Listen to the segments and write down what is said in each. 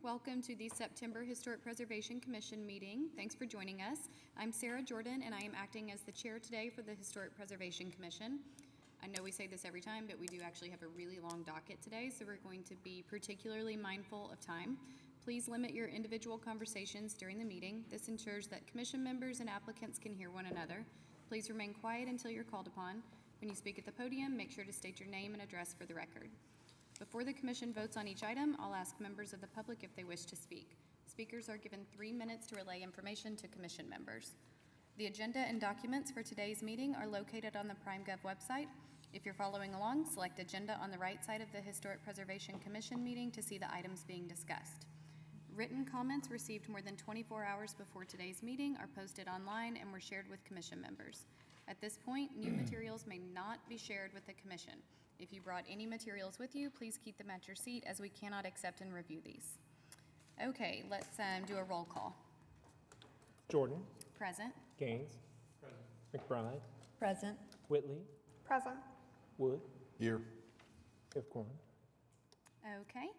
Welcome to the September Historic Preservation Commission meeting. Thanks for joining us. I'm Sarah Jordan, and I am acting as the chair today for the Historic Preservation Commission. I know we say this every time, but we do actually have a really long docket today, so we're going to be particularly mindful of time. Please limit your individual conversations during the meeting. This ensures that commission members and applicants can hear one another. Please remain quiet until you're called upon. When you speak at the podium, make sure to state your name and address for the record. Before the commission votes on each item, I'll ask members of the public if they wish to speak. Speakers are given 3 minutes to relay information to commission members. The agenda and documents for today's meeting are located on the PrimeGov website. If you're following along, select Agenda on the right side of the Historic Preservation Commission meeting to see the items being discussed. Written comments received more than 24 hours before today's meeting are posted online and were shared with commission members. At this point, new materials may not be shared with the commission. If you brought any materials with you, please keep them at your seat as we cannot accept and review these. Okay, let's do a roll call. Jordan. Present. Gaines. Present. McBride. Present. Whitley. Present. Wood. Here. Ifcorn. Okay.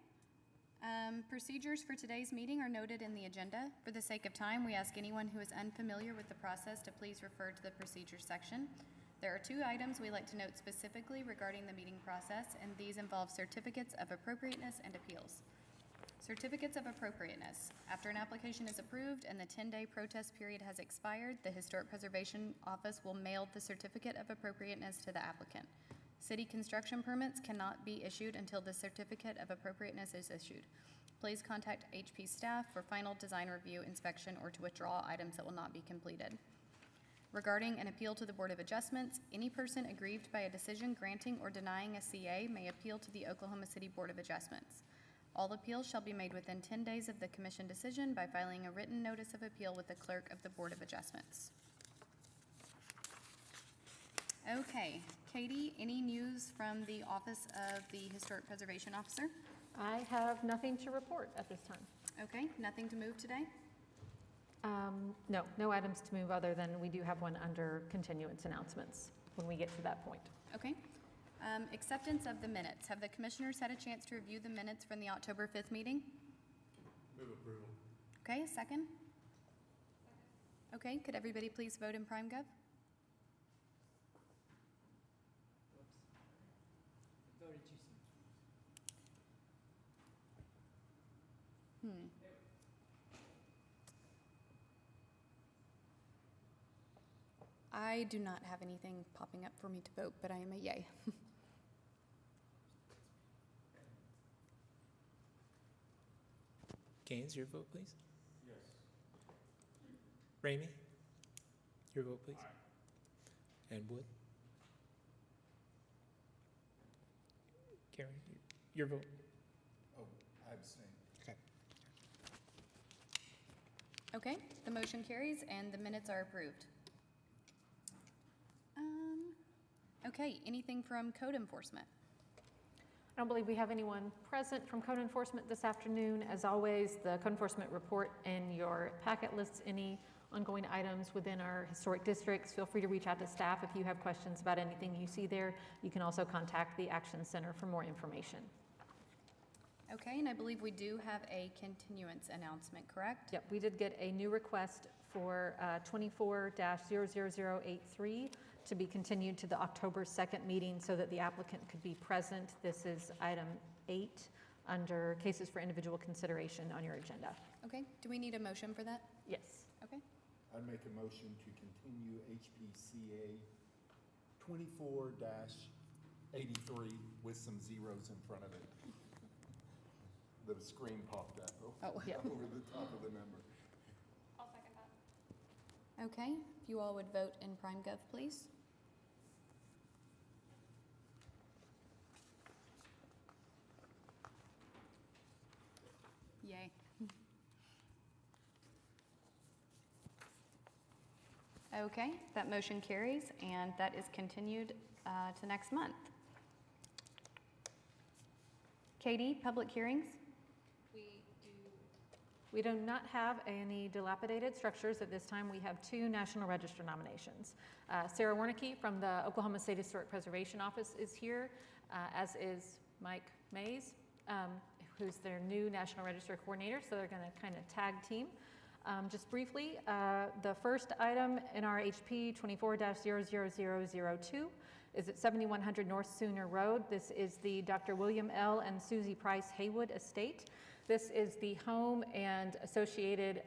Procedures for today's meeting are noted in the agenda. For the sake of time, we ask anyone who is unfamiliar with the process to please refer to the procedures section. There are 2 items we like to note specifically regarding the meeting process, and these involve certificates of appropriateness and appeals. Certificates of appropriateness. After an application is approved and the 10-day protest period has expired, the Historic Preservation Office will mail the certificate of appropriateness to the applicant. City construction permits cannot be issued until the certificate of appropriateness is issued. Please contact HP staff for final design review, inspection, or to withdraw items that will not be completed. Regarding an appeal to the Board of Adjustments, any person aggrieved by a decision granting or denying a CA may appeal to the Oklahoma City Board of Adjustments. All appeals shall be made within 10 days of the commission decision by filing a written notice of appeal with the clerk of the Board of Adjustments. Okay, Katie, any news from the Office of the Historic Preservation Officer? I have nothing to report at this time. Okay, nothing to move today? No items to move other than we do have one under continuance announcements when we get to that point. Okay. Acceptance of the minutes. Have the commissioners had a chance to review the minutes from the October 5th meeting? Move approval. Okay, second? Okay, could everybody please vote in PrimeGov? Voted too soon. I do not have anything popping up for me to vote, but I am a yay. Gaines, your vote, please. Yes. Ramey, your vote, please. Aye. And Wood. Karen, your vote. Oh, I abstain. Okay. Okay, the motion carries and the minutes are approved. Okay, anything from code enforcement? I don't believe we have anyone present from code enforcement this afternoon. As always, the code enforcement report in your packet lists any ongoing items within our historic districts. Feel free to reach out to staff if you have questions about anything you see there. You can also contact the Action Center for more information. Okay, and I believe we do have a continuance announcement, correct? Yep, we did get a new request for 24-00083 to be continued to the October 2nd meeting so that the applicant could be present. This is item 8 under cases for individual consideration on your agenda. Okay, do we need a motion for that? Yes. Okay, I'd make a motion to continue HPCA 24-83 with some zeros in front of it. The screen popped up Oh, yeah. over the top of the number. I'll second that. okay, if you all would vote in PrimeGov, please. Yay. Okay, that motion carries and that is continued to next month. Katie, public hearings? We do not have any dilapidated structures at this time. We have 2 National Register nominations. Sarah Wernicke from the Oklahoma State Historic Preservation Office is here, as is Mike Mays, who's their new National Register Coordinator, so they're going to kind of tag team. Just briefly, the first item in our HP 24-00002 is at 7100 North Sooner Road. This is the Dr. William L. and Susie Price Haywood estate. This is the home and associated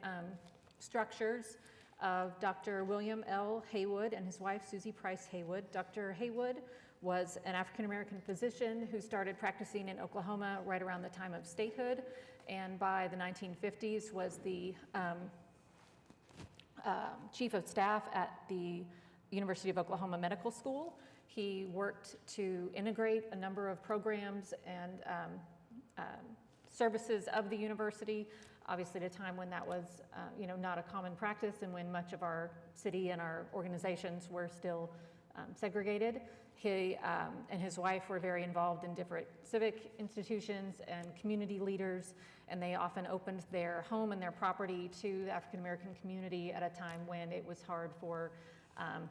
structures of Dr. William L. Haywood and his wife, Susie Price Haywood. Dr. Haywood was an African-American physician who started practicing in Oklahoma right around the time of statehood, and by the 1950s was the chief of staff at the University of Oklahoma Medical School. He worked to integrate a number of programs and services of the university, obviously at a time when that was not a common practice and when much of our city and our organizations were still segregated. He and his wife were very involved in different civic institutions and community leaders, and they often opened their home and their property to the African American community at a time when it was hard for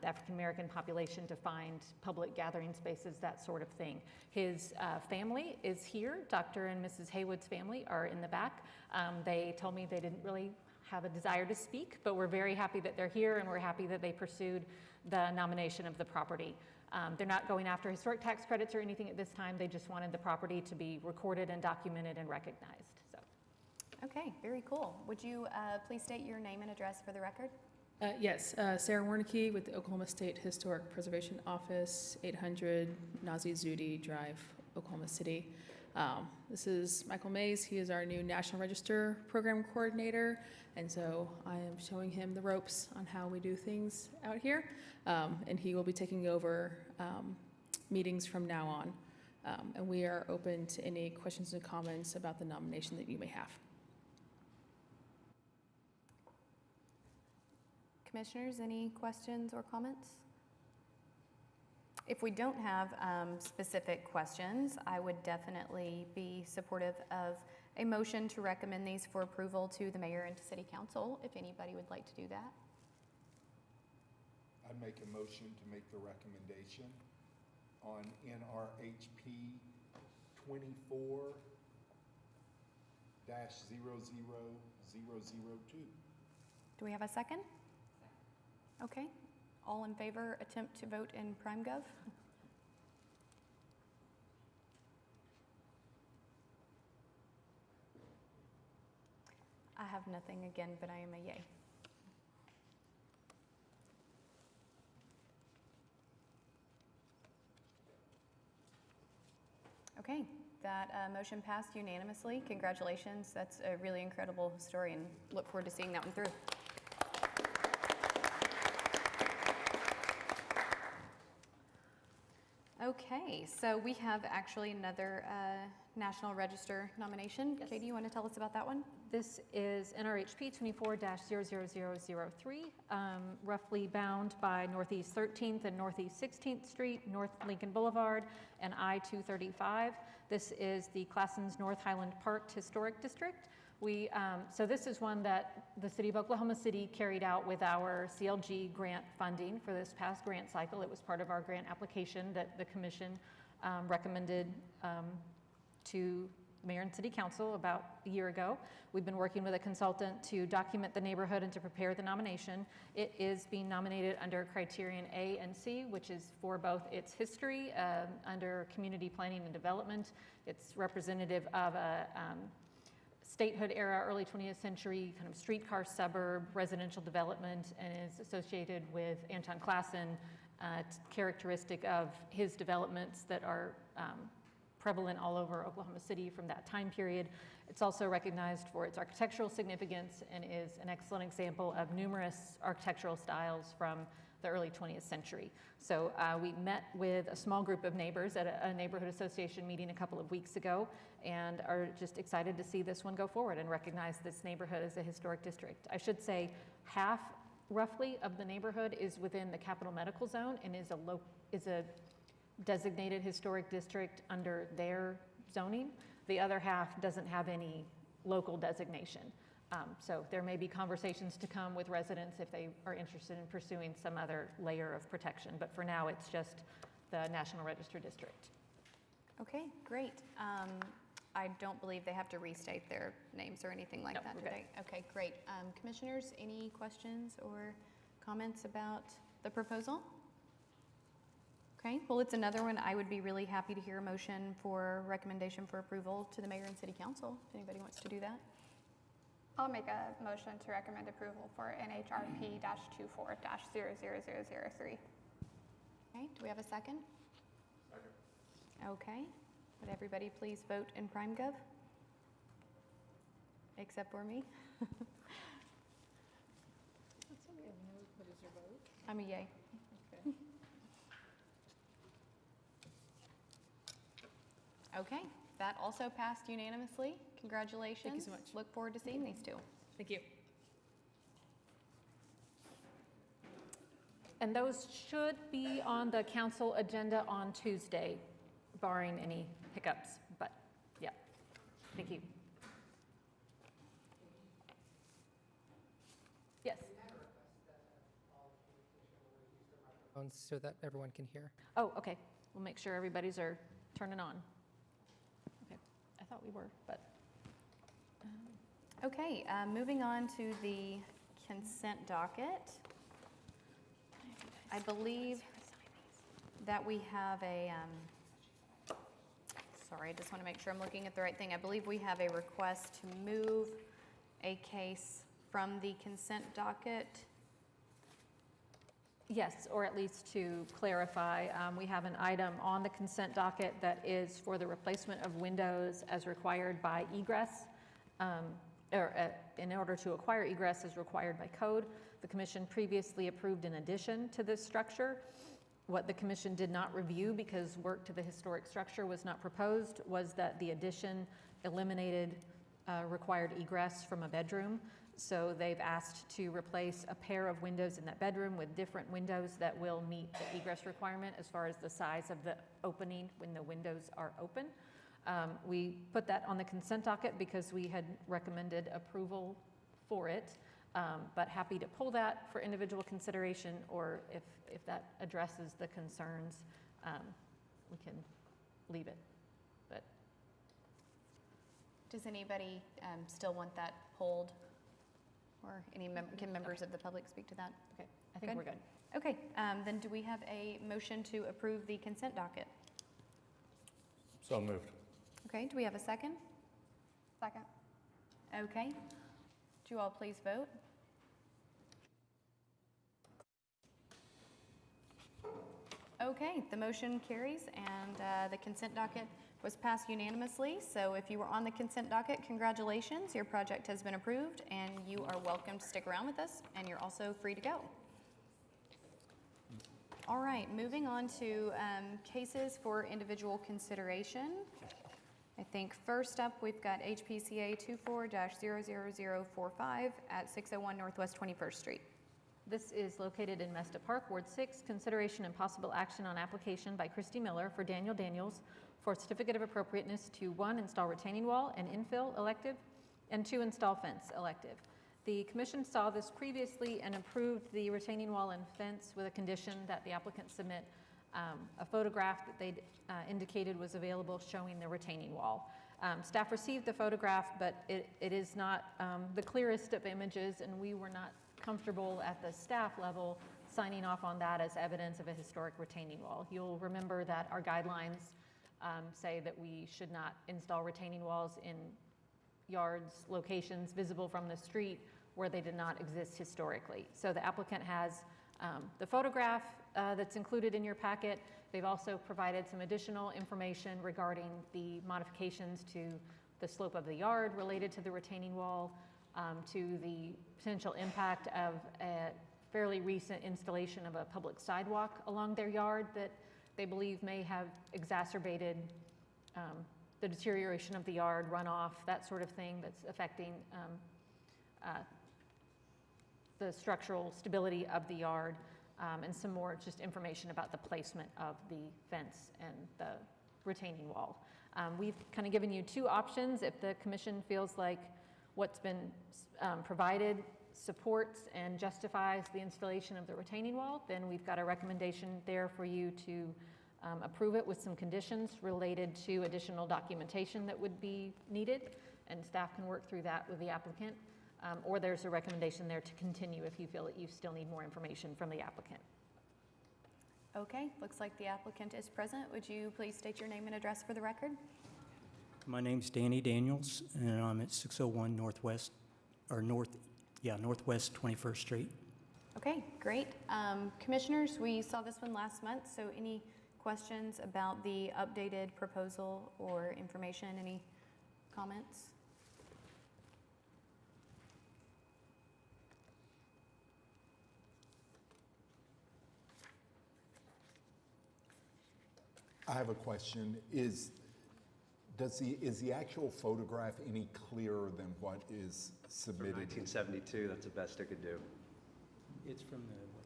the African American population to find public gathering spaces, that sort of thing. His family is here. Dr. and Mrs. Haywood's family are in the back. They told me they didn't really have a desire to speak, but we're very happy that they're here, and we're happy that they pursued the nomination of the property. They're not going after historic tax credits or anything at this time. They just wanted the property to be recorded and documented and recognized. So, Okay, very cool. Would you please state your name and address for the record? Yes, Sarah Warnicki with the Oklahoma State Historic Preservation Office, 800 Nazi Zudi Drive, Oklahoma City. This is Michael Mays. He is our new National Register Program Coordinator, and so I am showing him the ropes on how we do things out here, and he will be taking over meetings from now on, and we are open to any questions and comments about the nomination that you may have. Commissioners, any questions or comments? If we don't have specific questions, I would definitely be supportive of a motion to recommend these for approval to the mayor and to city council, if anybody would like to do that. I'd make a motion to make the recommendation on NRHP 24-00002. Do we have a second? Okay. All in favor, attempt to vote in PrimeGov? I have nothing again, but I am a yay. Okay, that motion passed unanimously. Congratulations. That's a really incredible story, and look forward to seeing that one through. Okay, so we have actually another National Register nomination. Yes. Katie, you want to tell us about that one? this is NRHP 24-00003, roughly bound by Northeast 13th and Northeast 16th Street, North Lincoln Boulevard, and I-235. This is the Classens North Highland Park Historic District. So this is one that the City of Oklahoma City carried out with our CLG grant funding for this past grant cycle. It was part of our grant application that the commission recommended to Mayor and City Council about a year ago. We've been working with a consultant to document the neighborhood and to prepare the nomination. It is being nominated under criterion A and C, which is for both its history under community planning and development. It's representative of a statehood era, early 20th century kind of streetcar suburb residential development, and is associated with Anton Klassen, characteristic of his developments that are prevalent all over Oklahoma City from that time period. It's also recognized for its architectural significance and is an excellent example of numerous architectural styles from the early 20th century. So we met with a small group of neighbors at a neighborhood association meeting a couple of weeks ago, and are just excited to see this one go forward and recognize this neighborhood as a historic district. I should say half roughly of the neighborhood is within the Capital Medical Zone and is a designated historic district under their zoning. The other half doesn't have any local designation. So there may be conversations to come with residents if they are interested in pursuing some other layer of protection. But for now, it's just the National Register District. Okay, great. I don't believe they have to restate their names or anything like No, that, we're do good. they? Okay, great. Commissioners, any questions or comments about the proposal? Okay, well, it's another one. I would be really happy to hear a motion for recommendation for approval to the mayor and city council, if anybody wants to do that. I'll make a motion to recommend approval for NHRP-24-00003. Okay, do we have a second? Okay, would everybody please vote in PrimeGov? Except for me? I'm a yay. Okay, that also passed unanimously. Congratulations. much. Look forward to seeing these two. Thank you. And those should be on the council agenda on Tuesday, barring any hiccups, but yeah, thank you. Yes, So that everyone can hear. oh, okay, we'll make sure everybody's are turning on. Okay, I thought we were, but, Okay, moving on to the consent docket. I believe that we have a, sorry, I just want to make sure I'm looking at the right thing. I believe we have a request to move a case from the consent docket. yes, or at least to clarify, we have an item on the consent docket that is for the replacement of windows as required by egress, in order to acquire egress as required by code. The commission previously approved an addition to this structure. What the commission did not review, because work to the historic structure was not proposed, was that the addition eliminated required egress from a bedroom. So they've asked to replace a pair of windows in that bedroom with different windows that will meet the egress requirement as far as the size of the opening when the windows are open. We put that on the consent docket because we had recommended approval for it, but happy to pull that for individual consideration, or if that addresses the concerns, we can leave it. But Does anybody still want that pulled? Or can members of the public speak to that? okay, I think Good. we're good. Okay, then do we have a motion to approve the consent docket? So moved. Okay, do we have a second? Second. Okay. Would you all please vote? Okay, the motion carries and the consent docket was passed unanimously. So if you were on the consent docket, congratulations, your project has been approved and you are welcome to stick around with us, and you're also free to go. All right, moving on to cases for individual consideration. I think first up, we've got HPCA 24-00045 at 601 Northwest 21st Street. This is located in Mesta Park, Ward 6. Consideration and possible action on application by Christy Miller for Daniel Daniels for certificate of appropriateness to 1, install retaining wall and infill elective, and 2, install fence elective. The commission saw this previously and approved the retaining wall and fence with a condition that the applicant submit a photograph that they indicated was available showing the retaining wall. Staff received the photograph, but it is not the clearest of images, and we were not comfortable at the staff level signing off on that as evidence of a historic retaining wall. You'll remember that our guidelines say that we should not install retaining walls in yards, locations visible from the street where they did not exist historically. So the applicant has the photograph that's included in your packet. They've also provided some additional information regarding the modifications to the slope of the yard related to the retaining wall, to the potential impact of a fairly recent installation of a public sidewalk along their yard that they believe may have exacerbated the deterioration of the yard, runoff, that sort of thing that's affecting the structural stability of the yard, and some more just information about the placement of the fence and the retaining wall. We've kind of given you two options. If the commission feels like what's been provided supports and justifies the installation of the retaining wall, then we've got a recommendation there for you to approve it with some conditions related to additional documentation that would be needed, and staff can work through that with the applicant. Or there's a recommendation there to continue if you feel that you still need more information from the applicant. Okay, looks like the applicant is present. Would you please state your name and address for the record? My name's Danny Daniels, and I'm at 601 Northwest 21st Street. Okay, great. Commissioners, we saw this one last month, so any questions about the updated proposal or information? Any comments? I have a question. Is the actual photograph any clearer than what is From submitted? 1972, that's the best it could do. It's from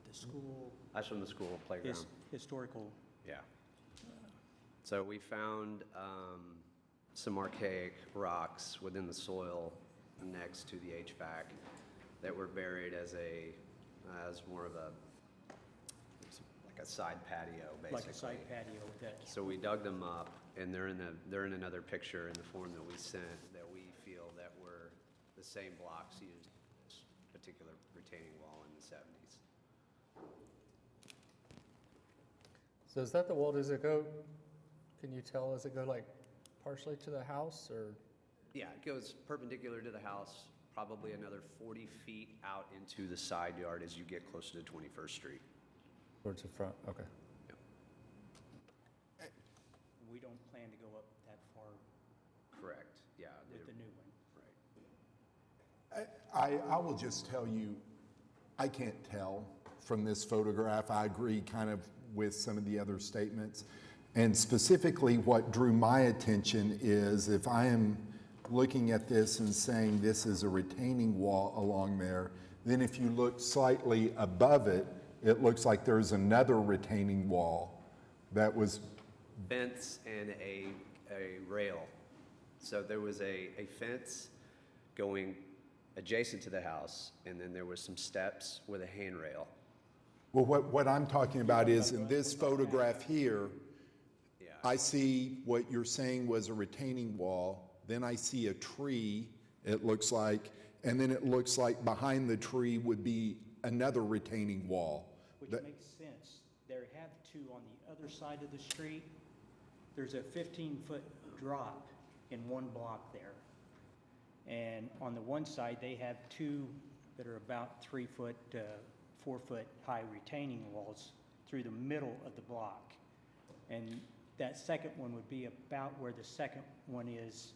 the school, That's from the school playground. historical. Yeah. So we found some archaic rocks within the soil next to the HVAC that were buried as more of like a side patio, basically. Like a side patio with that. So we dug them up, and they're in another picture in the form that we sent, that we feel that were the same blocks used in this particular retaining wall in the 70s. So is that the wall, does it go, can you tell, does it go like partially to the house or? Yeah, it goes perpendicular to the house, probably another 40 feet out into the side yard as you get closer to 21st Street. Towards the front, okay. We don't plan to go up that far Correct, yeah. with the new one. Right. I will just tell you, I can't tell from this photograph. I agree kind of with some of the other statements. And specifically what drew my attention is if I am looking at this and saying this is a retaining wall along there, then if you look slightly above it, it looks like there's another retaining wall that was, Fence and a rail. So there was a fence going adjacent to the house, and then there was some steps with a handrail. well, what I'm talking about is in this photograph here, Yeah. I see what you're saying was a retaining wall, then I see a tree, it looks like, and then it looks like behind the tree would be another retaining wall. Which That- makes sense. There have two on the other side of the street. There's a 15-foot drop in one block there. And on the one side, they have two that are about 3-foot, 4-foot high retaining walls through the middle of the block. And that second one would be about where the second one is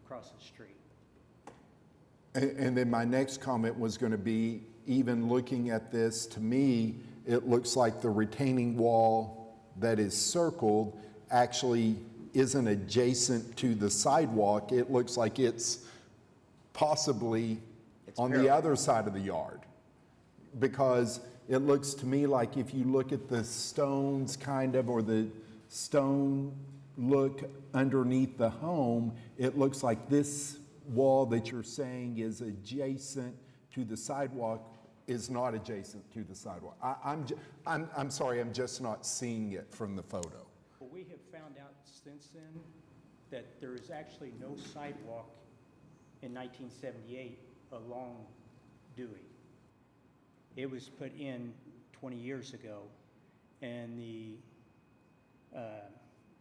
across the street. And then my next comment was going to be, even looking at this, to me, it looks like the retaining wall that is circled actually isn't adjacent to the sidewalk. It looks like it's possibly It's on the parallel. other side of the yard. Because it looks to me like if you look at the stones kind of, or the stone look underneath the home, it looks like this wall that you're saying is adjacent to the sidewalk is not adjacent to the sidewalk. I'm sorry, I'm just not seeing it from the photo. Well, we have found out since then that there is actually no sidewalk in 1978 along Dewey. It was put in 20 years ago, and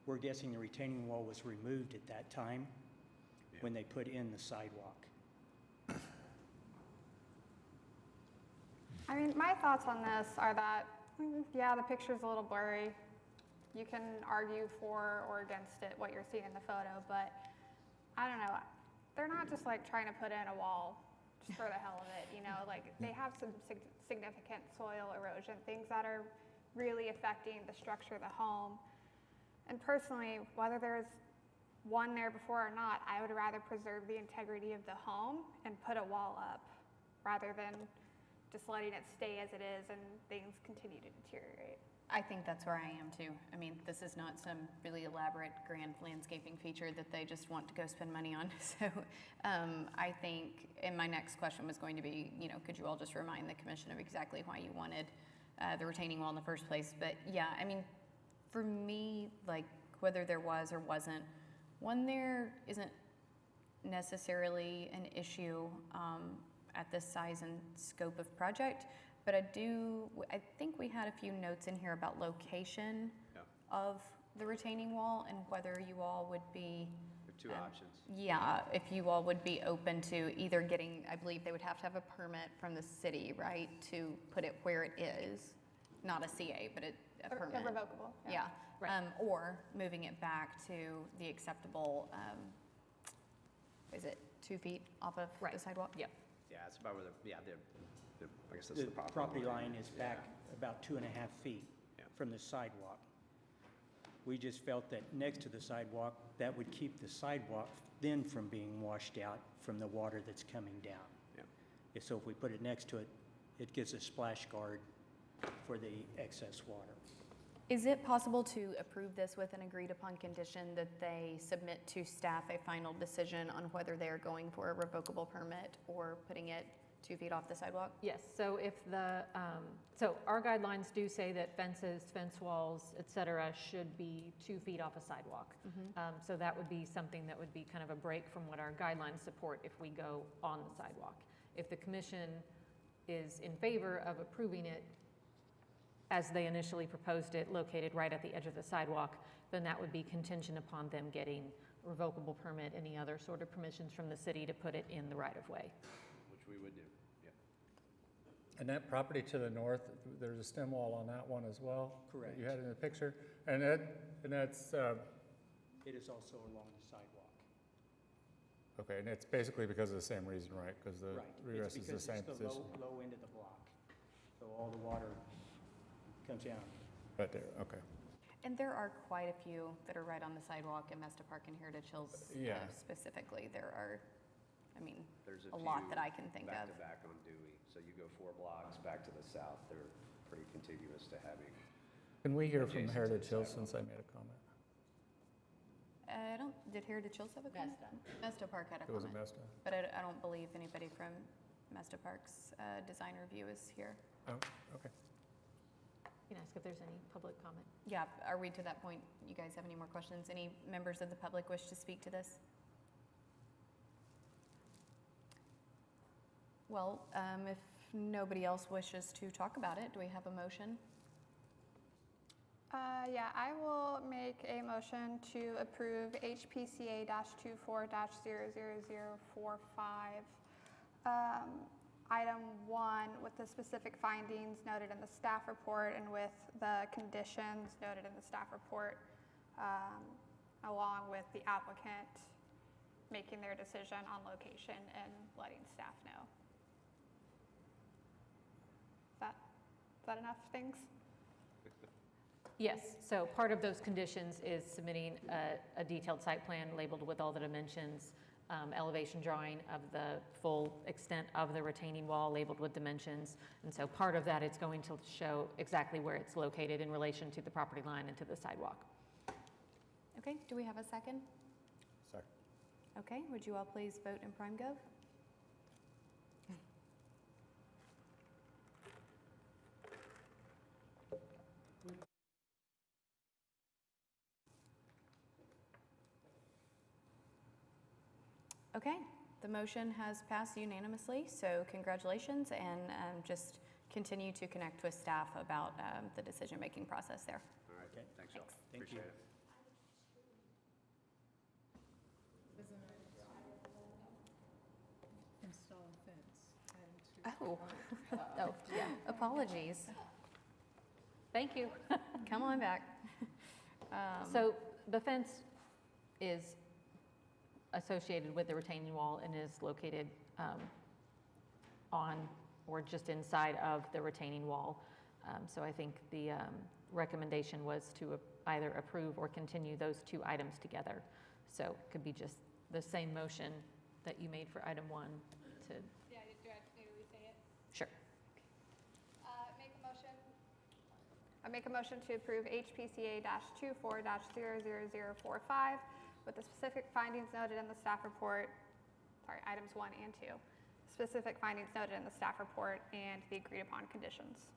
we're guessing the retaining wall was removed at that time when they put in the sidewalk. I mean, my thoughts on this are that, yeah, the picture's a little blurry. You can argue for or against it, what you're seeing in the photo, but I don't know. They're not just like trying to put in a wall just for the hell of it, you know? Like, they have some significant soil erosion, things that are really affecting the structure of the home. And personally, whether there's one there before or not, I would rather preserve the integrity of the home and put a wall up rather than just letting it stay as it is and things continue to deteriorate. I think that's where I am too. I mean, this is not some really elaborate grand landscaping feature that they just want to go spend money on. So I think, and my next question was going to be, you know, could you all just remind the commission of exactly why you wanted the retaining wall in the first place? But yeah, I mean, For me, like, whether there was or wasn't, one there isn't necessarily an issue at this size and scope of project, but I think we had a few notes in here about location Yeah. of the retaining wall and whether you all would be, There are two options. yeah, if you all would be open to either getting, I believe they would have to have a permit from the city, right, to put it where it is, not a CA, but a permit. Irrevocable. Yeah, Right. or moving it back to the acceptable, is it 2 feet off of the Right. sidewalk? Yep. Yeah, it's about where I guess that's The the property line is back Yeah. about 2.5 feet Yeah. from the sidewalk. We just felt that next to the sidewalk, that would keep the sidewalk then from being washed out from the water that's coming down. Yeah. So if we put it next to it, it gives a splash guard for the excess water. Is it possible to approve this with an agreed-upon condition that they submit to staff a final decision on whether they are going for a revocable permit or putting it 2 feet off the sidewalk? Yes, so if so our guidelines do say that fences, fence walls, et cetera, should be 2 feet off a sidewalk. So that would be something that would be kind of a break from what our guidelines support if we go on the sidewalk. If the commission is in favor of approving it as they initially proposed it, located right at the edge of the sidewalk, then that would be contingent upon them getting revocable permit, any other sort of permissions from the city to put it in the right-of-way. Which we would do, yeah. And that property to the north, there's a stem wall on that one as well? Correct. That you had in the picture? And that's, It is also along the sidewalk. okay, and it's basically because of the same reason, right? Because the Right. regress It's is the because same it's the position. low end of the block. So all the water comes down. Right there, okay. And there are quite a few that are right on the sidewalk at Mesta Park and Heritage Hills Yeah. specifically. There are, I mean, There's a lot few that I can think back of. to back on Dewey. So you go 4 blocks back to the south, they're pretty contiguous to having. Can we hear from Adjacent to the Heritage Hills sidewalk. since I made a comment? Did Heritage Hills have a comment? Mesta Park had a It was a comment. Mesta. But I don't believe anybody from Mesta Park's design review is here. Oh, okay. You can ask if there's any public comment. Yeah, are we to that point? You guys have any more questions? Any members of the public wish to speak to this? Well, if nobody else wishes to talk about it, do we have a motion? Yeah, I will make a motion to approve HPCA-24-00045, item 1 with the specific findings noted in the staff report and with the conditions noted in the staff report, along with the applicant making their decision on location and letting staff know. Is that enough things? Yes, so part of those conditions is submitting a detailed site plan labeled with all the dimensions, elevation drawing of the full extent of the retaining wall labeled with dimensions. And so part of that is going to show exactly where it's located in relation to the property line and to the sidewalk. Okay, do we have a second? Sorry. Okay, would you all please vote in PrimeGov? Okay, the motion has passed unanimously, so congratulations, and just continue to connect with staff about the decision-making process there. All right, Okay. thanks, y'all. Thank you. Appreciate it. Install a fence. Oh, oh, yeah, apologies. Thank you. Come on back. So the fence is associated with the retaining wall and is located on or just inside of the retaining wall. So I think the recommendation was to either approve or continue those 2 items together. So it could be just the same motion that you made for item 1 to, Yeah, do I need to re-say it? sure. I make a motion to approve HPCA-24-00045 with the specific findings noted in the staff report, items 1 and 2. Specific findings noted in the staff report and the agreed upon conditions.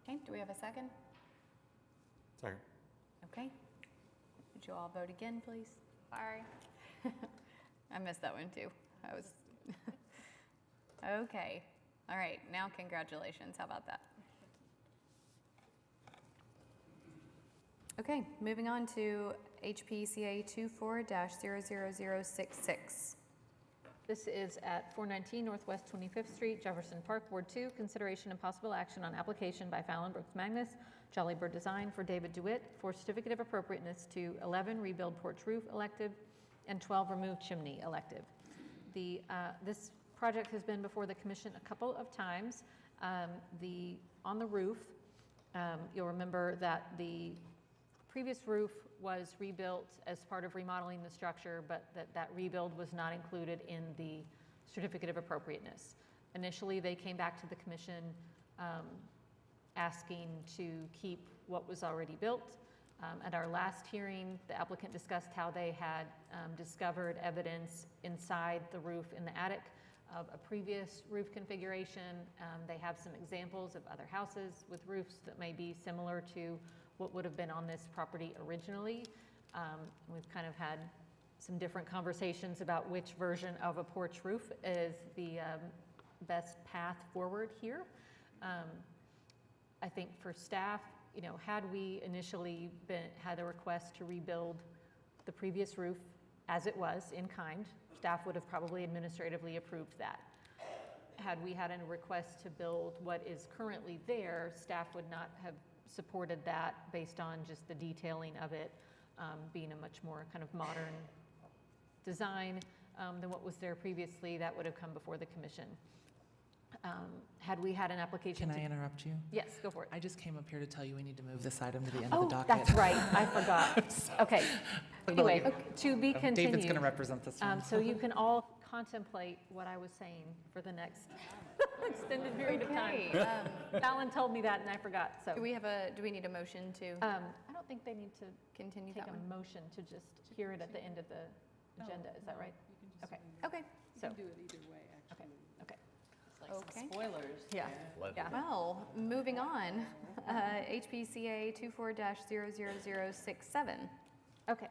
Okay, do we have a second? Second. Okay. Would you all vote again, please? Sorry. I missed that one too. I was, okay. All right, now congratulations. How about that? Okay, moving on to HPCA 24-00066. This is at 419 Northwest 25th Street, Jefferson Park, Ward 2. Consideration and possible action on application by Fallon Brooks Magnus, Jolly Bird Design for David DeWitt for certificate of appropriateness to 11 rebuild porch roof elective and 12 remove chimney elective. This project has been before the commission a couple of times. On the roof, you'll remember that the previous roof was rebuilt as part of remodeling the structure, but that rebuild was not included in the certificate of appropriateness. Initially, they came back to the commission asking to keep what was already built. At our last hearing, the applicant discussed how they had discovered evidence inside the roof in the attic of a previous roof configuration. They have some examples of other houses with roofs that may be similar to what would have been on this property originally. We've kind of had some different conversations about which version of a porch roof is the best path forward here. I think for staff, had we initially had a request to rebuild the previous roof as it was in kind, staff would have probably administratively approved that. Had we had a request to build what is currently there, staff would not have supported that based on just the detailing of it being a much more kind of modern design than what was there previously. That would have come before the commission. Had we had an application Can I interrupt you? Yes, go for it. I just came up here to tell you we need to move this item to the end Oh, of the docket. that's right, I forgot. Okay, anyway, to be continued. David's going to represent this one. So you can all contemplate what I was saying for the next extended period of time. Okay, Fallon told me that and I forgot, so. do we need a motion to I don't think they need to continue take that one? a motion to just hear it at the end of the agenda, is that right? Okay, Okay, so, You can do it either way, actually. okay. okay. Spoilers. Yeah, yeah. Well, moving on, HPCA 24-00067. Okay.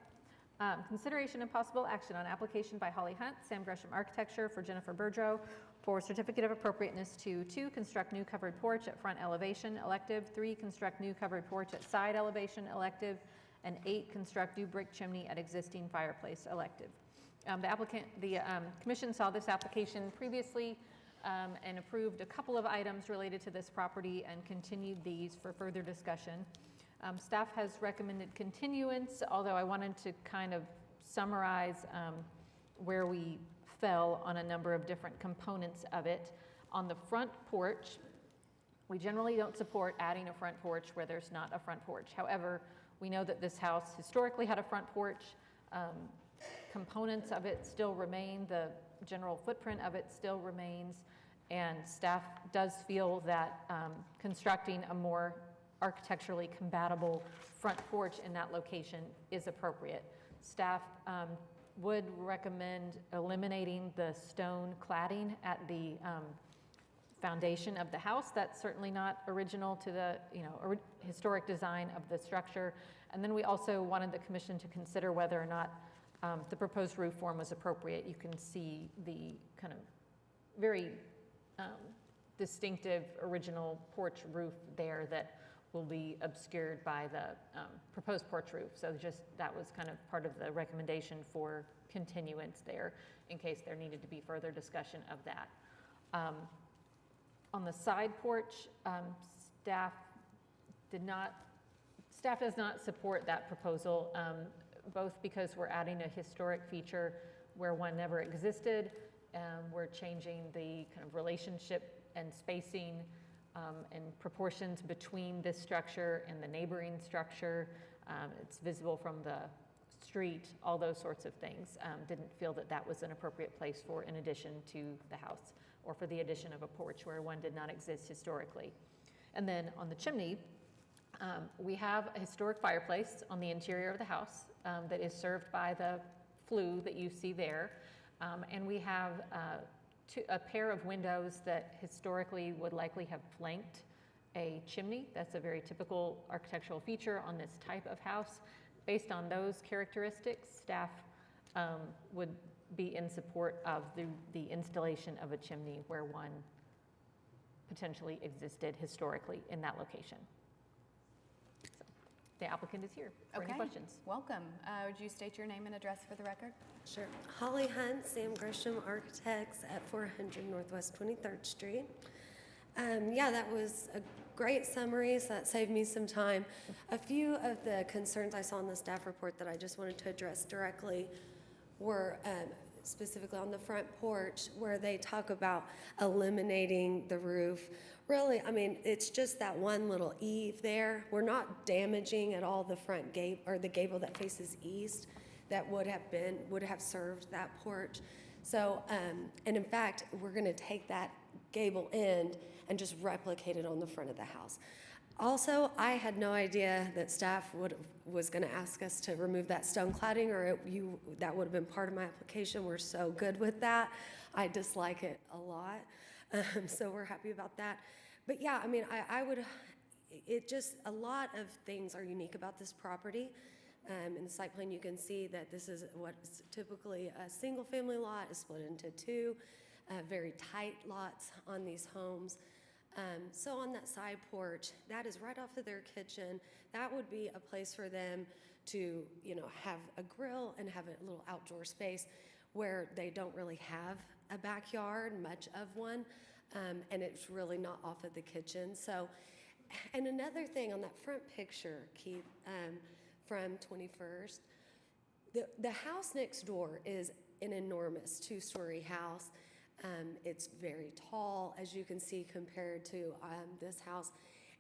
Consideration and possible action on application by Holly Hunt, Sam Gresham Architecture for Jennifer Bergeau for certificate of appropriateness to 2, construct new covered porch at front elevation elective, 3, construct new covered porch at side elevation elective, and 8, construct new brick chimney at existing fireplace elective. The commission saw this application previously and approved a couple of items related to this property and continued these for further discussion. Staff has recommended continuance, although I wanted to kind of summarize where we fell on a number of different components of it. On the front porch, we generally don't support adding a front porch where there's not a front porch. However, we know that this house historically had a front porch. Components of it still remain, the general footprint of it still remains, and staff does feel that constructing a more architecturally compatible front porch in that location is appropriate. Staff would recommend eliminating the stone cladding at the foundation of the house. That's certainly not original to the historic design of the structure. And then we also wanted the commission to consider whether or not the proposed roof form was appropriate. You can see the kind of very distinctive original porch roof there that will be obscured by the proposed porch roof. So that was kind of part of the recommendation for continuance there in case there needed to be further discussion of that. On the side porch, staff does not support that proposal, both because we're adding a historic feature where one never existed. We're changing the kind of relationship and spacing and proportions between this structure and the neighboring structure. It's visible from the street, all those sorts of things. Didn't feel that that was an appropriate place for an addition to the house or for the addition of a porch where one did not exist historically. And then on the chimney, we have a historic fireplace on the interior of the house that is served by the flue that you see there. And we have a pair of windows that historically would likely have flanked a chimney. That's a very typical architectural feature on this type of house. Based on those characteristics, staff would be in support of the installation of a chimney where one potentially existed historically in that location. So, the applicant is here for any Okay. questions. Welcome. Would you state your name and address for the record? Sure. Holly Hunt, Sam Gresham Architects at 400 Northwest 23rd Street. Yeah, that was a great summary, so that saved me some time. A few of the concerns I saw in the staff report that I just wanted to address directly were specifically on the front porch, where they talk about eliminating the roof. Really, I mean, it's just that one little eave there. We're not damaging at all the front gable, or the gable that faces east that would have served that porch. So, and in fact, we're gonna take that gable end and just replicate it on the front of the house. Also, I had no idea that staff was gonna ask us to remove that stone cladding, or that would have been part of my application. We're so good with that. I dislike it a lot, so we're happy about that. But yeah, I mean, a lot of things are unique about this property. In the site plan, you can see that this is what's typically a single-family lot is split into two, very tight lots on these homes. So on that side porch, that is right off of their kitchen. That would be a place for them to, have a grill and have a little outdoor space where they don't really have a backyard, much of one, and it's really not off of the kitchen. So, and another thing on that front picture, Keith, from 21st, the house next door is an enormous 2-story house. It's very tall, as you can see, compared to this house.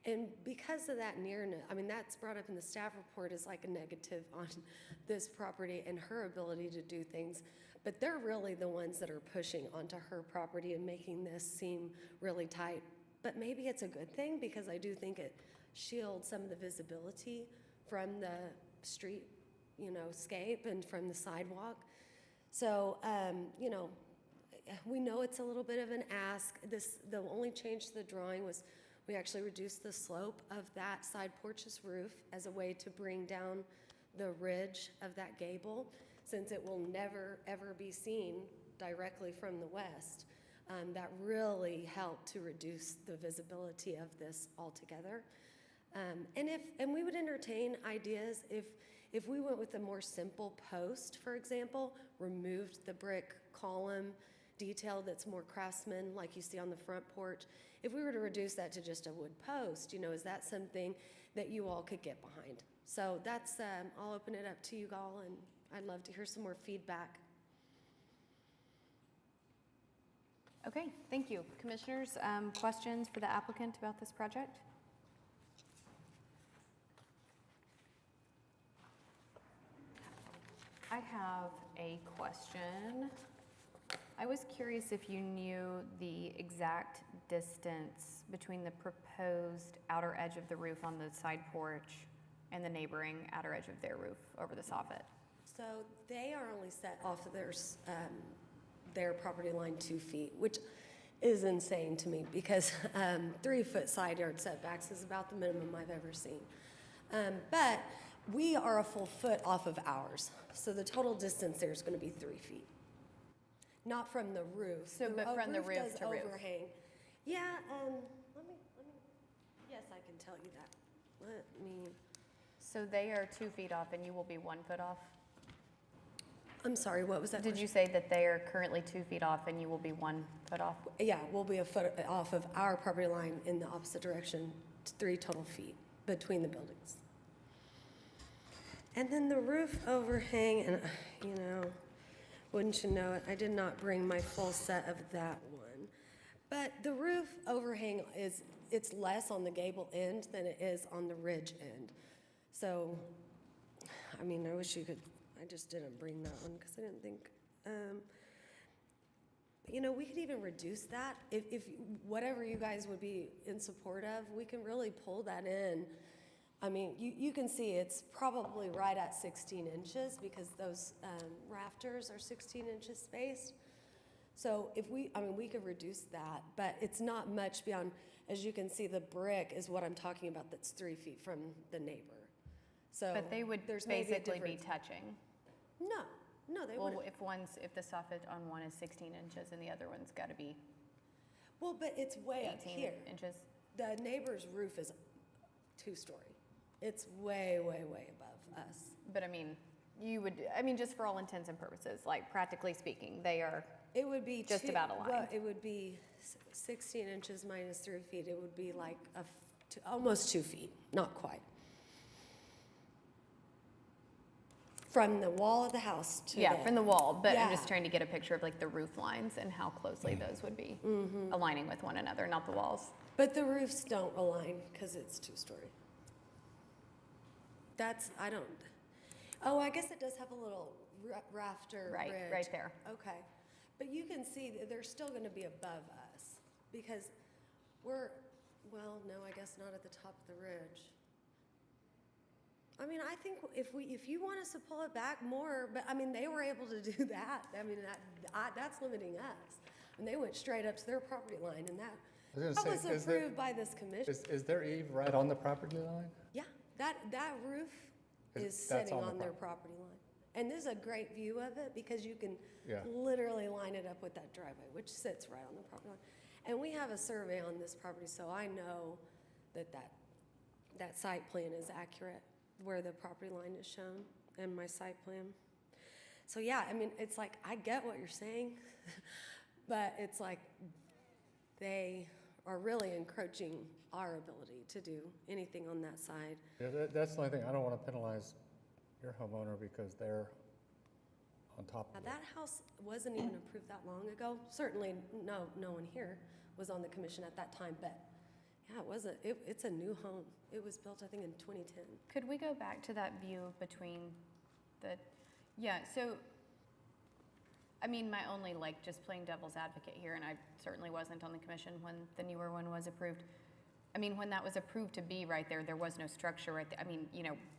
And because of that nearness, I mean, that's brought up in the staff report as like a negative on this property and her ability to do things. But they're really the ones that are pushing onto her property and making this seem really tight. But maybe it's a good thing, because I do think it shields some of the visibility from the street, scape and from the sidewalk. So, we know it's a little bit of an ask. The only change to the drawing was we actually reduced the slope of that side porch's roof as a way to bring down the ridge of that gable, since it will never, ever be seen directly from the west. That really helped to reduce the visibility of this altogether. And we would entertain ideas if we went with a more simple post, for example, removed the brick column detail that's more craftsman, like you see on the front porch. If we were to reduce that to just a wood post, is that something that you all could get behind? So that's, I'll open it up to you all, and I'd love to hear some more feedback. Okay, thank you. Commissioners, questions for the applicant about this project? I have a question. I was curious if you knew the exact distance between the proposed outer edge of the roof on the side porch and the neighboring outer edge of their roof over the soffit. So they are only set off of their property line 2 feet, which is insane to me, because 3-foot side yard setbacks is about the minimum I've ever seen. But we are a full foot off of ours, so the total distance there is going to be 3 feet. Not from the roof. So, but from the roof does to roof. overhang. Yeah, let me, yes, I can tell you that. Let me, So they are 2 feet off and you will be 1 foot off? I'm sorry, what was that Did you say that they are currently 2 feet off and you will be 1 foot off? Yeah, we'll be a foot off of our property line in the opposite direction, 3 total feet between the buildings. And then the roof overhang, and wouldn't you know it, I did not bring my full set of that one. But the roof overhang it's less on the gable end than it is on the ridge end. So, I mean, I wish you could, I just didn't bring that one because I didn't think, we could even reduce that. If whatever you guys would be in support of, we can really pull that in. I mean, you can see it's probably right at 16 inches because those rafters are 16 inches spaced. So if we could reduce that, but it's not much beyond, as you can see, the brick is what I'm talking about that's 3 feet from the neighbor. So But they would there's maybe a basically be difference. touching. No, they Well, wouldn't. if the soffit on one is 16 inches and the other one's got to be Well, but it's way up 18 here. inches. The neighbor's roof is 2-story. It's way, way, way above us. But I mean, just for all intents and purposes, like practically speaking, they are, It would be Just about aligned. Well, it would be 16 inches minus 3 feet. It would be like almost 2 feet, not quite. From the wall of the house to yeah, there. from the wall. But I'm Yeah. just trying to get a picture of like the roof lines and how closely those would be aligning with one another, not the walls. But the roofs don't align because it's 2-story. I guess it does have a little rafter Right, ridge. right there. Okay. But you can see that they're still going to be above us because no, I guess not at the top of the ridge. I mean, I think if you want us to pull it back more, but I mean, they were able to do that. I mean, that's limiting us. And they went straight up to their property line, and that was approved by this commission. Is their eave right on the property line? Yeah, that roof is That's sitting on the on their property line. And this is a great view of it because you can Yeah. literally line it up with that driveway, which sits right on the property line. And we have a survey on this property, so I know that site plan is accurate, where the property line is shown in my site plan. So yeah, I mean, it's like, I get what you're saying, but it's like they are really encroaching our ability to do anything on that side. Yeah, that's the only thing. I don't want to penalize your homeowner because they're on top Now, of it. that house wasn't even approved that long ago. Certainly, no one here was on the commission at that time, but yeah, it's a new home. It was built, I think, in 2010. Could we go back to that view between so, I mean, my only, just playing devil's advocate here, and I certainly wasn't on the commission when the newer one was approved. I mean, when that was approved to be right there, there was no structure right there. I mean,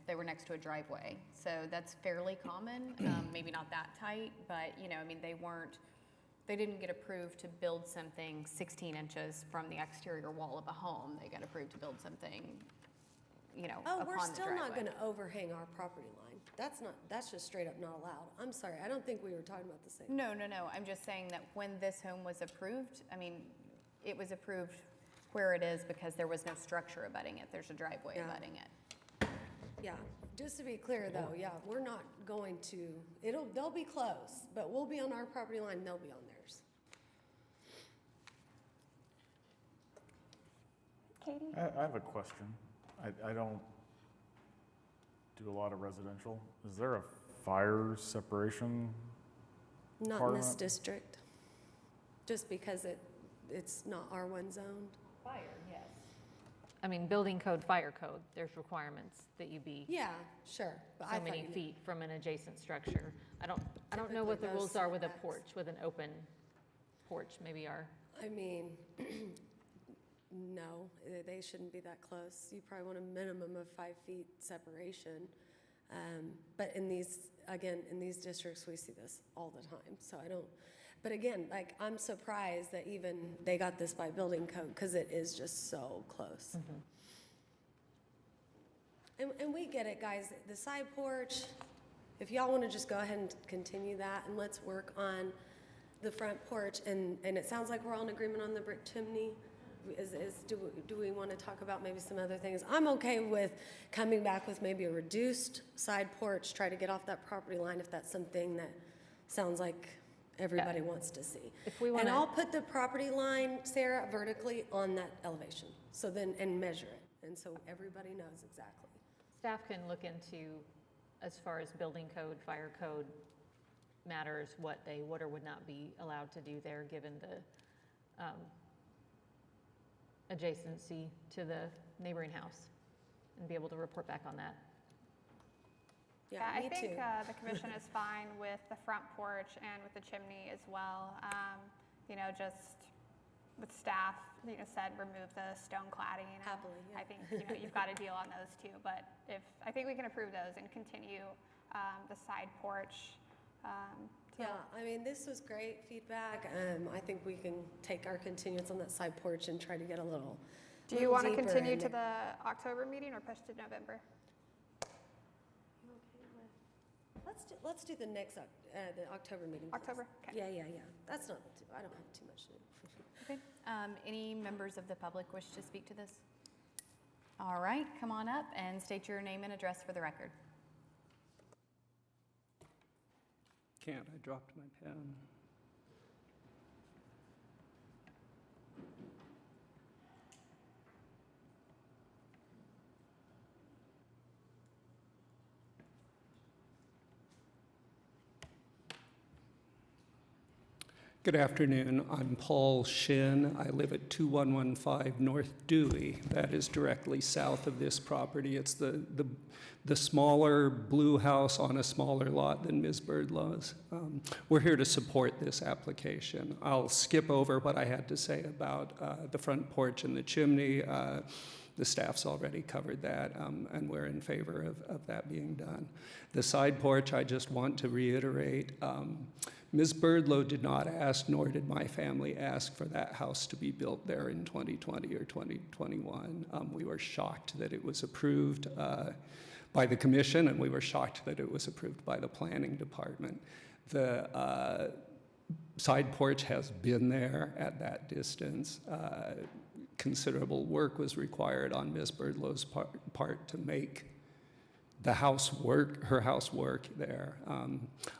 they were next to a driveway. So that's fairly common, maybe not that tight, but, I mean, they didn't get approved to build something 16 inches from the exterior wall of a home. They got approved to build something, upon We're the still not driveway. going to overhang our property line. That's just straight up not allowed. I'm sorry, I don't think we were talking about the same. No. I'm just saying that when this home was approved, I mean, it was approved where it is because there was no structure abutting it. There's a driveway Yeah. abutting it. Yeah, just to be clear though, yeah, we're not going to, they'll be close, but we'll be on our property line, they'll be on theirs. Katie? I have a question. I don't do a lot of residential. Is there a fire separation? Not Part in of this it? district, just because it's not R1 zoned. Fire, yes. I mean, building code, fire code, there's requirements that you be Yeah, sure. But I so thought many you meant- feet from an adjacent structure. I don't know what the Typically rules those are with a setbacks. porch, with an open porch, maybe are. I mean, no, they shouldn't be that close. You probably want a minimum of 5 feet separation. But in these districts, we see this all the time. So but again, I'm surprised that even they got this by building code because it is just so close. And we get it, guys. The side porch, if y'all want to just go ahead and continue that, and let's work on the front porch. And it sounds like we're all in agreement on the brick chimney. Do we want to talk about maybe some other things? I'm okay with coming back with maybe a reduced side porch, try to get off that property line if that's something that sounds like everybody wants to see. If we And wanna- I'll put the property line, Sarah, vertically on that elevation, and measure it, and so everybody knows exactly. Staff can look into, as far as building code, fire code matters, what they would or would not be allowed to do there, given the adjacency to the neighboring house, and be able to report back on that. Yeah, I me think too. the commission is fine with the front porch and with the chimney as well. Just with staff, said remove the stone cladding. Happily, yeah. I think, you've got to deal on those too. But I think we can approve those and continue the side porch Yeah, I mean, this was great feedback. I think we can take our continuance on that side porch and try to get a little. Do you want to deeper continue in to there. the October meeting or push to November? Let's do the next, the October meeting. please. October? Okay. Yeah. That's not, I don't have too much to do. Okay. Any members of the public wish to speak to this? All right, come on up and state your name and address for the record. Can't, I dropped my pen. Good afternoon. I'm Paul Shin. I live at 2115 North Dewey. That is directly south of this property. It's the smaller blue house on a smaller lot than Ms. Birdlaw's. We're here to support this application. I'll skip over what I had to say about the front porch and the chimney. The staff's already covered that, and we're in favor of that being done. The side porch, I just want to reiterate, Ms. Birdlaw did not ask, nor did my family ask for that house to be built there in 2020 or 2021. We were shocked that it was approved by the commission, and we were shocked that it was approved by the planning department. The side porch has been there at that distance. Considerable work was required on Ms. Birdlaw's part to make the house work, her house work there.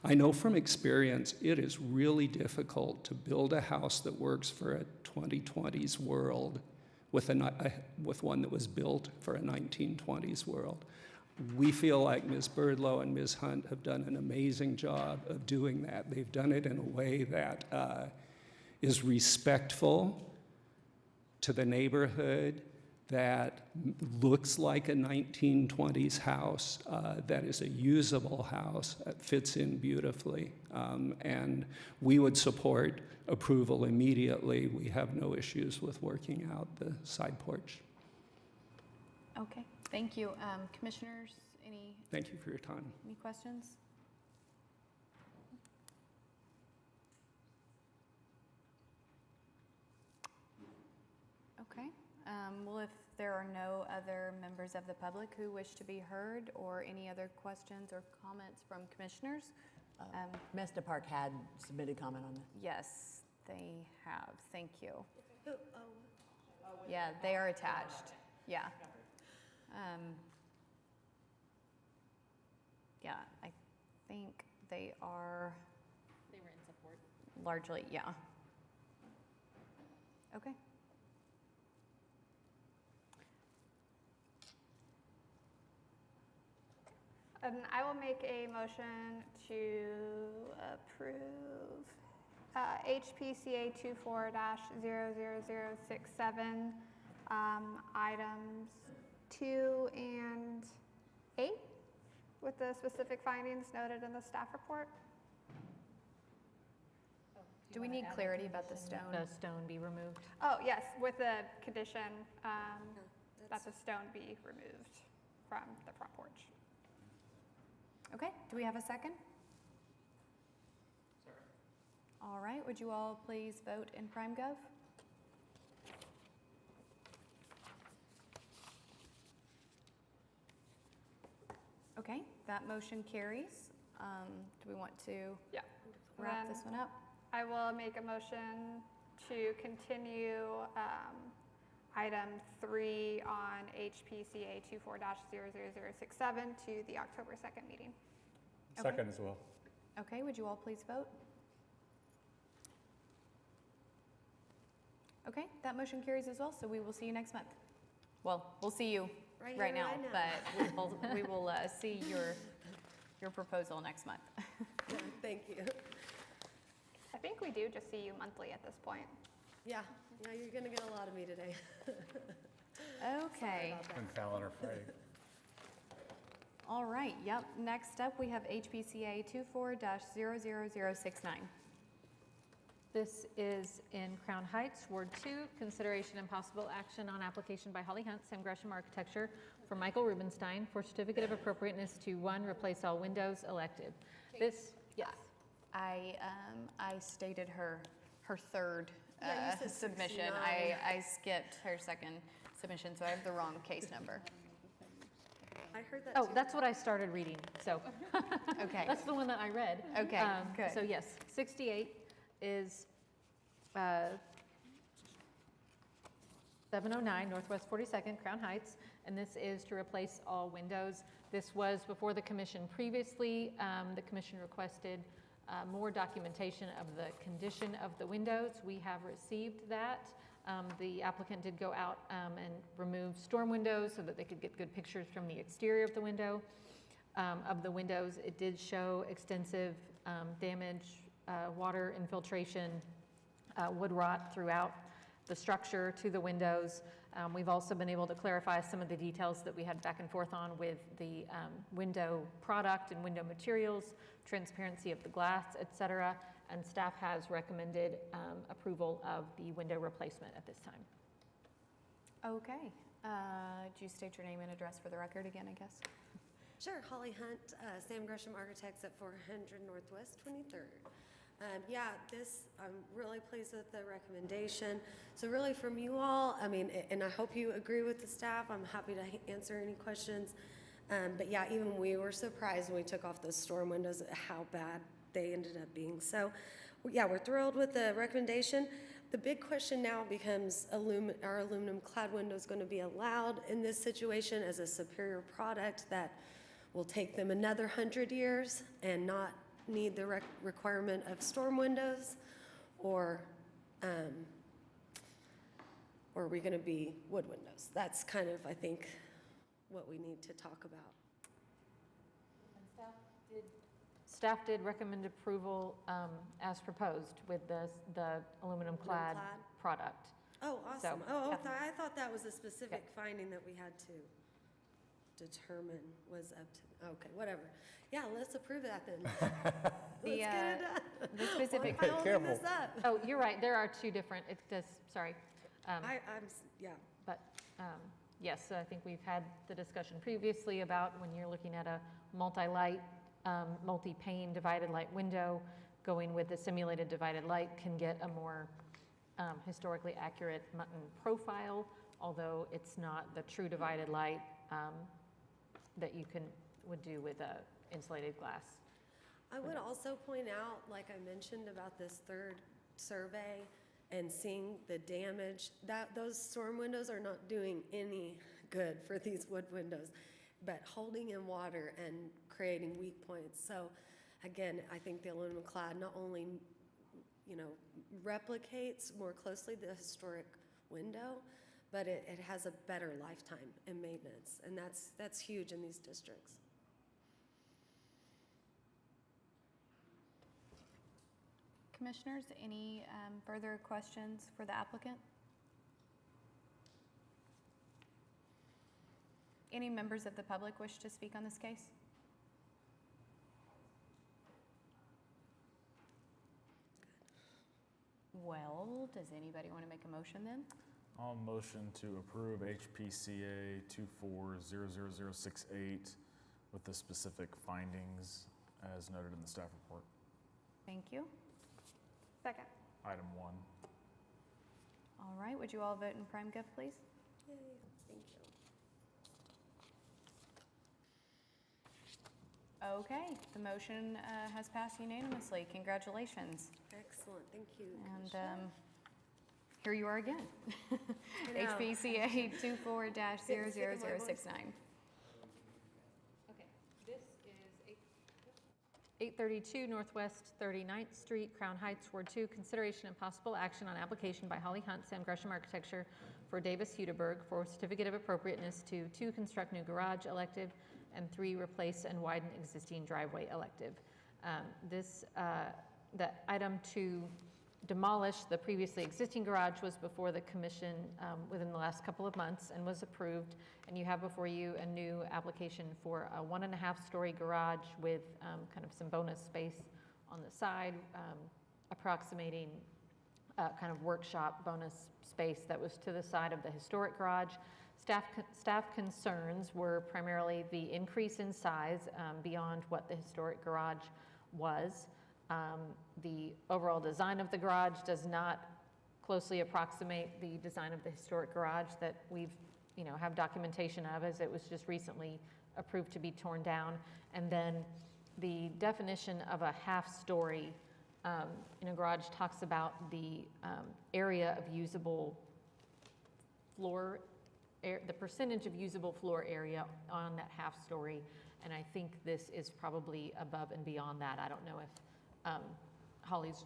I know from experience it is really difficult to build a house that works for a 2020s world with one that was built for a 1920s world. We feel like Ms. Birdlaw and Ms. Hunt have done an amazing job of doing that. They've done it in a way that is respectful to the neighborhood, that looks like a 1920s house, that is a usable house, that fits in beautifully. And we would support approval immediately. We have no issues with working out the side porch. Okay, thank you. Commissioners, any Thank you for your time. questions? Okay. Well, if there are no other members of the public who wish to be heard, or any other questions or comments from commissioners? Mesta Park had submitted comment on that. Yes, they have. Thank you. Yeah, they are attached. Yeah. Yeah, I think they are They were in support. largely, yeah. Okay. I will make a motion to approve HPCA 24-00067, items 2 and 8, with the specific findings noted in the staff report. Do we need clarity about the stone? The stone be removed. Oh, yes, with the condition that the stone be removed from the front porch. Okay, do we have a second? Sorry. All right, would you all please vote in PrimeGov? Okay, that motion carries. Do we want to Yeah. wrap this one up? I will make a motion to continue item 3 on HPCA 24-00067 to the October 2nd meeting. Okay. Second as well. Okay, would you all please vote? Okay, that motion carries as well, so we will see you next month. Well, we'll see you Right right here, now, right but we will see your proposal next month. Thank you. I think we do just see you monthly at this point. Yeah, you're gonna get a lot of me today. Okay, And Fallon are fighting. all right, yep. Next up, we have HPCA 24-00069. This is in Crown Heights, Ward 2, consideration and possible action on application by Holly Hunt, Sam Gresham Architecture, for Michael Rubenstein for certificate of appropriateness to 1, replace all windows elected. This, yes. I stated her third Yeah, you said submission. 69. I skipped her second submission, so I have the wrong case number. I heard that Oh, too. that's what I started reading, so. Okay. That's the one that I read. Okay, good. So yes, 68 is 709 Northwest 42nd, Crown Heights, and this is to replace all windows. This was before the commission previously. The commission requested more documentation of the condition of the windows. We have received that. The applicant did go out and remove storm windows so that they could get good pictures from the exterior of the window. Of the windows, it did show extensive damage, water infiltration, wood rot throughout the structure to the windows. We've also been able to clarify some of the details that we had back and forth on with the window product and window materials, transparency of the glass, et cetera, and staff has recommended approval of the window replacement at this time. Okay. Do you state your name and address for the record again, I guess? Sure, Holly Hunt, Sam Gresham Architects at 400 Northwest 23rd. Yeah, I'm really pleased with the recommendation. So really from you all, I mean, and I hope you agree with the staff, I'm happy to answer any questions. But yeah, even we were surprised when we took off those storm windows at how bad they ended up being. So yeah, we're thrilled with the recommendation. The big question now becomes, are aluminum clad windows going to be allowed in this situation as a superior product that will take them another 100 years and not need the requirement of storm windows? Or are we going to be wood windows? That's kind of, I think, what we need to talk about. Staff did recommend approval as proposed with the aluminum clad clad? product. Oh, awesome. yeah. I thought that was a specific finding that we had to determine was up to, okay, whatever. Yeah, let's approve that then. Let's get it done. The specific- Why am I holding this up? Oh, you're right, there are two different, it's just, sorry. Yeah. But yes, I think we've had the discussion previously about when you're looking at a multi-light, multi-pane divided light window, going with the simulated divided light can get a more historically accurate Mutton profile, although it's not the true divided light that you would do with a insulated glass. I would also point out, like I mentioned about this third survey and seeing the damage, that those storm windows are not doing any good for these wood windows, but holding in water and creating weak points. So again, I think the aluminum clad not only, replicates more closely the historic window, but it has a better lifetime and maintenance, and that's huge in these districts. Commissioners, any further questions for the applicant? Any members of the public wish to speak on this case? Well, does anybody want to make a motion then? I'll motion to approve HPCA 240068 with the specific findings as noted in the staff report. Thank you. Second. Item 1. All right, would you all vote in prime gov, please? Yay, thank you. Okay, the motion has passed unanimously. Congratulations. Excellent, thank you. And Commissioner. here you are again. I know. HPCA 24-00069. Okay, this is 832 Northwest 39th Street, Crown Heights, Ward 2. Consideration and possible action on application by Holly Hunt, Sam Gresham Architecture for Davis Hudeberg for certificate of appropriateness to 2, construct new garage elective, and 3, replace and widen existing driveway elective. The item to demolish the previously existing garage was before the commission within the last couple of months and was approved. And you have before you a new application for a 1.5-story garage with kind of some bonus space on the side, approximating kind of workshop bonus space that was to the side of the historic garage. Staff concerns were primarily the increase in size beyond what the historic garage was. The overall design of the garage does not closely approximate the design of the historic garage that we've, have documentation of, as it was just recently approved to be torn down. And then the definition of a half-story in a garage talks about the area of usable floor, the percentage of usable floor area on that half-story. And I think this is probably above and beyond that. I don't know if Holly's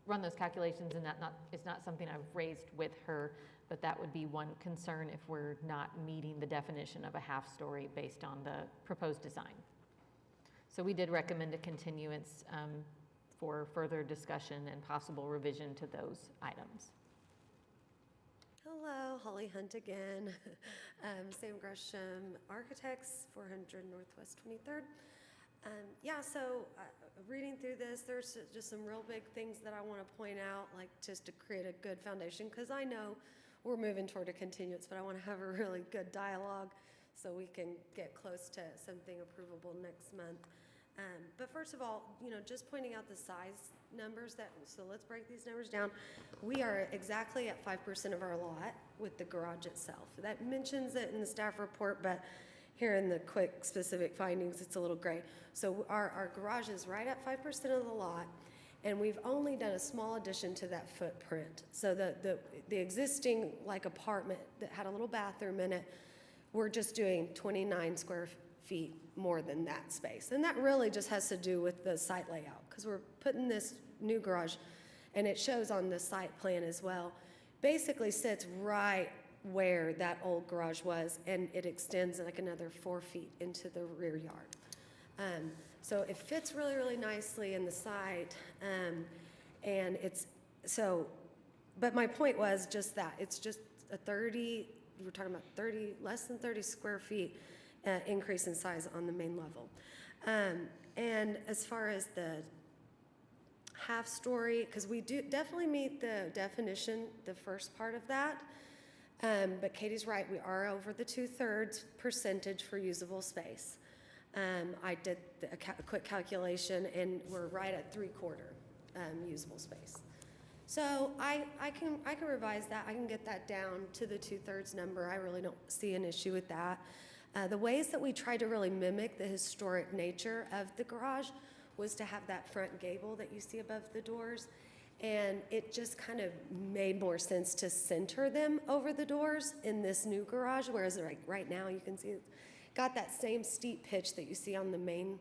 run those calculations, and it's not something I've raised with her, but that would be one concern if we're not meeting the definition of a half-story based on the proposed design. So we did recommend a continuance for further discussion and possible revision to those items. Hello, Holly Hunt again. Sam Gresham Architects, 400 Northwest 23rd. So reading through this, there's just some real big things that I want to point out, like just to create a good foundation, because I know we're moving toward a continuance, but I want to have a really good dialogue so we can get close to something approvable next month. But first of all, just pointing out the size numbers so let's break these numbers down. We are exactly at 5% of our lot with the garage itself. That mentions it in the staff report, but here in the quick specific findings, it's a little gray. So our garage is right at 5% of the lot, and we've only done a small addition to that footprint. So the existing apartment that had a little bathroom in it, we're just doing 29 square feet more than that space. And that really just has to do with the site layout, because we're putting this new garage, and it shows on the site plan as well, basically sits right where that old garage was, and it extends like another 4 feet into the rear yard. So it fits really, really nicely in the site, and but my point was just that, it's just we're talking about less than 30 square feet increase in size on the main level. And as far as the half-story, because we do definitely meet the definition, the first part of that, but Katie's right, we are over the 2/3 percentage for usable space. I did a quick calculation, and we're right at 3/4 usable space. So I can revise that. I can get that down to the 2/3 number. I really don't see an issue with that. The ways that we tried to really mimic the historic nature of the garage was to have that front gable that you see above the doors. And it just kind of made more sense to center them over the doors in this new garage, whereas right now you can see it's got that same steep pitch that you see on the main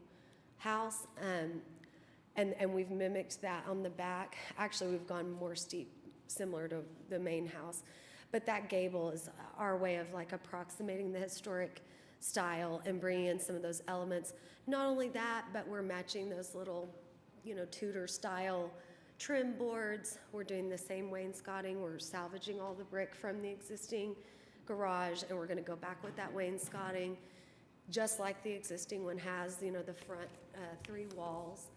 house. And we've mimicked that on the back. Actually, we've gone more steep, similar to the main house. But that gable is our way of approximating the historic style and bringing in some of those elements. Not only that, but we're matching those little, Tudor style trim boards. We're doing the same wainscoting. We're salvaging all the brick from the existing garage, and we're going to go back with that wainscoting, just like the existing one has, the front 3 walls.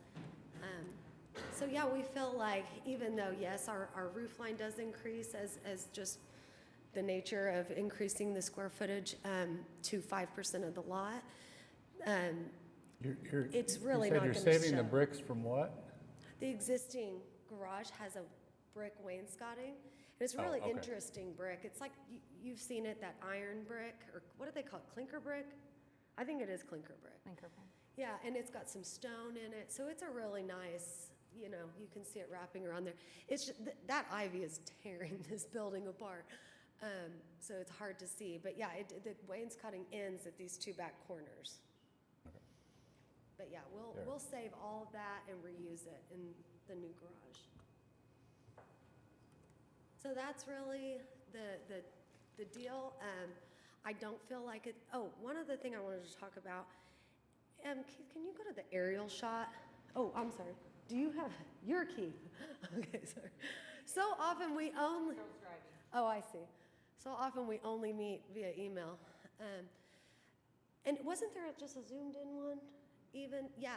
So yeah, we feel like even though, yes, our roof line does increase as just the nature of increasing the square footage to 5% of the lot, it's really not going to show. You're saving the bricks from what? The existing garage has a brick wainscoting, and it's really interesting brick. It's like you've seen it, that iron brick, or what do they call it, clinker brick? I think it is clinker brick. Clinker brick. Yeah, and it's got some stone in it, so it's a really nice, you can see it wrapping around there. It's just, that ivy is tearing this building apart, so it's hard to see. But yeah, the wainscoting ends at these 2 back corners. But yeah, we'll save all of that and reuse it in the new garage. So that's really the deal. I don't feel like it. Oh, one other thing I wanted to talk about. Keith, can you go to the aerial shot? Oh, I'm sorry. Do you have your key? Okay, sorry. So often we only. Oh, I see. So often we only meet via email. And wasn't there just a zoomed-in one? Even, yeah.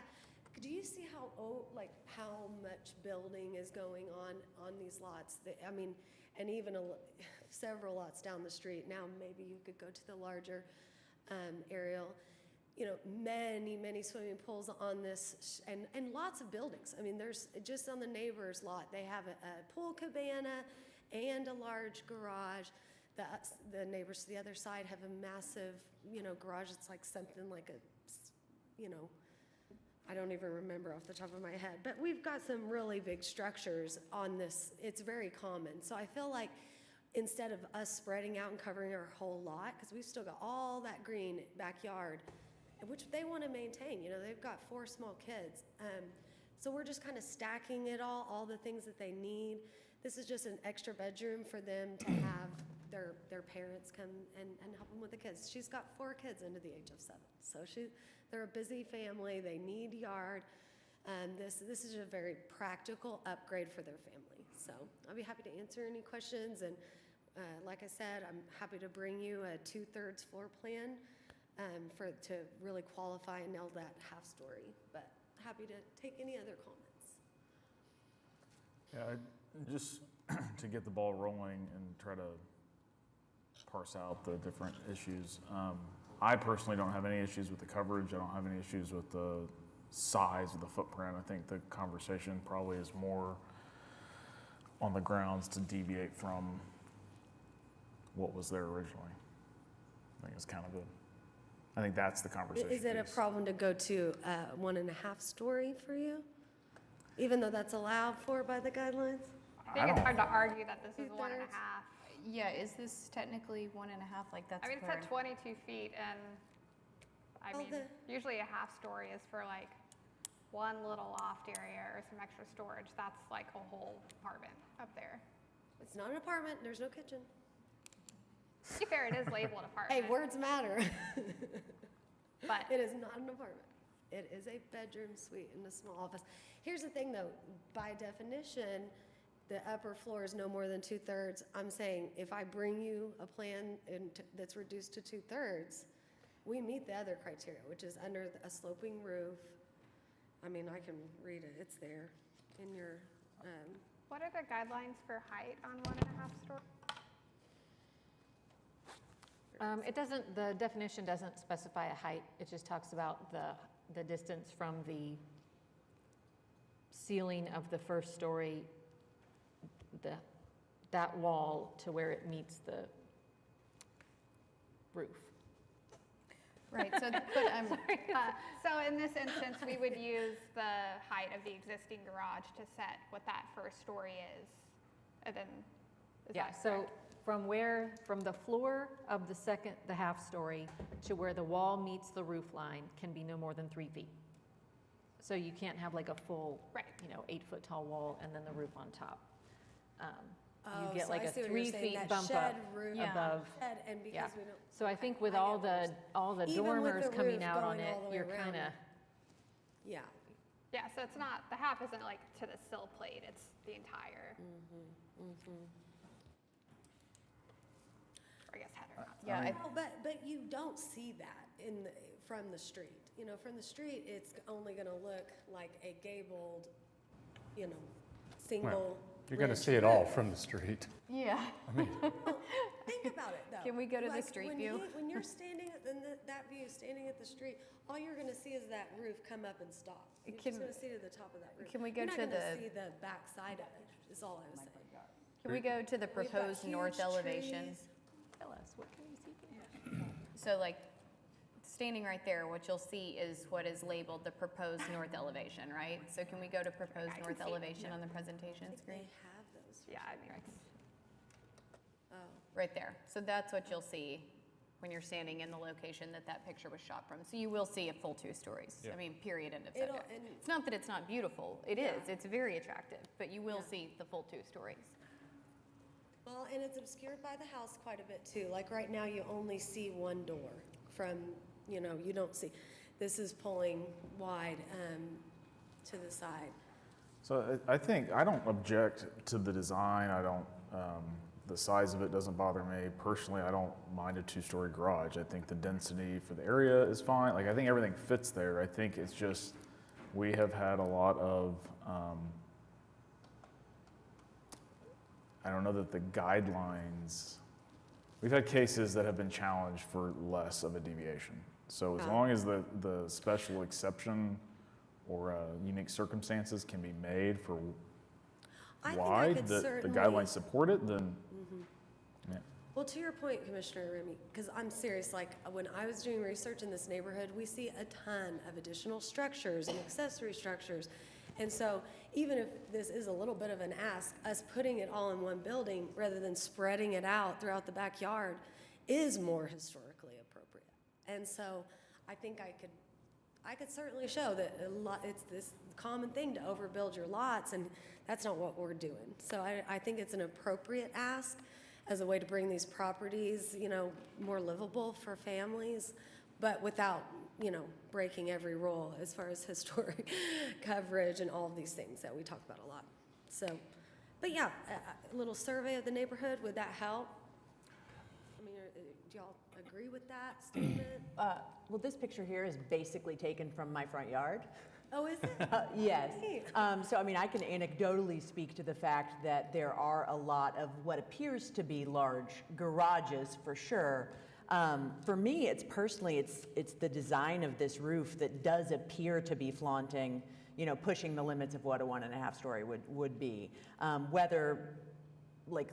Do you see how much building is going on these lots? And even several lots down the street. Now maybe you could go to the larger aerial. many swimming pools on this, and lots of buildings. I mean, there's, just on the neighbor's lot, they have a pool cabana and a large garage. The neighbors to the other side have a massive, garage. It's like something like I don't even remember off the top of my head, but we've got some really big structures on this. It's very common. So I feel like instead of us spreading out and covering our whole lot, because we've still got all that green backyard, which they want to maintain. They've got 4 small kids. So we're just kind of stacking it all the things that they need. This is just an extra bedroom for them to have their parents come and help them with the kids. She's got 4 kids under the age of 7. So they're a busy family. They need yard. This is a very practical upgrade for their family. So I'll be happy to answer any questions. And like I said, I'm happy to bring you a 2/3 floor plan to really qualify and nail that half story. But happy to take any other comments. Yeah, just to get the ball rolling and try to parse out the different issues. I personally don't have any issues with the coverage. I don't have any issues with the size of the footprint. I think the conversation probably is more on the grounds to deviate from what was there originally. I think it's kind of good. I think that's the conversation. Is it a piece. problem to go to 1.5 story for you? Even though that's allowed for by the guidelines? I think it's hard to argue that this is 1.5. Yeah, is this technically 1.5? Like that's I mean, it's where- at 22 feet, and I Well, mean, usually a half story is for like one little loft area or some extra storage. That's like a whole apartment up there. It's not an apartment, there's no kitchen. To be fair, it is labeled apartment. Hey, words matter. But it is not an apartment. It is a bedroom suite in a small office. Here's the thing though, by definition, the upper floor is no more than 2/3. I'm saying if I bring you a plan that's reduced to 2/3, we meet the other criteria, which is under a sloping roof. I mean, I can read it, it's there in your, what are the guidelines for height on 1.5 story? The definition doesn't specify a height. It just talks about the distance from the ceiling of the first story, that wall to where it meets the roof. Right, so, So in this instance, we would use the height of the existing garage to set what that first story is. And then, is Yeah, that so correct? from the floor of the half story to where the wall meets the roof line can be no more than 3 feet. So you can't have like a full, 8-foot tall wall and then the roof on top. You get so like I a see what 3 you're saying, feet that bump shed up roof- above. Shed, and because Yeah. we don't. So I think with I all get the Even with dormers the coming roof out on going it, all the way you're around kind of, Yeah. Yeah, so it's not, the half isn't like to the sill plate, it's the entire, or I guess header, not sill. yeah, No, but you don't see that from the street. From the street, it's only gonna look like a gabled, single. You're going to ridge see it all roof. from the street. yeah. Think about it though. Can we go to the Like, street when view? when you're standing, that view, standing at the street, all you're gonna see is that roof come up and stop. You're Can- just gonna see to the top of that roof. can we go You're not to gonna the- see the back side of it, is all I was saying. Can we go to the We've got proposed north huge elevation? trees. tell us, what can we see? So like, standing right there, what you'll see is what is labeled the proposed north elevation, right? So can we go to proposed I can north see it. elevation on the presentation They screen? have those. Yeah, I mean, it's, Oh. Right there. So that's what you'll see when you're standing in the location that picture was shot from. So you will see a full 2 stories. Yeah. I mean, period, end of It'll- subject. and- It's not that it's not beautiful. It is. It's very attractive, but you will see the full 2 stories. Well, and it's obscured by the house quite a bit too. Like right now, you only see one door from, you don't see. This is pulling wide to the side. So I think, I don't object to the design. I don't, the size of it doesn't bother me. Personally, I don't mind a 2-story garage. I think the density for the area is fine. Like, I think everything fits there. I think it's just, we have had a lot of, I don't know that the guidelines, we've had cases that have been challenged for less of a deviation. So as Oh. long as the special exception or unique circumstances can be made for I think I why could the certainly- guidelines support it, then yeah. Well, to your point, Commissioner Remy, because I'm serious, like when I was doing research in this neighborhood, we see a ton of additional structures and accessory structures. And so even if this is a little bit of an ask, us putting it all in one building rather than spreading it out throughout the backyard is more historically appropriate. And so I think I could certainly show that it's this common thing to overbuild your lots, and that's not what we're doing. So I think it's an appropriate ask as a way to bring these properties, more livable for families, but without, breaking every rule as far as historic coverage and all of these things that we talk about a lot. So, but yeah, a little survey of the neighborhood, would that help? I mean, do y'all agree with that statement? Well, this picture here is basically taken from my front yard. Oh, is it? Yes. Neat. So, I mean, I can anecdotally speak to the fact that there are a lot of what appears to be large garages, for sure. For me, it's the design of this roof that does appear to be flaunting, pushing the limits of what a 1.5 story would be. Whether by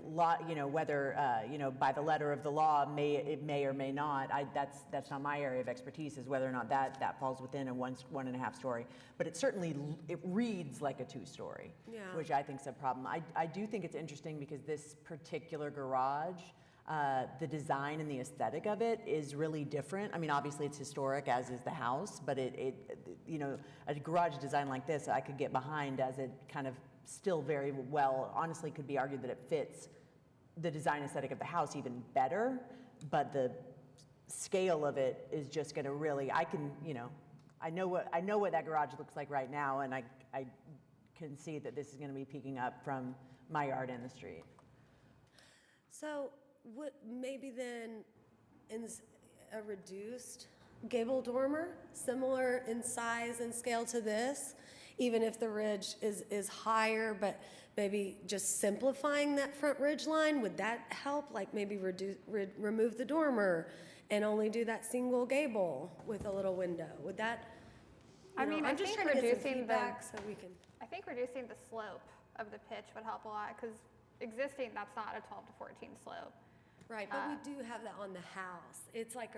the letter of the law, it may or may not. That's not my area of expertise, is whether or not that falls within a 1.5 story. But it reads like a 2-story, Yeah. which I think is a problem. I do think it's interesting because this particular garage, the design and the aesthetic of it is really different. I mean, obviously it's historic, as is the house, but a garage design like this, I could get behind, as it kind of still very well, honestly could be argued that it fits the design aesthetic of the house even better, but the scale of it is just going to really, I know what that garage looks like right now, and I can see that this is going to be peeking up from my yard and the street. So maybe then in a reduced gable dormer, similar in size and scale to this, even if the ridge is higher, but maybe just simplifying that front ridge line, would that help? Like maybe remove the dormer and only do that single gable with a little window? Would that? I mean, I I'm just think trying to get some reducing feedback so we can. I think reducing the slope of the pitch would help a lot, because existing, that's not a 12 to 14 slope. Right, but we do have that on the house. It's like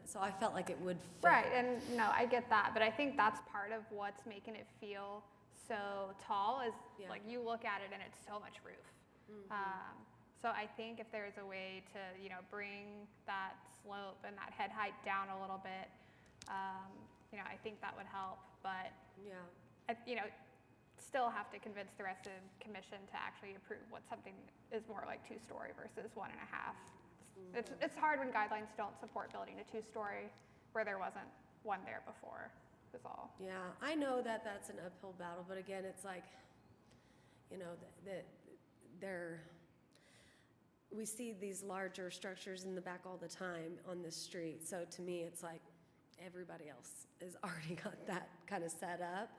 so I felt like it would fit. Right, and no, I get that, but I think that's part of what's making it feel so tall is like you look at it and it's so much roof. So I think if there's a way to, bring that slope and that head height down a little bit, I think that would help, but still have to convince the rest of the commission to actually approve what something is more like 2-story versus 1.5. It's hard when guidelines don't support building a 2-story where there wasn't one there before, is all. Yeah, I know that that's an uphill battle, but again, it's like, we see these larger structures in the back all the time on this street. So to me, it's like everybody else has already got that kind of set up.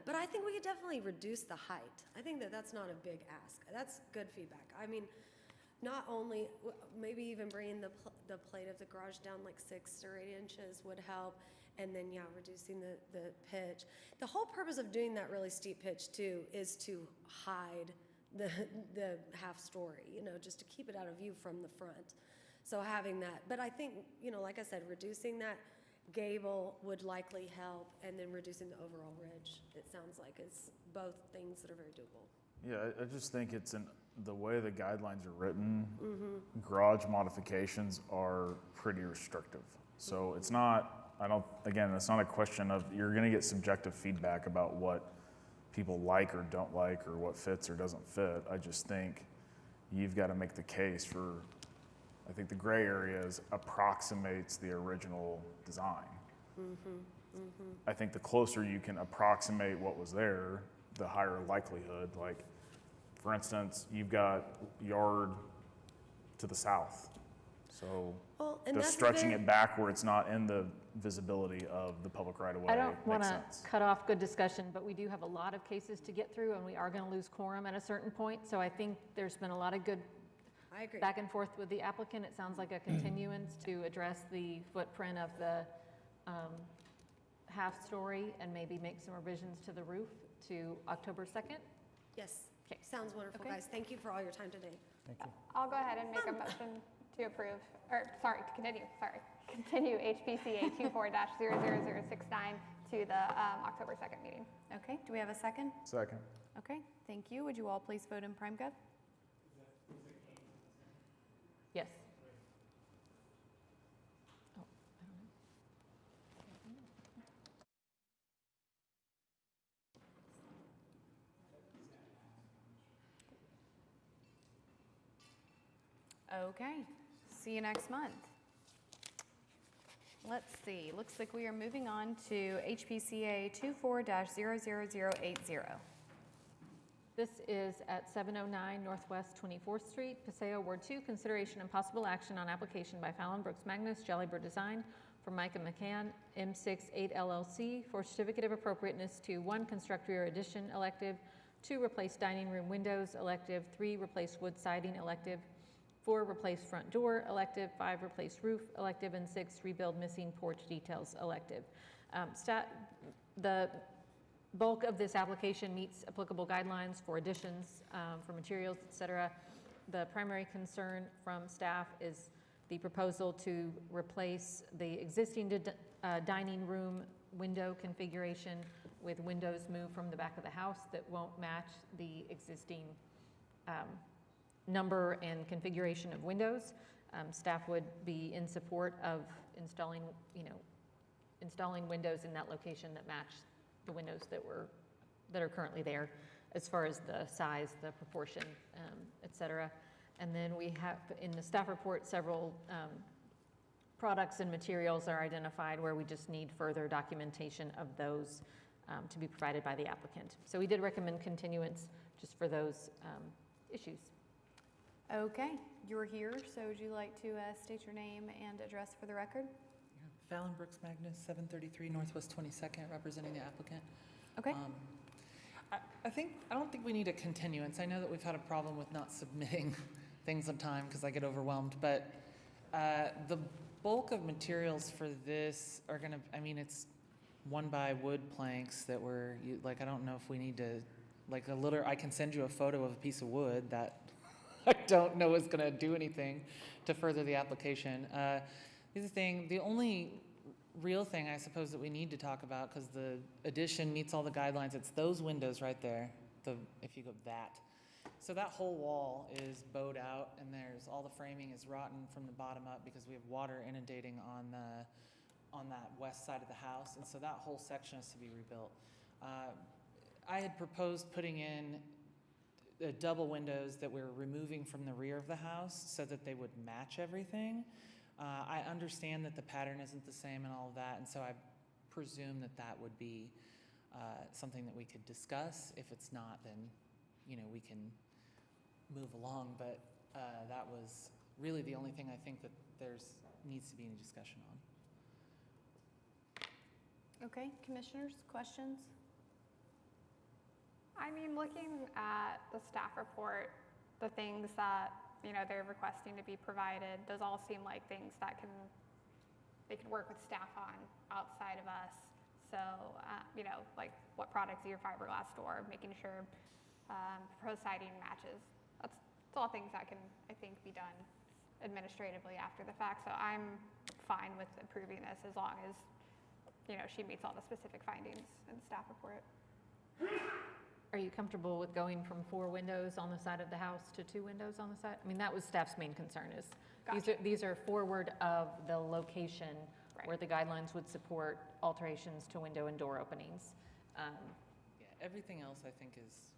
But I think we could definitely reduce the height. I think that's not a big ask. That's good feedback. I mean, not only, maybe even bringing the plate of the garage down like 6 or 8 inches would help. And then, reducing the pitch. The whole purpose of doing that really steep pitch too is to hide the half story, just to keep it out of view from the front. So having that, but I think, like I said, reducing that gable would likely help, and then reducing the overall ridge. It sounds like it's both things that are very doable. Yeah, I just think the way the guidelines are written, garage modifications are pretty restrictive. So it's not, it's not a question of, you're gonna get subjective feedback about what people like or don't like, or what fits or doesn't fit. I just think you've got to make the case for, I think the gray areas approximates the original design. I think the closer you can approximate what was there, the higher likelihood. Like, for instance, you've got yard to the south. So just stretching it back where it's not in the visibility of the public right-of-way I don't want makes to sense. cut off good discussion, but we do have a lot of cases to get through, and we are going to lose quorum at a certain point. So I think there's been a lot of good I agree. back and forth with the applicant. It sounds like a continuance to address the footprint of the half-story and maybe make some revisions to the roof to October 2nd. Yes. Okay. Sounds wonderful, Okay. guys. Thank you for all your time today. Thank you. I'll go ahead and make a motion to approve, or sorry, to continue, continue HPCA 24-00069 to the October 2nd meeting. Okay, do we have a second? Second. Okay, thank you. Would you all please vote in prime gov? Yes. Okay, see you next month. Let's see, looks like we are moving on to HPCA 24-00080. This is at 709 Northwest 24th Street, Paseo, Ward 2. Consideration and possible action on application by Fallon Brooks Magnus, Jellybird Design, for Micah McCann, M68 LLC, for certificate of appropriateness to 1, construct rear addition elective, 2, replace dining room windows elective, 3, replace wood siding elective, 4, replace front door elective, 5, replace roof elective, and 6, rebuild missing porch details elective. The bulk of this application meets applicable guidelines for additions, for materials, et cetera. The primary concern from staff is the proposal to replace the existing dining room window configuration with windows moved from the back of the house that won't match the existing number and configuration of windows. Staff would be in support of installing windows in that location that match the windows that are currently there, as far as the size, the proportion, et cetera. And then we have in the staff report several products and materials are identified where we just need further documentation of those to be provided by the applicant. So we did recommend continuance just for those issues. Okay, you're here, so would you like to state your name and address for the record? Fallon Brooks Magnus, 733 Northwest 22nd, representing the applicant. Okay. I don't think we need a continuance. I know that we've had a problem with not submitting things on time because I get overwhelmed, but the bulk of materials for this are gonna, it's 1x wood planks that I don't know if we need to, I can send you a photo of a piece of wood that I don't know is gonna do anything to further the application. The only real thing I suppose that we need to talk about, because the addition meets all the guidelines, it's those windows right there, if you go that. So that whole wall is bowed out, and all the framing is rotten from the bottom up because we have water inundating on that west side of the house, and so that whole section has to be rebuilt. I had proposed putting in double windows that we're removing from the rear of the house so that they would match everything. I understand that the pattern isn't the same and all of that, and so I presume that would be something that we could discuss. If it's not, then we can move along. But that was really the only thing I think that needs to be any discussion on. Okay, commissioners, questions? Looking at the staff report, the things that they're requesting to be provided, those all seem like things that they could work with staff on outside of us. So, like what products are your fiberglass door, making sure proposed siding matches. That's all things that can, I think, be done administratively after the fact. So I'm fine with approving this as long as, she meets all the specific findings in the staff report. Are you comfortable with going from 4 windows on the side of the house to 2 windows on the side? That was staff's main concern is these are forward of the location where the guidelines would support alterations to window and door openings. Everything else I think is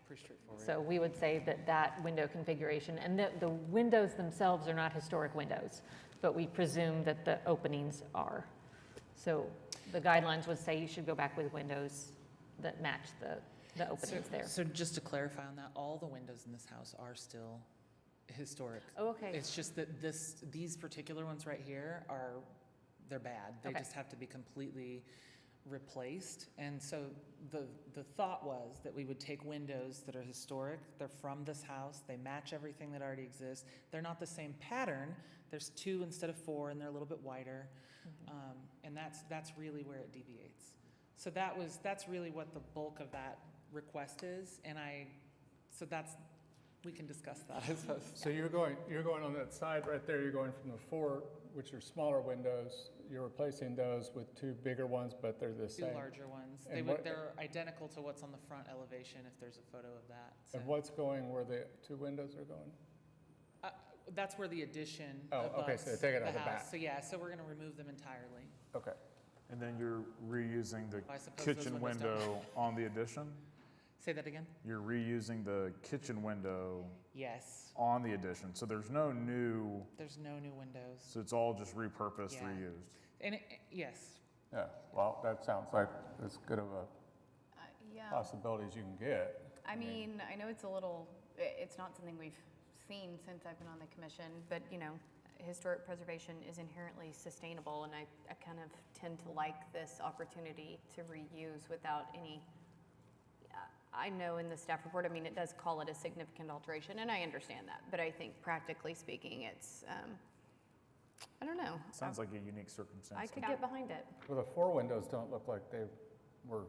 pretty straightforward. So we would say that window configuration, and the windows themselves are not historic windows, but we presume that the openings are. So the guidelines would say you should go back with windows that match the openings there. So just to clarify on that, all the windows in this house are still historic. Oh, okay. It's just that these particular ones right here they're bad. They Okay. just have to be completely replaced. And so the thought was that we would take windows that are historic, they're from this house, they match everything that already exists. They're not the same pattern. There's 2 instead of 4, and they're a little bit wider. And that's really where it deviates. So that's really what the bulk of that request is. And we can discuss that, I suppose. So you're going on that side right there, you're going from the 4, which are smaller windows, you're replacing those with 2 bigger ones, but they're the 2 same. larger ones. And They're identical to what's on the front elevation, if there's a photo of that. So And what's going where the 2 windows are going? that's where the addition Oh, okay, abuts so take it out the the house. back. So yeah, so we're gonna remove them entirely. Okay. And then you're reusing the I suppose those kitchen windows don't- window on the addition? Say that again? You're reusing the kitchen window Yes, on the addition, so there's no new, there's no new windows. so it's all just repurposed, Yeah. reused. And yes, Yeah, well, that sounds like as good of a Yeah. possibility as you can get. I mean, I know it's a little, it's not something we've seen since I've been on the commission, but, you know, historic preservation is inherently sustainable, and I kind of tend to like this opportunity to reuse without any, I know in the staff report, I mean, it does call it a significant alteration, and I understand that, but I think practically speaking, it's, I don't know. Sounds like a unique circumstance. I could get behind it. Well, the 4 windows don't look like they were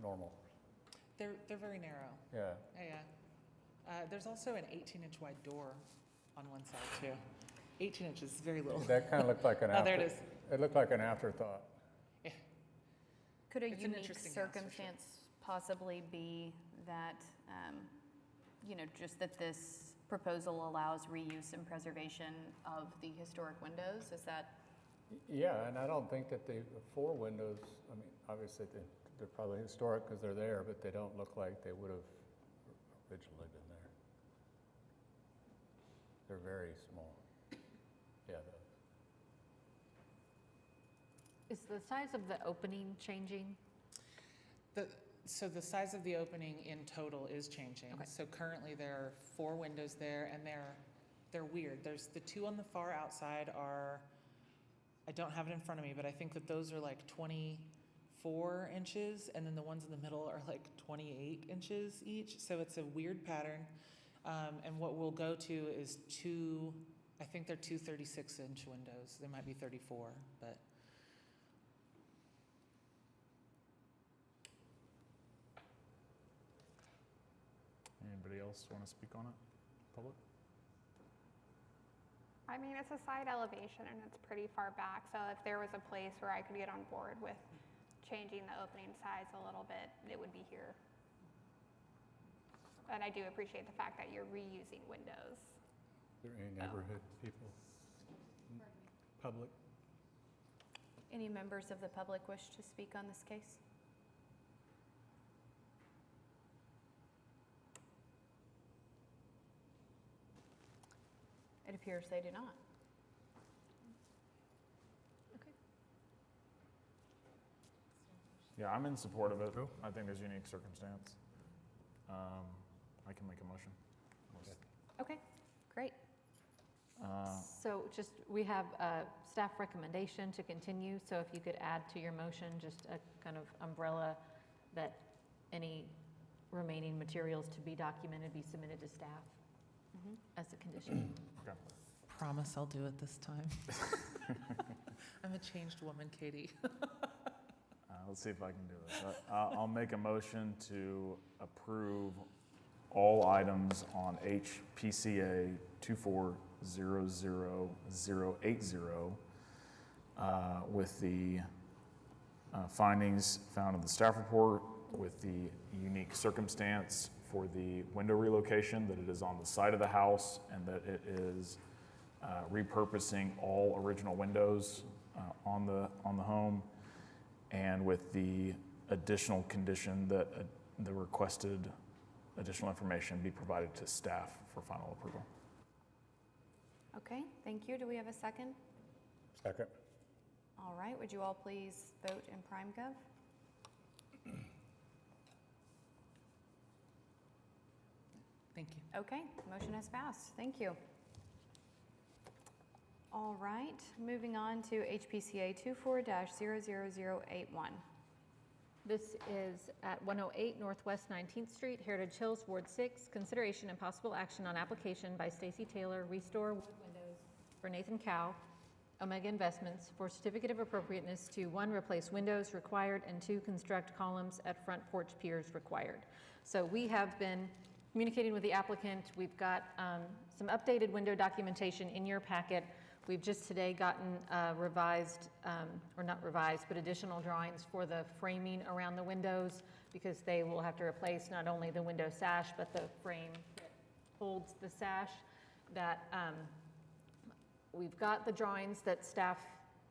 normal. they're very narrow. Yeah. Yeah. There's also an 18-inch wide door on one side too. 18 inches is very little. That kind of looked like an Oh, there it after, is. it looked like an afterthought. Could a It's an unique interesting house, for sure. circumstance possibly be that, you know, just that this proposal allows reuse and preservation of the historic windows? Is that, Yeah, and I don't think that the 4 windows, I mean, obviously they're probably historic because they're there, but they don't look like they would have originally been there. They're very small. Yeah, Is the size of the opening changing? So the size of the opening in total is changing. Okay. So currently there are 4 windows there, and they're weird. There's the 2 on the far outside are, I don't have it in front of me, but I think that those are like 24 inches, and then the ones in the middle are like 28 inches each. So it's a weird pattern. And what we'll go to is 2, I think they're 2 36-inch windows. They might be 34, but. Anybody else want to speak on it? Public? I mean, it's a side elevation and it's pretty far back, so if there was a place where I could get on board with changing the opening size a little bit, it would be here. And I do appreciate the fact that you're reusing windows. Is there any neighborhood people? Public? any members of the public wish to speak on this case? It appears they do not. Yeah, I'm in support of it. I think there's a unique circumstance. I can make a motion. Okay, great. So just, we have a staff recommendation to continue, so if you could add to your motion just a kind of umbrella that any remaining materials to be documented be submitted to staff as a condition. Okay. Promise I'll do it this time. I'm a changed woman, Katie. Let's see if I can do this. I'll make a motion to approve all items on HPCA 2400080 with the findings found in the staff report, with the unique circumstance for the window relocation, that it is on the side of the house and that it is repurposing all original windows on the home, and with the additional condition that the requested additional information be provided to staff for final approval. Okay, thank you. Do we have a second? Second. All right, would you all please vote in PrimeGov? Thank you. Okay, motion has passed. Thank you. All right, moving on to HPCA 24-00081. This is at 108 Northwest 19th Street, Heritage Hills, Ward 6. Consideration and possible action on application by Stacy Taylor, Restore Wood Windows for Nathan Cow, Omega Investments, for certificate of appropriateness to 1, replace windows required, and 2, construct columns at front porch piers required. So we have been communicating with the applicant. We've got some updated window documentation in your packet. We've just today gotten revised, or not revised, but additional drawings for the framing around the windows, because they will have to replace not only the window sash, but the frame that holds the sash. That we've got the drawings that staff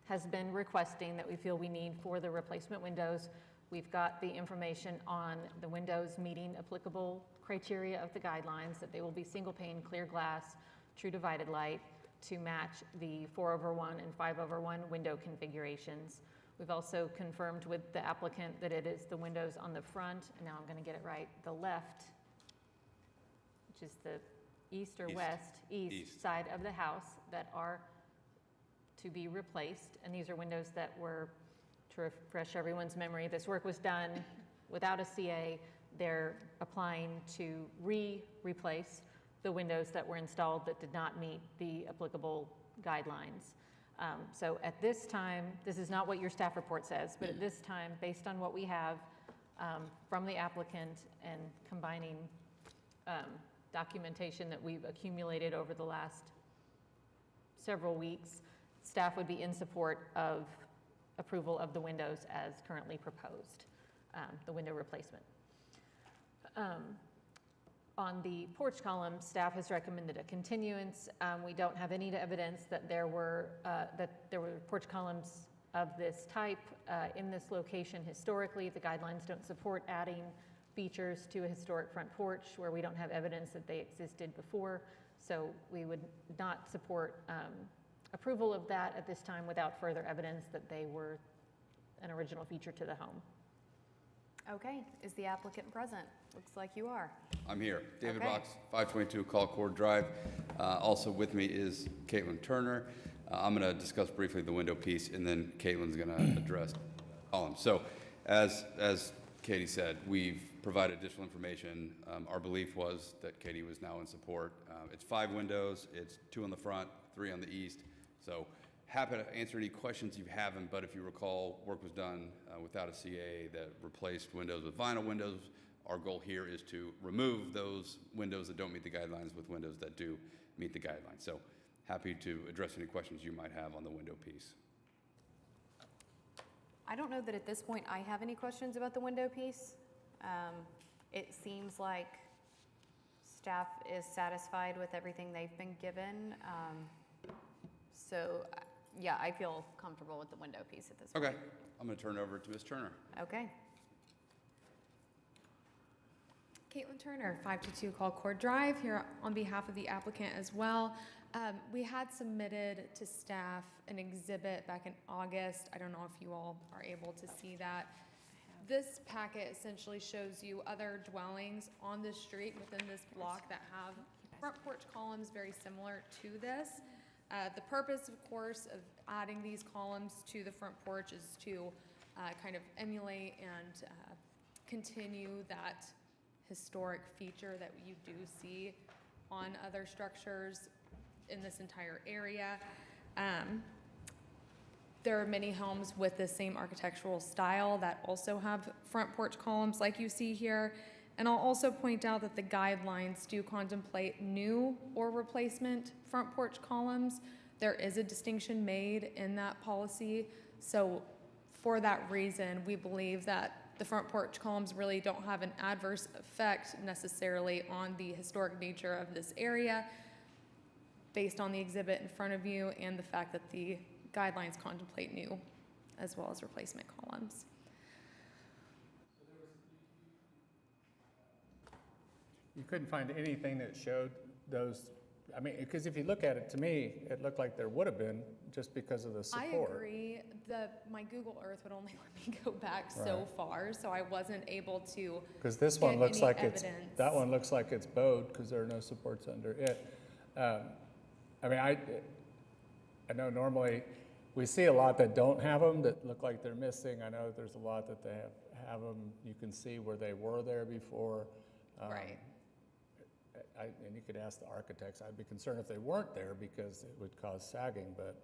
has been requesting that we feel we need for the replacement windows. We've got the information on the windows meeting applicable criteria of the guidelines, that they will be single pane, clear glass, true divided light, to match the 4/1 and 5/1 window configurations. We've also confirmed with the applicant that it is the windows on the front, and now I'm going to get it right, the left, which is the east or east side of the house, that are to be replaced. And these are windows that were, to refresh everyone's memory, this work was done without a CA. They're applying to replace the windows that were installed that did not meet the applicable guidelines. So at this time, this is not what your staff report says, but at this time, based on what we have from the applicant and combining documentation that we've accumulated over the last several weeks, staff would be in support of approval of the windows as currently proposed, the window replacement. On the porch column, staff has recommended a continuance. We don't have any evidence that there were porch columns of this type in this location historically. The guidelines don't support adding features to a historic front porch where we don't have evidence that they existed before. So we would not support approval of that at this time without further evidence that they were an original feature to the home. Okay, is the applicant present? Looks like you are. I'm here. David Okay. Box, 522 Colcord Drive. Also with me is Caitlin Turner. I'm going to discuss briefly the window piece, and then Caitlin's going to address columns. So as Katie said, we've provided additional information. Our belief was that Katie was now in support. It's 5 windows. It's 2 on the front, 3 on the east. So happy to answer any questions you haven't, but if you recall, work was done without a CA that replaced windows with vinyl windows. Our goal here is to remove those windows that don't meet the guidelines with windows that do meet the guidelines. So happy to address any questions you might have on the window piece. I don't know that at this point I have any questions about the window piece. It seems like staff is satisfied with everything they've been given. So yeah, I feel comfortable with the window piece at this point. Okay, I'm going to turn it over to Ms. Turner. Okay. Caitlin Turner, 522 Colcord Drive, here on behalf of the applicant as well. We had submitted to staff an exhibit back in August. I don't know if you all are able to see that. This packet essentially shows you other dwellings on the street within this block that have front porch columns very similar to this. The purpose, of course, of adding these columns to the front porch is to kind of emulate and continue that historic feature that you do see on other structures in this entire area. There are many homes with the same architectural style that also have front porch columns like you see here. And I'll also point out that the guidelines do contemplate new or replacement front porch columns. There is a distinction made in that policy. So for that reason, we believe that the front porch columns really don't have an adverse effect necessarily on the historic nature of this area based on the exhibit in front of you and the fact that the guidelines contemplate new as well as replacement columns. You couldn't find anything that showed those, I mean, because if you look at it, to me, it looked like there would have been just because of the support. I agree. My Google Earth would only let me go back so far, so I wasn't able to Because this one looks like evidence. that one looks like it's bowed because there are no supports under it. I mean, I know normally we see a lot that don't have them that look like they're missing. I know there's a lot that they have them, you can see where they were there before. Right. And you could ask the architects, I'd be concerned if they weren't there because it would cause sagging, but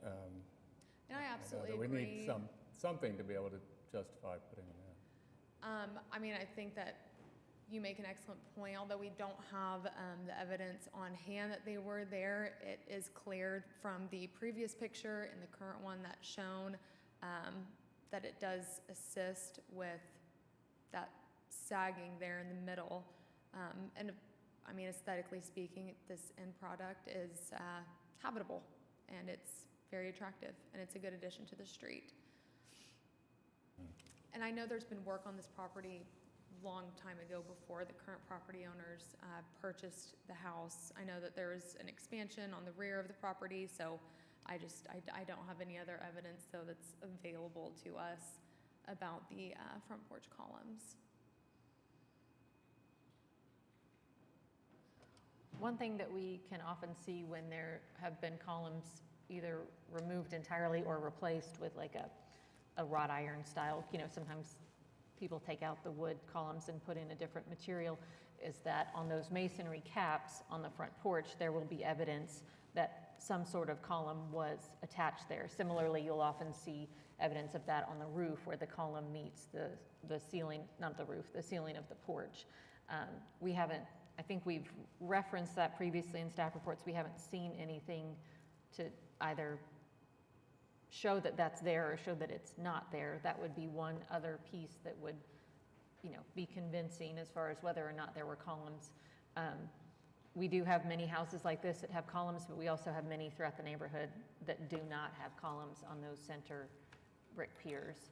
And I know absolutely that we agree. need something to be able to justify putting them in. I mean, I think that you make an excellent point. Although we don't have the evidence on hand that they were there, it is clear from the previous picture and the current one that's shown that it does assist with that sagging there in the middle. And I mean, aesthetically speaking, this end product is habitable and it's very attractive and it's a good addition to the street. And I know there's been work on this property long time ago before the current property owners purchased the house. I know that there was an expansion on the rear of the property, so I don't have any other evidence though that's available to us about the front porch columns. One thing that we can often see when there have been columns either removed entirely or replaced with like a wrought iron style, sometimes people take out the wood columns and put in a different material, is that on those masonry caps on the front porch, there will be evidence that some sort of column was attached there. Similarly, you'll often see evidence of that on the roof where the column meets the ceiling, not the roof, the ceiling of the porch. We haven't, I think we've referenced that previously in staff reports. We haven't seen anything to either show that that's there or show that it's not there. That would be one other piece that would, be convincing as far as whether or not there were columns. We do have many houses like this that have columns, but we also have many throughout the neighborhood that do not have columns on those center brick piers.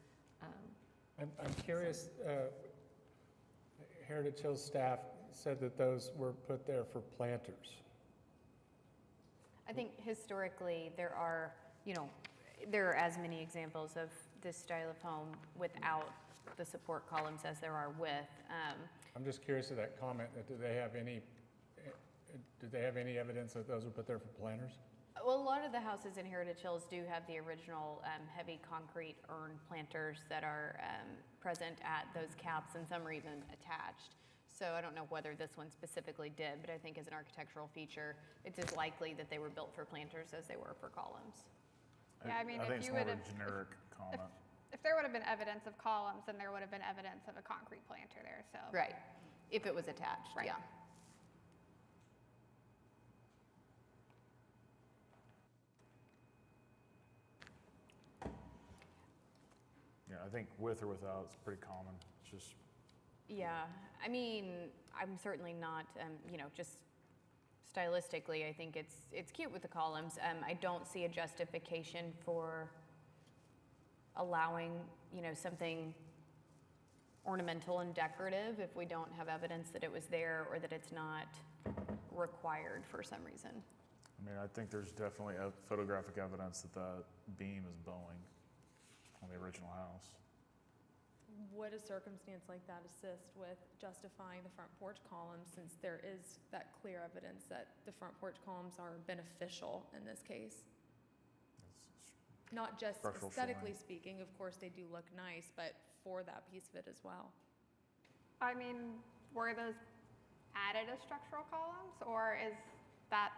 I'm curious, Heritage Hills staff said that those were put there for planters. I think historically there are as many examples of this style of home without the support columns as there are with. I'm just curious of that comment. Do they have any evidence that those were put there for planters? Well, a lot of the houses in Heritage Hills do have the original heavy concrete urn planters that are present at those caps, and some are even attached. So I don't know whether this one specifically did, but I think as an architectural feature, it's as likely that they were built for planters as they were for columns. Yeah, I mean, I if think it's you more of would a have, generic comment. if there would have been evidence of columns, then there would have been evidence of a concrete planter there, so. Right, if it was attached, Right. yeah. Yeah, I think with or without, it's pretty common. It's just, Yeah, I mean, I'm certainly not, just stylistically, I think it's cute with the columns. I don't see a justification for allowing, something ornamental and decorative if we don't have evidence that it was there or that it's not required for some reason. I mean, I think there's definitely photographic evidence that that beam is bowing on the original house. Would a circumstance like that assist with justifying the front porch columns, since there is that clear evidence that the front porch columns are beneficial in this case? Not just Structural aesthetically showing. speaking, of course they do look nice, but for that piece of it as well. I mean, were those added as structural columns, or is that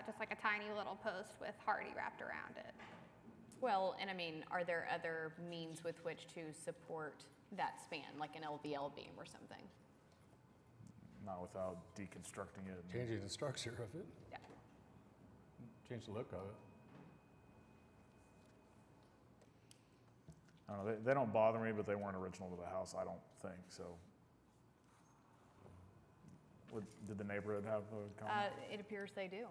just like a tiny little post with hardy wrapped around it? Well, and I mean, are there other means with which to support that span, like an LVL beam or something? Not without deconstructing it. Changing the structure of it. Yeah. Change the look of it. I don't know, they don't bother me, but they weren't original to the house, I don't think, so. Did the neighborhood have a comment? It appears they do.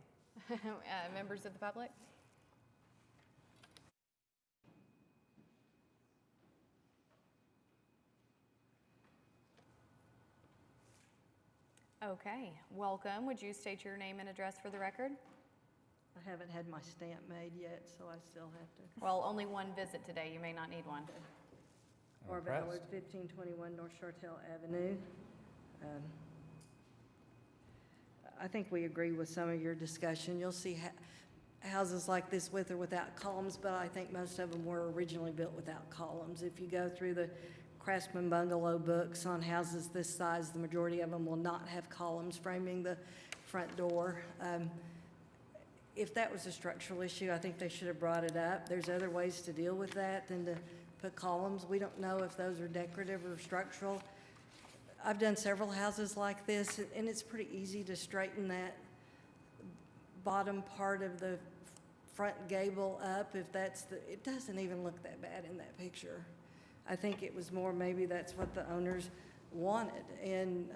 Members of the public? Okay, welcome. Would you state your name and address for the record? I haven't had my stamp made yet, so I still have to. Well, only one visit today. You may not need one. Or Ballard, 1521 North Shortell Avenue. I think we agree with some of your discussion. You'll see houses like this with or without columns, but I think most of them were originally built without columns. If you go through the Craftsman Bungalow books on houses this size, the majority of them will not have columns framing the front door. If that was a structural issue, I think they should have brought it up. There's other ways to deal with that than to put columns. We don't know if those are decorative or structural. I've done several houses like this, and it's pretty easy to straighten that bottom part of the front gable up if that's it doesn't even look that bad in that picture. I think it was more maybe that's what the owners wanted. And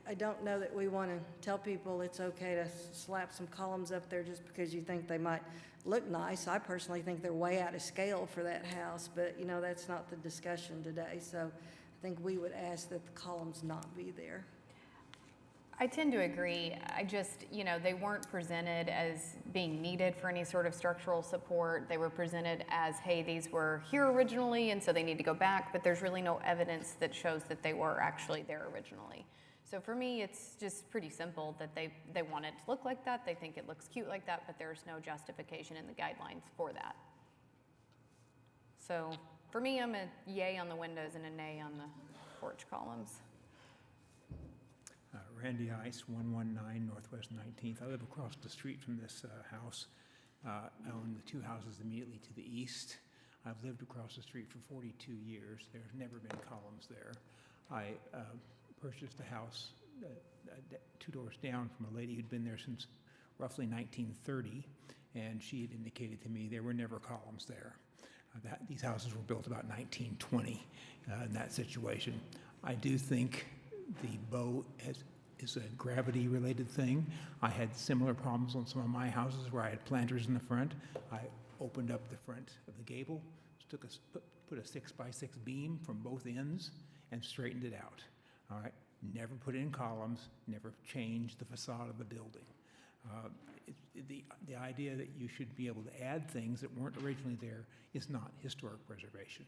I don't know that we want to tell people it's okay to slap some columns up there just because you think they might look nice. I personally think they're way out of scale for that house, but you know, that's not the discussion today. So I think we would ask that the columns not be there. I tend to agree. I just, you know, they weren't presented as being needed for any sort of structural support. They were presented as, hey, these were here originally, and so they need to go back, but there's really no evidence that shows that they were actually there originally. So for me, it's just pretty simple that they want it to look like that. They think it looks cute like that, but there's no justification in the guidelines for that. So for me, I'm a yay on the windows and a nay on the porch columns. Randy Ice, 119 Northwest 19th. I live across the street from this house. I own the two houses immediately to the east. I've lived across the street for 42 years. There's never been columns there. I purchased a house 2 doors down from a lady who'd been there since roughly 1930, and she had indicated to me there were never columns there. These houses were built about 1920 in that situation. I do think the bow is a gravity-related thing. I had similar problems on some of my houses where I had planters in the front. I opened up the front of the gable, put a 6x6 beam from both ends, and straightened it out. All right, never put in columns, never changed the facade of the building. The idea that you should be able to add things that weren't originally there is not historic preservation.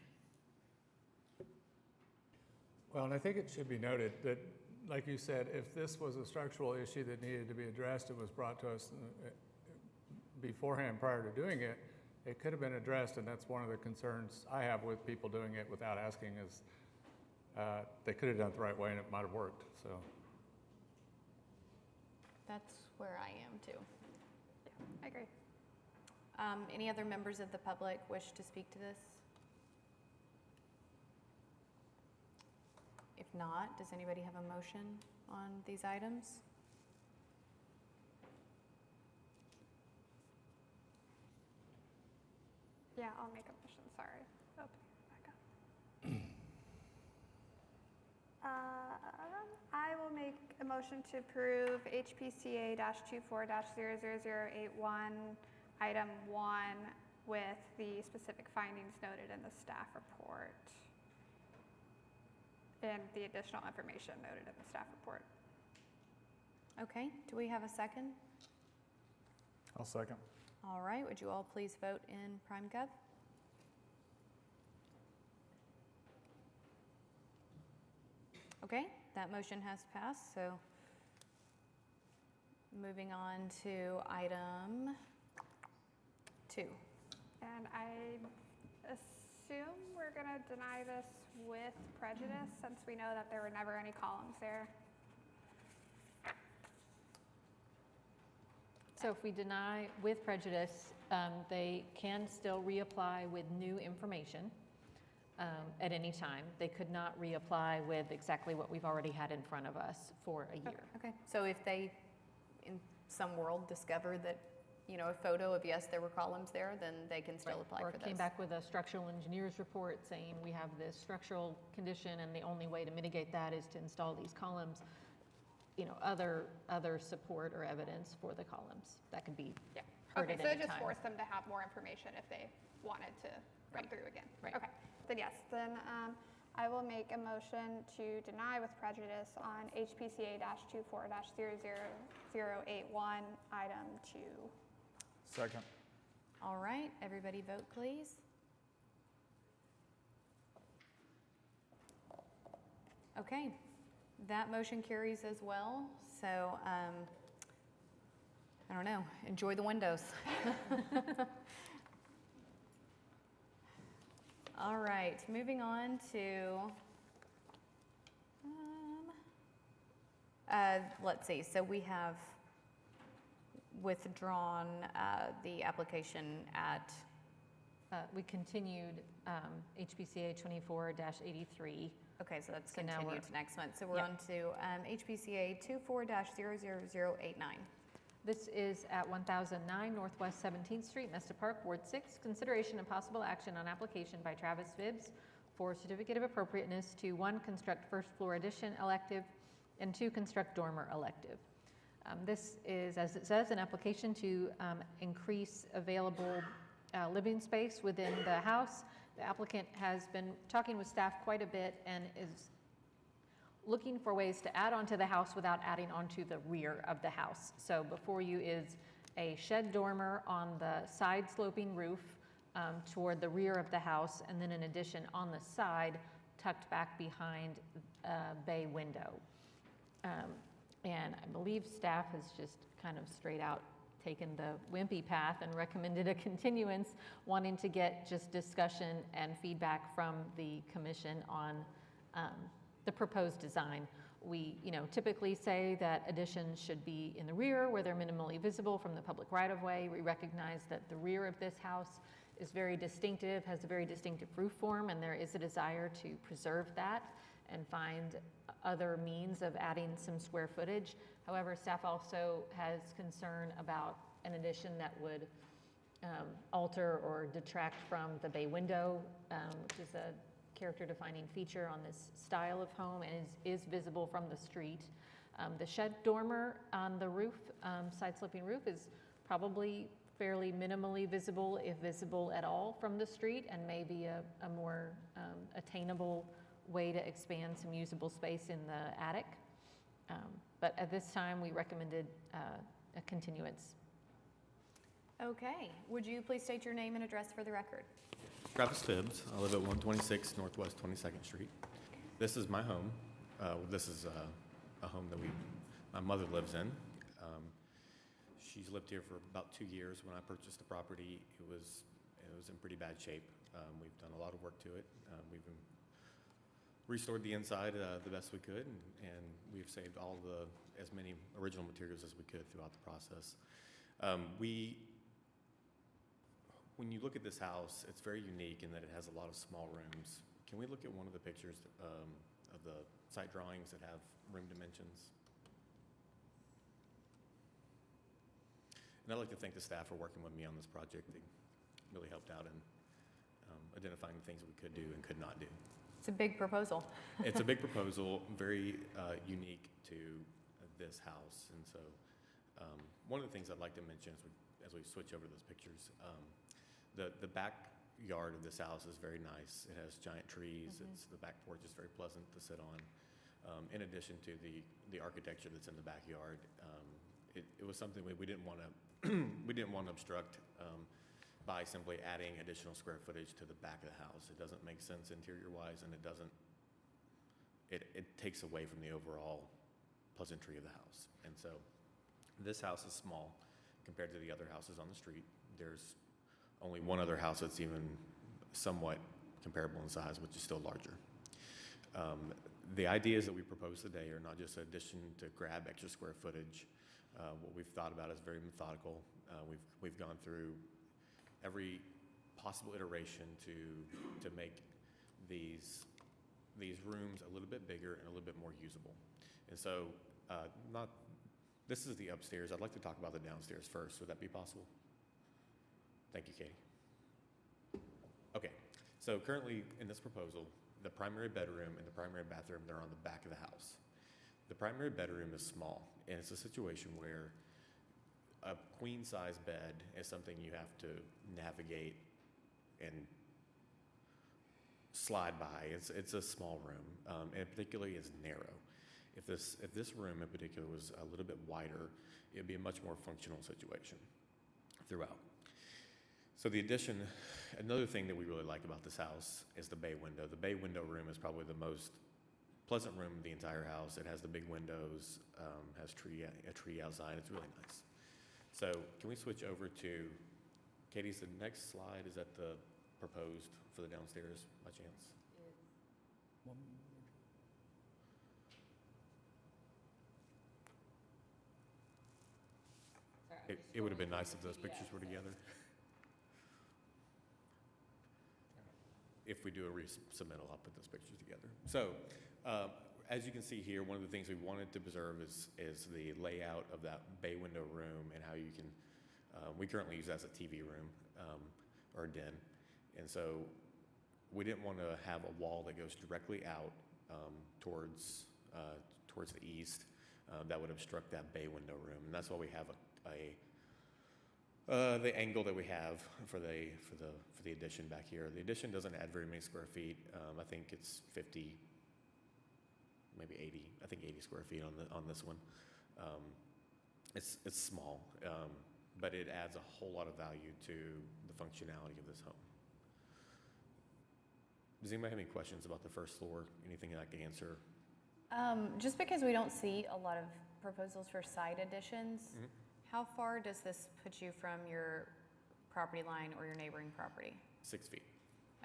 Well, and I think it should be noted that, like you said, if this was a structural issue that needed to be addressed, it was brought to us beforehand prior to doing it, it could have been addressed, and that's one of the concerns I have with people doing it without asking is they could have done it the right way and it might have worked, so. That's where I am too. I agree. Any other members of the public wish to speak to this? If not, does anybody have a motion on these items? Yeah, I'll make a motion, sorry. Oh, back up. I will make a motion to approve HPCA-24-00081, item 1, with the specific findings noted in the staff report and the additional information noted in the staff report. Okay, do we have a second? I'll second. All right, would you all please vote in Prime Gov? Okay, that motion has passed, so moving on to item 2. And I assume we're gonna deny this with prejudice since we know that there were never any columns there. So if we deny with prejudice, they can still reapply with new information at any time. They could not reapply with exactly what we've already had in front of us for a year. Okay, so if they, in some world, discover that, you know, a photo of, yes, there were columns there, then they can still apply for Or those. came back with a structural engineer's report saying we have this structural condition and the only way to mitigate that is to install these columns. You know, other support or evidence for the columns that could be heard Okay, at so any it just time. forced them to have more information if they wanted to come through again. Right. Okay, then yes, then I will make a motion to deny with prejudice on HPCA-24-00081, item 2. Second. All right, everybody vote, please. Okay, that motion carries as well. So, I don't know, enjoy the windows. All right, moving on to, let's see, so we have withdrawn the application at, We continued HPCA 24-83. okay, so that's So now we're- continued to next month. So we're Yep. on to HPCA 24-00089. This is at 1009 Northwest 17th Street, Mesta Park, Ward 6. Consideration and possible action on application by Travis Phibbs for certificate of appropriateness to 1, construct first floor addition elective, and 2, construct dormer elective. This is, as it says, an application to increase available living space within the house. The applicant has been talking with staff quite a bit and is looking for ways to add onto the house without adding onto the rear of the house. So before you is a shed dormer on the side sloping roof toward the rear of the house, and then an addition on the side tucked back behind a bay window. And I believe staff has just kind of straight out taken the wimpy path and recommended a continuance, wanting to get just discussion and feedback from the commission on the proposed design. We, typically say that additions should be in the rear where they're minimally visible from the public right-of-way. We recognize that the rear of this house is very distinctive, has a very distinctive roof form, and there is a desire to preserve that and find other means of adding some square footage. However, staff also has concern about an addition that would alter or detract from the bay window, which is a character-defining feature on this style of home and is visible from the street. The shed dormer on the roof, side-sloping roof, is probably fairly minimally visible, if visible at all, from the street, and maybe a more attainable way to expand some usable space in the attic. But at this time, we recommended a continuance. Okay, would you please state your name and address for the record? Travis Phibbs. I live at 126 Northwest 22nd Street. This is my home. This is a home that my mother lives in. She's lived here for about 2 years. When I purchased the property, it was in pretty bad shape. We've done a lot of work to it. We've restored the inside the best we could, and we've saved as many original materials as we could throughout the process. When you look at this house, it's very unique in that it has a lot of small rooms. Can we look at one of the pictures of the site drawings that have room dimensions? And I'd like to thank the staff for working with me on this project. They really helped out in identifying the things that we could do and could not do. It's a big proposal. It's a big proposal, very unique to this house. And so one of the things I'd like to mention as we switch over those pictures, the backyard of this house is very nice. It has giant trees. The back porch is very pleasant to sit on. In addition to the architecture that's in the backyard, it was something we didn't want to obstruct by simply adding additional square footage to the back of the house. It doesn't make sense interior-wise, and it takes away from the overall pleasantry of the house. And so this house is small compared to the other houses on the street. There's only one other house that's even somewhat comparable in size, which is still larger. The ideas that we propose today are not just an addition to grab extra square footage. What we've thought about is very methodical. We've gone through every possible iteration to make these rooms a little bit bigger and a little bit more usable. And so, this is the upstairs. I'd like to talk about the downstairs first. Would that be possible? Thank you, Katie. Okay, so currently in this proposal, the primary bedroom and the primary bathroom, they're on the back of the house. The primary bedroom is small, and it's a situation where a queen-size bed is something you have to navigate and slide by. It's a small room, and particularly it's narrow. If this room in particular was a little bit wider, it'd be a much more functional situation throughout. So the addition, another thing that we really like about this house is the bay window. The bay window room is probably the most pleasant room in the entire house. It has the big windows, has a tree outside. It's really nice. So can we switch over to, Katie's the next slide, is that the proposed for the downstairs by chance? It would have been nice if those pictures were together. If we do a resubmittal, I'll put those pictures together. So, as you can see here, one of the things we wanted to preserve is the layout of that bay window room and how you can, we currently use that as a TV room or a den. And so we didn't want to have a wall that goes directly out towards the east that would obstruct that bay window room. And that's why we have the angle that we have for the addition back here. The addition doesn't add very many square feet. I think it's 50, maybe 80. I think 80 square feet on this one. It's small, but it adds a whole lot of value to the functionality of this home. Does anybody have any questions about the first floor? Anything I can answer? Just because we don't see a lot of proposals for side additions, how far does this put you from your property line or your neighboring property? 6 feet.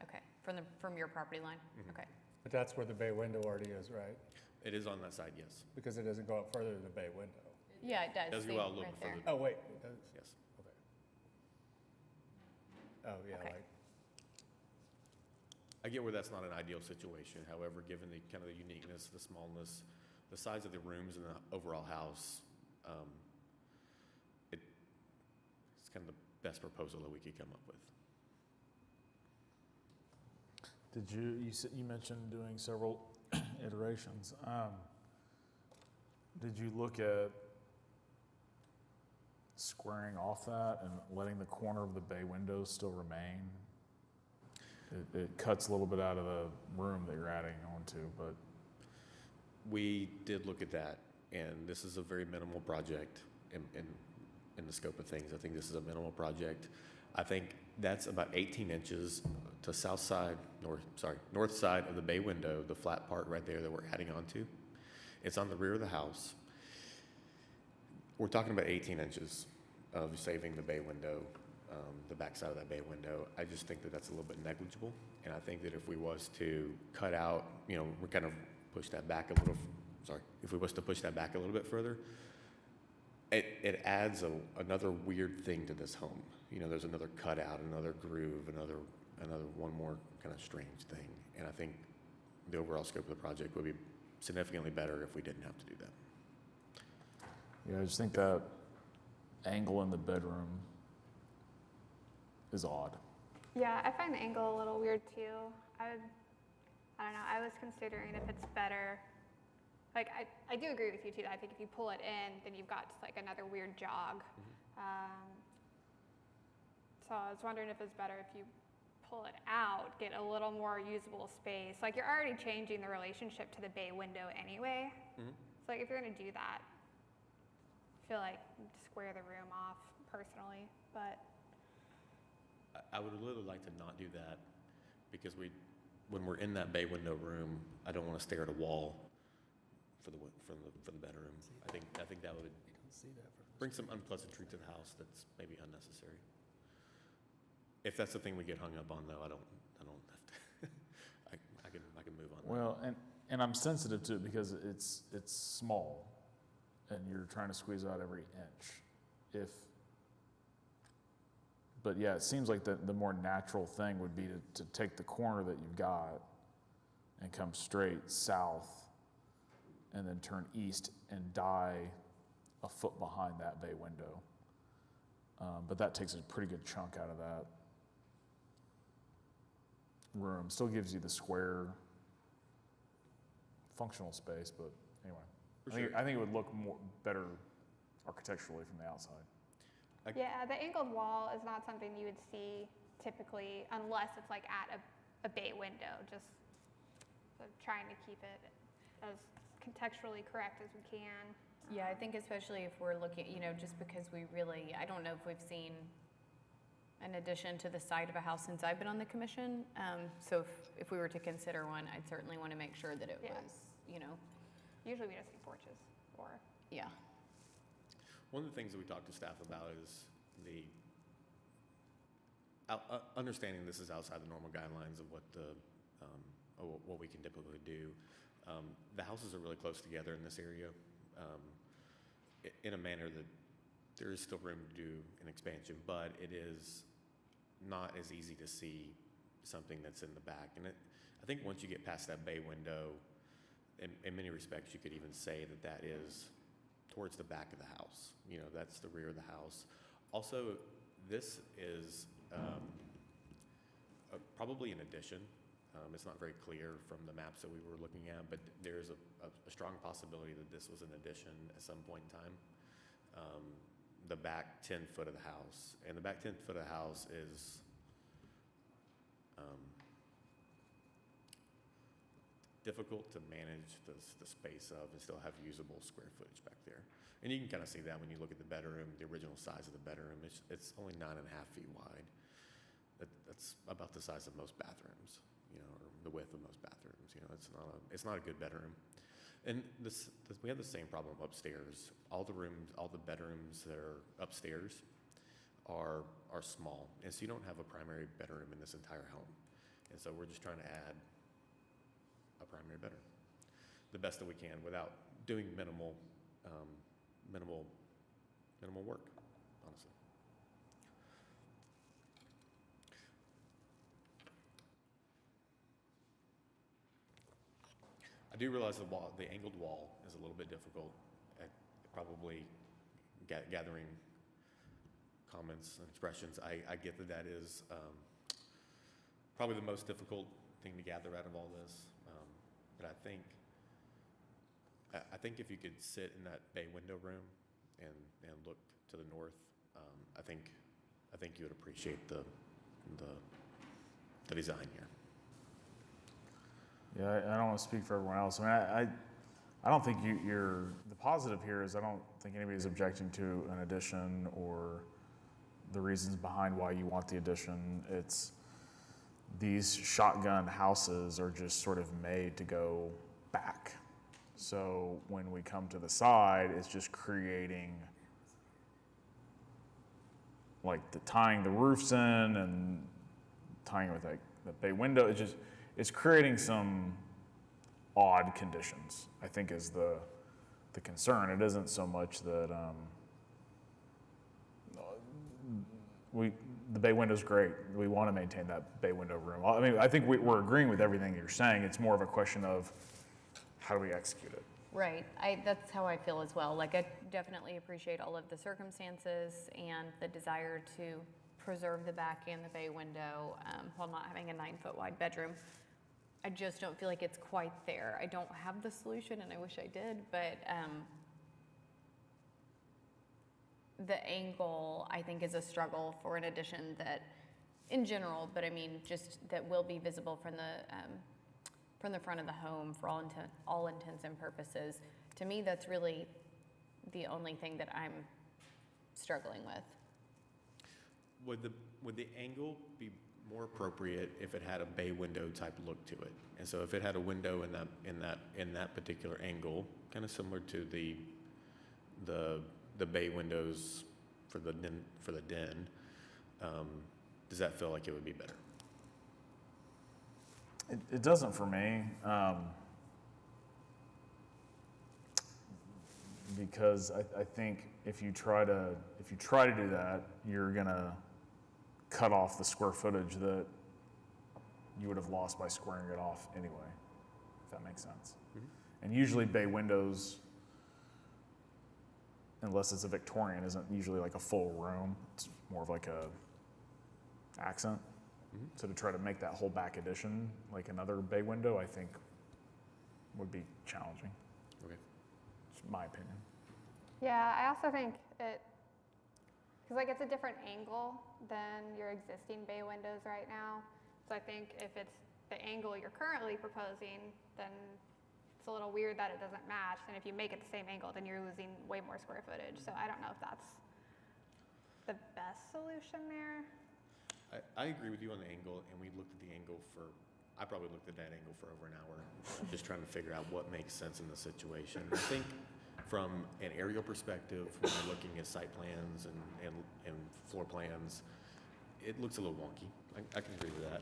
Okay, from your property line? Okay. But that's where the bay window already is, right? It is on that side, yes. Because it doesn't go up further than the bay window. Yeah, it does. It does See, go out a little right bit there. further. Oh, wait, it does? Yes. Okay. Oh, yeah, Okay. like, I get where that's not an ideal situation. However, given the kind of the uniqueness, the smallness, the size of the rooms in the overall house, it's kind of the best proposal that we could come up with. Did you mentioned doing several iterations. Did you look at squaring off that and letting the corner of the bay window still remain? It cuts a little bit out of the room that you're adding onto, but. We did look at that, and this is a very minimal project in the scope of things. I think this is a minimal project. I think that's about 18 inches to north side of the bay window, the flat part right there that we're adding onto. It's on the rear of the house. We're talking about 18 inches of saving the bay window, the back side of that bay window. I just think that that's a little bit negligible, and I think that if we was to cut out, we kind of push that back a little, if we was to push that back a little bit further, it adds another weird thing to this home. There's another cutout, another groove, another one more kind of strange thing. And I think the overall scope of the project would be significantly better if we didn't have to do that. Yeah, I just think that angle in the bedroom is odd. Yeah, I find the angle a little weird too. I don't know, I was considering if it's better. Like, I do agree with you too. I think if you pull it in, then you've got just like another weird jog. So I was wondering if it's better if you pull it out, get a little more usable space. Like, you're already changing the relationship to the bay window anyway. So like, if you're gonna do that, I feel like square the room off personally, but. I would really like to not do that, because when we're in that bay window room, I don't want to stare at a wall for the bedroom. I think that would bring some unpleasantry to the house that's maybe unnecessary. If that's the thing we get hung up on, though, I don't have to. I can move on. Well, and I'm sensitive to it because it's small, and you're trying to squeeze out every inch. But yeah, it seems like the more natural thing would be to take the corner that you've got and come straight south and then turn east and die a foot behind that bay window. But that takes a pretty good chunk out of that room. Still gives you the square functional space, but anyway. I think it would look better architecturally from the outside. Yeah, the angled wall is not something you would see typically unless it's like at a bay window, just trying to keep it as contextually correct as we can. Yeah, I think especially if we're looking, just because I don't know if we've seen an addition to the side of a house since I've been on the commission. So if we were to consider one, I'd certainly want to make sure that it was, Usually we just see porches or. Yeah. One of the things that we talked to staff about is understanding this is outside the normal guidelines of what what we can typically do. The houses are really close together in this area, in a manner that there is still room to do an expansion, but it is not as easy to see something that's in the back. And I think once you get past that bay window, in many respects, you could even say that that is towards the back of the house. You know, that's the rear of the house. Also, this is probably an addition. It's not very clear from the maps that we were looking at, but there's a strong possibility that this was an addition at some point in time. The back 10 foot of the house, and the back 10 foot of the house is difficult to manage the space of and still have usable square footage back there. And you can kind of see that when you look at the bedroom, the original size of the bedroom. It's only 9.5 feet wide. That's about the size of most bathrooms, you know, or the width of most bathrooms. You know, it's not a good bedroom. And we have the same problem upstairs. All the bedrooms that are upstairs are small, and so you don't have a primary bedroom in this entire home. And so we're just trying to add a primary bedroom the best that we can without doing minimal work, honestly. I do realize the angled wall is a little bit difficult at probably gathering comments and expressions. I get that is probably the most difficult thing to gather out of all this. But I think if you could sit in that bay window room and look to the north, I think you would appreciate the design here. Yeah, I don't want to speak for everyone else. I mean, I don't think the positive here is I don't think anybody's objecting to an addition or the reasons behind why you want the addition. It's these shotgun houses are just sort of made to go back. So when we come to the side, it's just creating like tying the roofs in and tying with like the bay window. It's creating some odd conditions, I think, is the concern. It isn't so much that the bay window's great. We want to maintain that bay window room. I mean, I think we're agreeing with everything you're saying. It's more of a question of how do we execute it? Right. That's how I feel as well. Like, I definitely appreciate all of the circumstances and the desire to preserve the back and the bay window while not having a 9-foot wide bedroom. I just don't feel like it's quite there. I don't have the solution, and I wish I did, but the angle, I think, is a struggle for an addition that, in general, but I mean, just that will be visible from the front of the home for all intents and purposes. To me, that's really the only thing that I'm struggling with. Would the angle be more appropriate if it had a bay window type look to it? And so if it had a window in that particular angle, kind of similar to the bay windows for the den, does that feel like it would be better? It doesn't for me, because I think if you try to do that, you're gonna cut off the square footage that you would have lost by squaring it off anyway, if that makes sense. Mm-hmm. And usually bay windows, unless it's a Victorian, isn't usually like a full room. It's more of like a accent. Mm-hmm. So to try to make that whole back addition like another bay window, I think would be challenging. Okay. It's my opinion. Yeah, I also think because like it's a different angle than your existing bay windows right now. So I think if it's the angle you're currently proposing, then it's a little weird that it doesn't match. And if you make it the same angle, then you're losing way more square footage. So I don't know if that's the best solution there. I agree with you on the angle, and we looked at the angle I probably looked at that angle for over an hour, just trying to figure out what makes sense in the situation. I think from an aerial perspective, when we're looking at site plans and floor plans, it looks a little wonky. I can agree with that.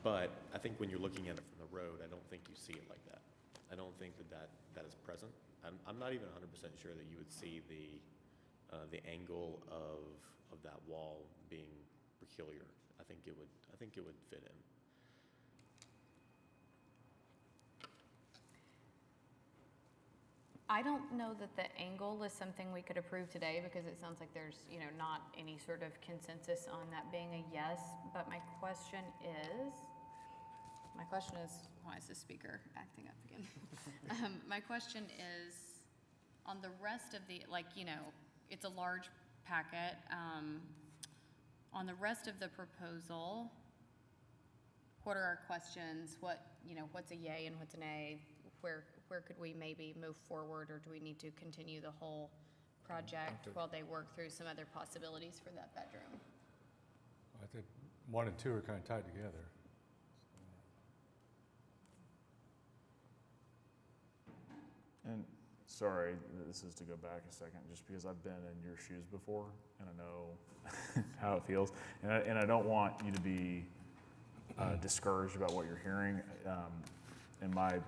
But I think when you're looking at it from the road, I don't think you see it like that. I don't think that is present. I'm not even 100% sure that you would see the angle of that wall being peculiar. I think it would fit in. I don't know that the angle is something we could approve today because it sounds like there's, not any sort of consensus on that being a yes. But my question is, why is the speaker acting up again? My question is, on the rest of the, it's a large packet. On the rest of the proposal, what are our questions? What's a yay and what's an A? Where could we maybe move forward, or do we need to continue the whole project while they work through some other possibilities for that bedroom? I think 1 and 2 are kind of tied together. And sorry, this is to go back a second, just because I've been in your shoes before and I know how it feels. And I don't want you to be discouraged about what you're hearing. In my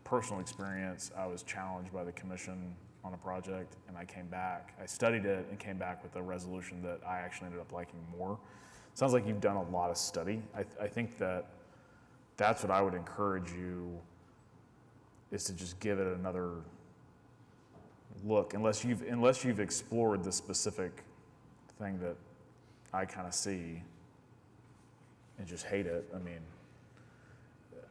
personal experience, I was challenged by the commission on a project, and I studied it and came back with a resolution that I actually ended up liking more. Sounds like you've done a lot of study. I think that's what I would encourage you, is to just give it another look, unless you've explored the specific thing that I kind of see and just hate it. I mean,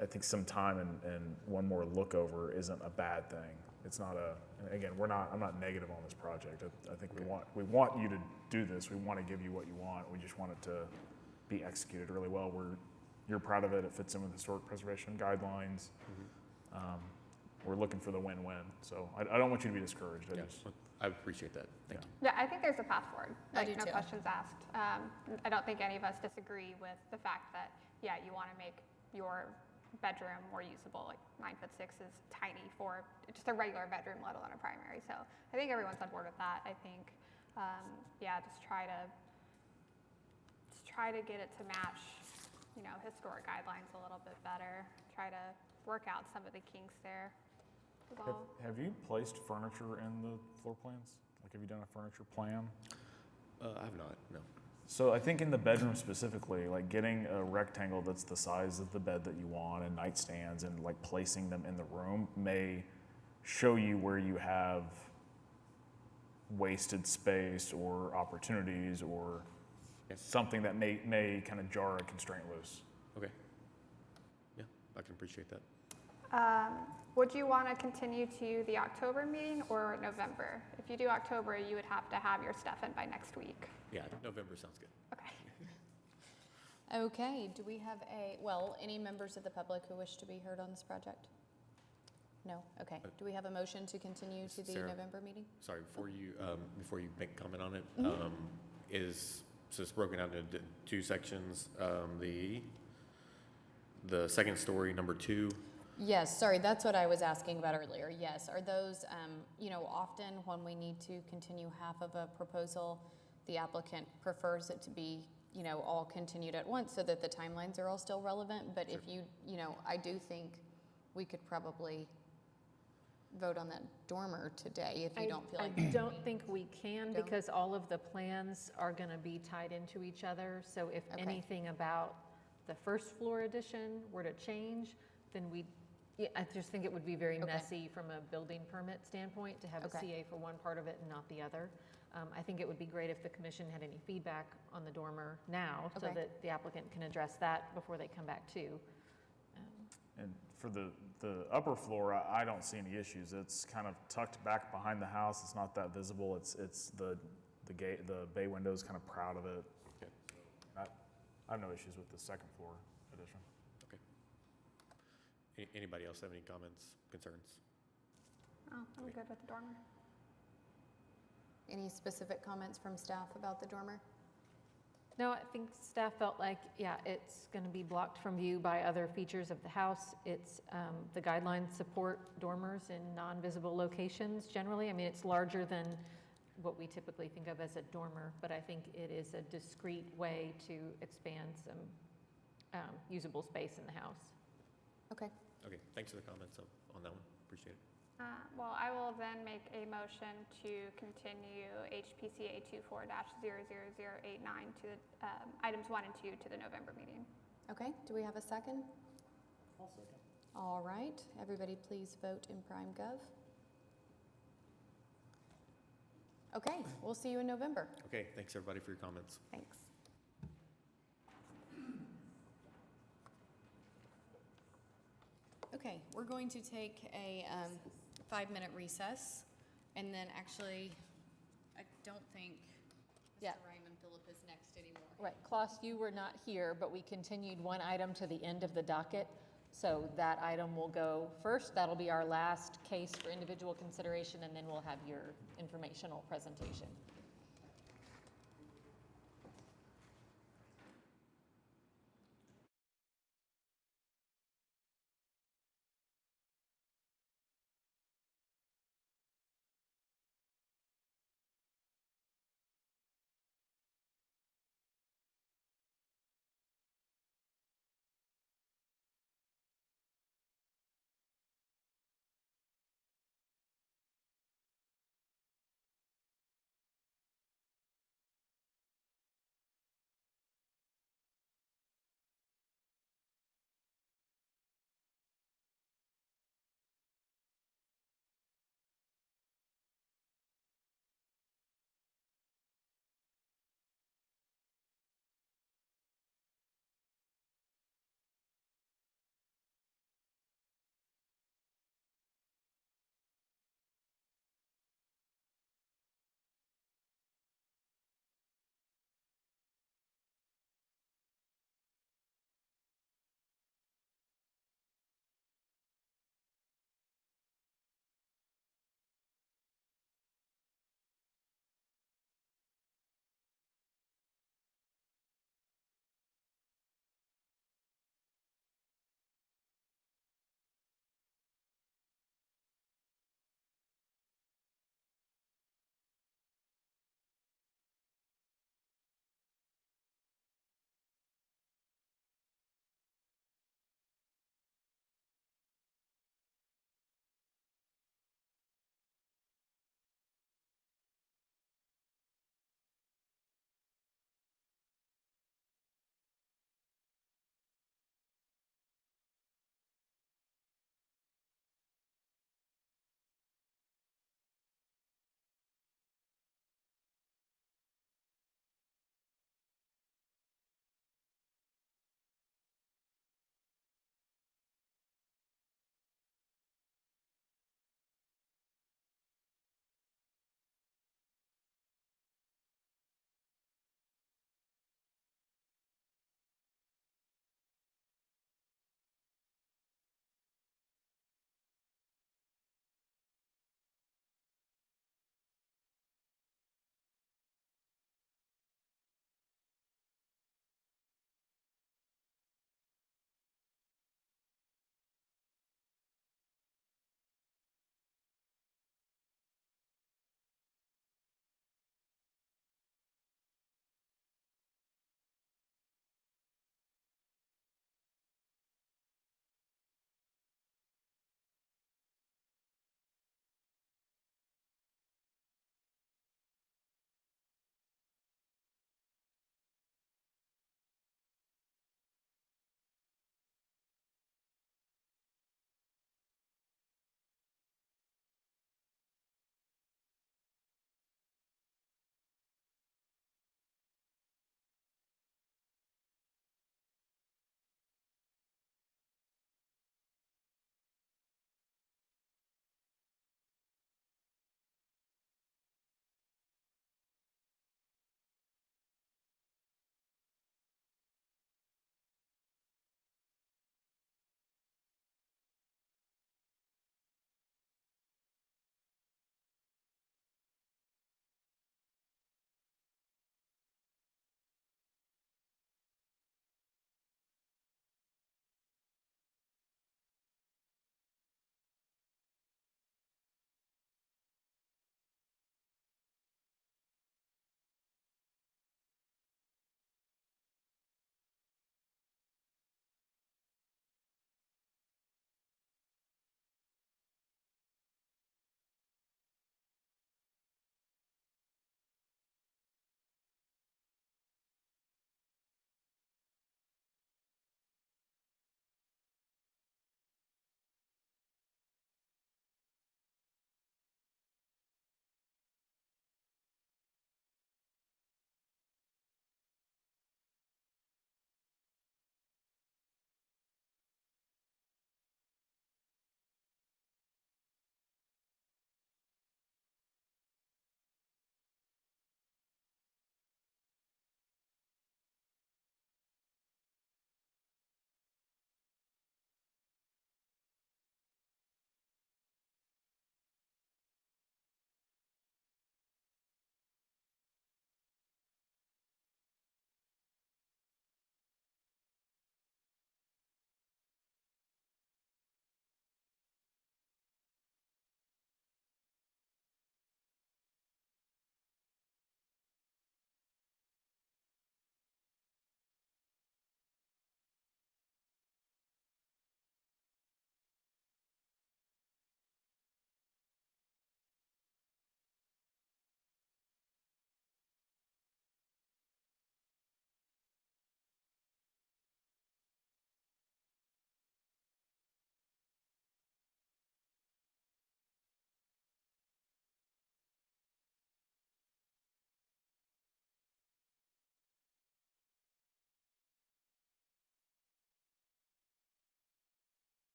I think some time and one more look over isn't a bad thing. It's not again, I'm not negative on this project. I think we want you to do this. We want to give you what you want. We just want it to be executed really well. You're proud of it. It fits in with historic preservation guidelines. Mm-hmm. We're looking for the win-win. So I don't want you to be discouraged. I appreciate that. Thank you. Yeah, I think there's a path forward. I do no too. questions asked. I don't think any of us disagree with the fact that, you want to make your bedroom more usable. Like 9'6" is tiny for just a regular bedroom, let alone a primary. So I think everyone's on board with that. I think, just try to get it to match, historic guidelines a little bit better. Try to work out some of the kinks there. Have you placed furniture in the floor plans? Like, have you done a furniture plan? I have not, no. So I think in the bedroom specifically, like getting a rectangle that's the size of the bed that you want and nightstands and like placing them in the room may show you where you have wasted space or opportunities or something that may kind of jar a constraint loose. Okay. Yeah, I can appreciate that. Would you want to continue to the October meeting or November? If you do October, you would have to have your stuff in by next week. Yeah, November sounds good. Okay. Okay, do we have any members of the public who wish to be heard on this project? No? Okay. Do we have a motion to continue to the Sarah, November meeting? Sorry, before you make a comment on it, Mm-hmm. so it's broken out into 2 sections. The second story, number 2. Yes, sorry, that's what I was asking about earlier. Yes, are those, often when we need to continue half of a proposal, the applicant prefers it to be, all continued at once so that the timelines are all still relevant. But if you, I do think we could probably vote on that dormer today if you don't feel like. I don't think we can because all of the plans are going to be tied into each other. So if anything about the first floor addition were to change, then I just think it would be very messy from a building permit standpoint to have a CA for one part of it and not the other. I think it would be great if the commission had any feedback on the dormer now so that the applicant can address that before they come back too. And for the upper floor, I don't see any issues. It's kind of tucked back behind the house. It's not that visible. It's the gate, the bay window is kind of proud of it. Okay. I have no issues with the second floor addition. Okay. Anybody else have any comments, concerns? Oh, I'm good with the dormer. Any specific comments from staff about the dormer? No, I think staff felt like, it's going to be blocked from view by other features of the house. It's, the guidelines support dormers in non-visible locations generally. I mean, it's larger than what we typically think of as a dormer, but I think it is a discreet way to expand some usable space in the house. Okay. Okay, thanks for the comments on that one. Appreciate it. Well, I will then make a motion to continue HPCA 24-00089 to items 1 and 2 to the November meeting. Okay, do we have a second? I'll second. All right, everybody please vote in PrimeGov. Okay, we'll see you in November. Okay, thanks everybody for your comments. Thanks. Okay, we're going to take a 5-minute recess, and then actually, I don't think Yeah. Mr. Raymond Phillip is next anymore. Right, Klaus, you were not here, but we continued one item to the end of the docket. So that item will go first. That'll be our last case for individual consideration, and then we'll have your informational presentation.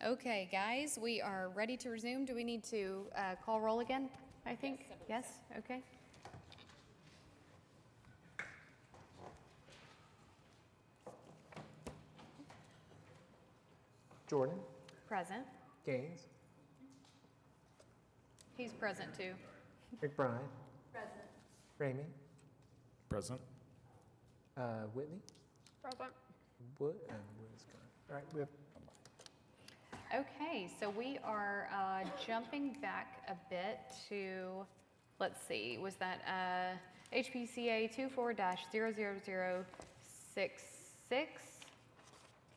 Okay, guys, we are ready to resume. Do we need to call roll again, I think? Yes, okay. Jordan, Present. Gaines, He's present too. McBride, Present. Ramey, Present. Whitney, Present. Wood, and Wood's gone. All right, we have Okay, so we are jumping back a bit to, let's see, was that HPCA 24-00066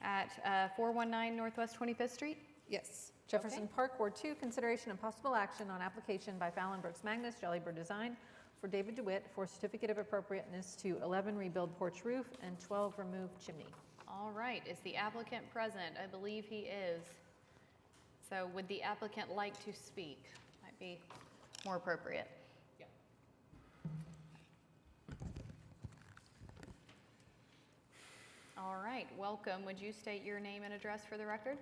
at 419 Northwest 25th Street? Yes. Jefferson Park, Ward 2, consideration and possible action on application by Fallon Brooks Magnus, Jolly-Bird Design, for David DeWitt for certificate of appropriateness to 11 rebuild porch roof and 12 remove chimney. All right, is the applicant present? I believe he is. So would the applicant like to speak? Might be more appropriate. Yeah. All right, welcome. Would you state your name and address for the record?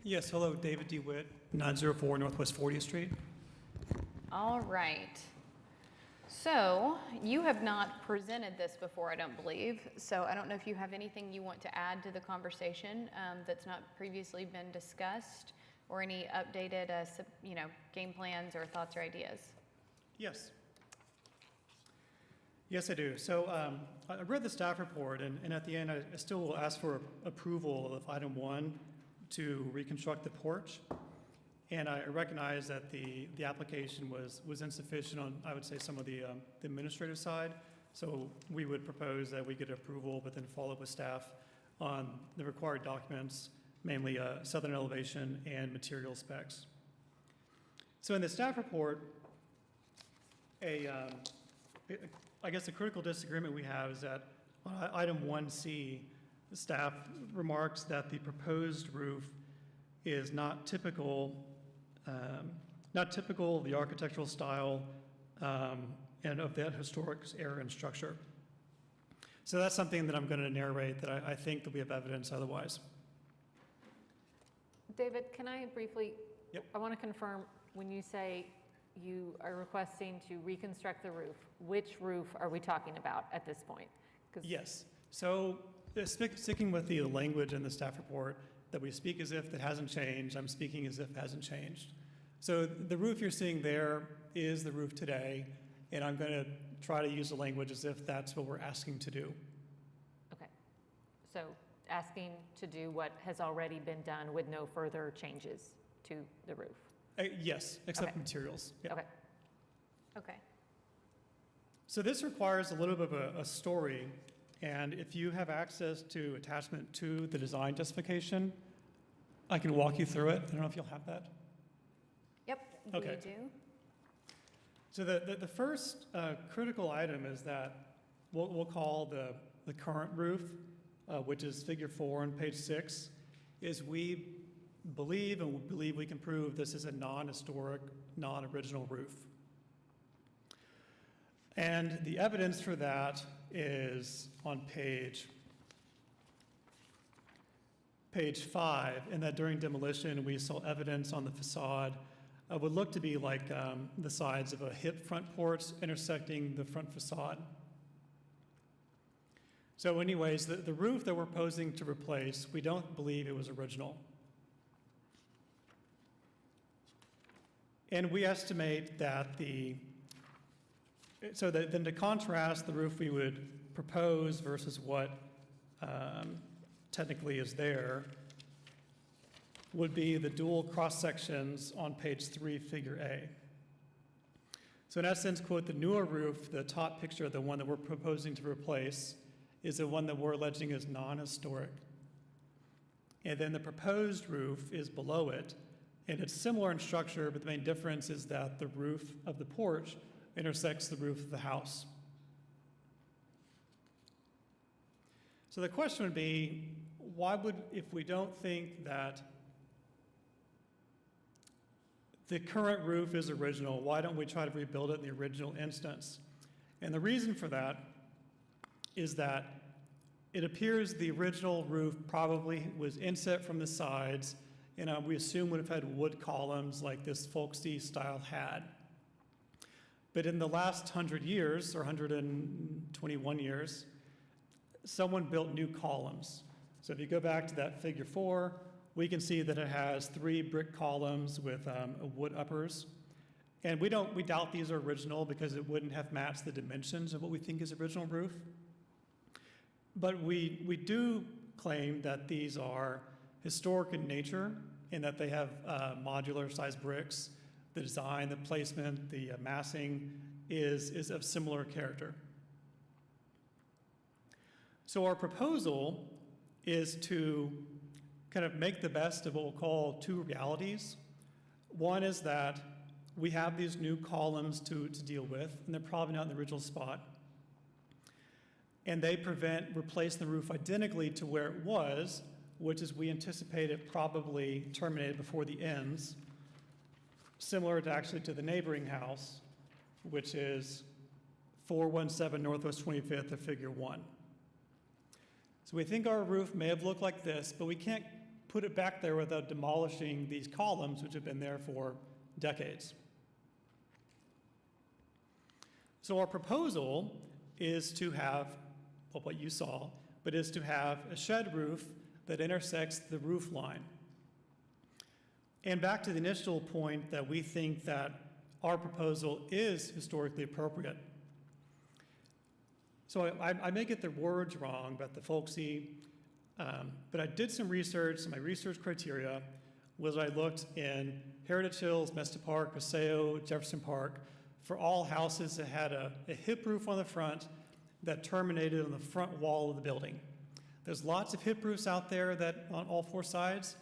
Yes, hello, David DeWitt, 904 Northwest 40th Street. All right. So you have not presented this before, I don't believe. So I don't know if you have anything you want to add to the conversation that's not previously been discussed, or any updated, game plans or thoughts or ideas. Yes. Yes, I do. So I read the staff report, and at the end, I still will ask for approval of item 1 to reconstruct the porch. And I recognize that the application was insufficient on, I would say, some of the administrative side. So we would propose that we get approval, but then follow up with staff on the required documents, mainly southern elevation and material specs. So in the staff report, I guess the critical disagreement we have is that on item 1C, the staff remarks that the proposed roof is not typical of the architectural style and of that historic era and structure. So that's something that I'm going to narrate that I think there'll be of evidence otherwise. David, can I briefly, Yep. I want to confirm, when you say you are requesting to reconstruct the roof, which roof are we talking about at this point? 'Cause- Yes. So sticking with the language in the staff report, that we speak as if it hasn't changed, I'm speaking as if it hasn't changed. So the roof you're seeing there is the roof today, and I'm going to try to use the language as if that's what we're asking to do. Okay. So asking to do what has already been done with no further changes to the roof? Yes, except Okay. materials. Yeah. Okay. Okay. So this requires a little bit of a story, and if you have access to attachment to the design justification, I can walk you through it. I don't know if you'll have that. Yep, Okay. we do. So the first critical item is that we'll call the current roof, which is figure 4 on page 6, is we believe we can prove this is a non-historic, non-original roof. And the evidence for that is on page 5, and that during demolition, we saw evidence on the facade would look to be like the sides of a hip front porch intersecting the front facade. So anyways, the roof that we're proposing to replace, we don't believe it was original. And we estimate that then to contrast the roof we would propose versus what technically is there, would be the dual cross-sections on page 3, figure A. So in essence, quote, the newer roof, the top picture, the one that we're proposing to replace, is the one that we're alleging is non-historic. And then the proposed roof is below it, and it's similar in structure, but the main difference is that the roof of the porch intersects the roof of the house. So the question would be, if we don't think that the current roof is original, why don't we try to rebuild it in the original instance? And the reason for that is that it appears the original roof probably was inset from the sides and we assume would have had wood columns like this folksy style had. But in the last 100 years, or 121 years, someone built new columns. So if you go back to that figure 4, we can see that it has 3 brick columns with wood uppers. And we doubt these are original because it wouldn't have matched the dimensions of what we think is original roof. But we do claim that these are historic in nature and that they have modular sized bricks. The design, the placement, the massing is of similar character. So our proposal is to kind of make the best of what we'll call 2 realities. One is that we have these new columns to deal with, and they're probably not in the original spot. And they replace the roof identically to where it was, which is we anticipate it probably terminated before the ends, similar to actually to the neighboring house, which is 417 Northwest 25th of figure 1. So we think our roof may have looked like this, but we can't put it back there without demolishing these columns, which have been there for decades. So our proposal is to have, well, what you saw, but is to have a shed roof that intersects the roof line. And back to the initial point that we think that our proposal is historically appropriate. So I may get the words wrong about the folksy, but I did some research, and my research criteria was I looked in Heritage Hills, Mesta Park, Paseo, Jefferson Park, for all houses that had a hip roof on the front that terminated on the front wall of the building. There's lots of hip roofs out there that on all 4 sides,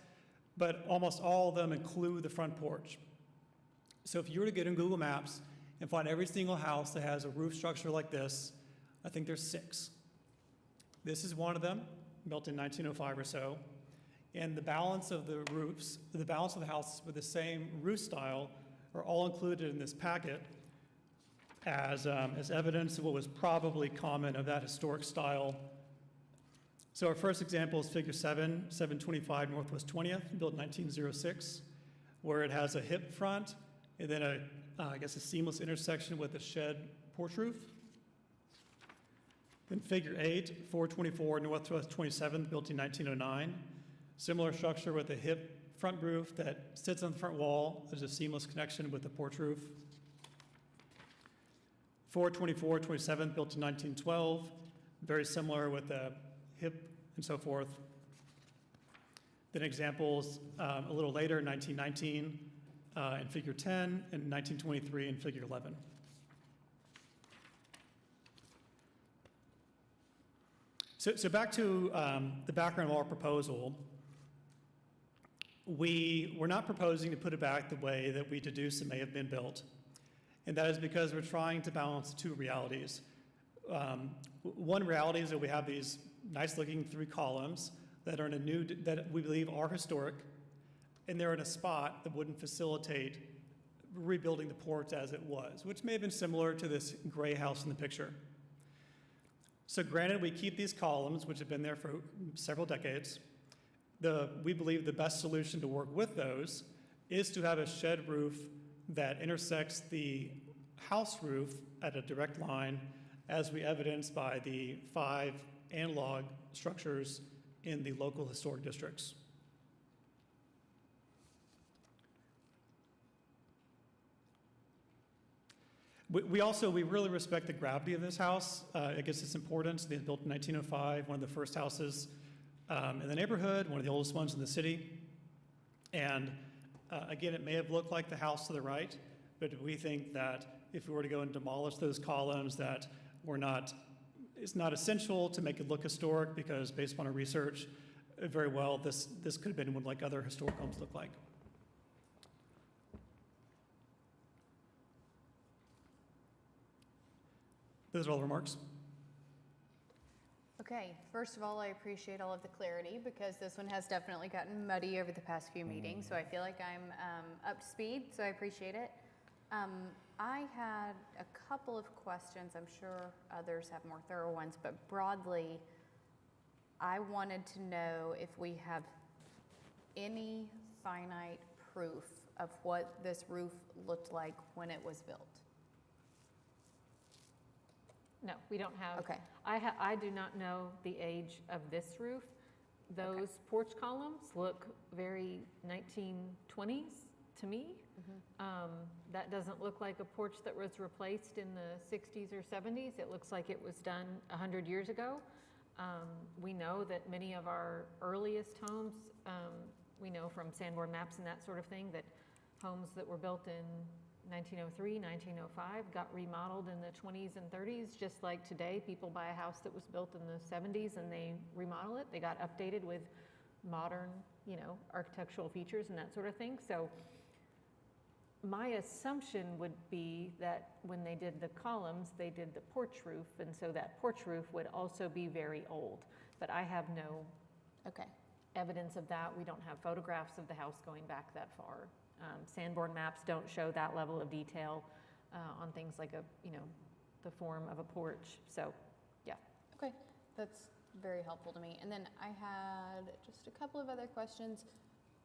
but almost all of them include the front porch. So if you were to get in Google Maps and find every single house that has a roof structure like this, I think there's 6. This is one of them, built in 1905 or so. And the balance of the roofs, the balance of the houses with the same roof style are all included in this packet as evidence of what was probably common of that historic style. So our first example is figure 7, 725 Northwest 20th, built in 1906, where it has a hip front and then I guess a seamless intersection with a shed porch roof. Then figure 8, 424 Northwest 27th, built in 1909. Similar structure with a hip front roof that sits on the front wall. There's a seamless connection with the porch roof. 424 27th, built in 1912. Very similar with the hip and so forth. Then examples a little later, 1919 in figure 10, and 1923 in figure 11. So back to the background of our proposal. We're not proposing to put it back the way that we deduce it may have been built. And that is because we're trying to balance 2 realities. One reality is that we have these nice looking 3 columns that are that we believe are historic, and they're in a spot that wouldn't facilitate rebuilding the porch as it was, which may have been similar to this gray house in the picture. So granted, we keep these columns, which have been there for several decades. We believe the best solution to work with those is to have a shed roof that intersects the house roof at a direct line, as we evidenced by the 5 analog structures in the local historic districts. We really respect the gravity of this house. I guess its importance. They were built in 1905, one of the first houses in the neighborhood, one of the oldest ones in the city. And again, it may have looked like the house to the right, but we think that if we were to go and demolish those columns, that it's not essential to make it look historic, because based upon our research, very well, this could have been what like other historic homes look like. Those are all the remarks. Okay, first of all, I appreciate all of the clarity, because this one has definitely gotten muddy over the past few meetings, so I feel like I'm up to speed, so I appreciate it. I had a couple of questions. I'm sure others have more thorough ones, but broadly, I wanted to know if we have any finite proof of what this roof looked like when it was built? No, we don't have. Okay. I do not know the age of this roof. Those porch columns look very 1920s to me. That doesn't look like a porch that was replaced in the 60s or 70s. It looks like it was done 100 years ago. We know that many of our earliest homes, we know from Sanborn maps and that sort of thing, that homes that were built in 1903, 1905 got remodeled in the 20s and 30s, just like today people buy a house that was built in the 70s and they remodel it. They got updated with modern, architectural features and that sort of thing. So my assumption would be that when they did the columns, they did the porch roof, and so that porch roof would also be very old. But I have no evidence of that. We don't have photographs of the house going back that far. Sanborn maps don't show that level of detail on things like the form of a porch. So, yeah. Okay, that's very helpful to me. And then I had just a couple of other questions.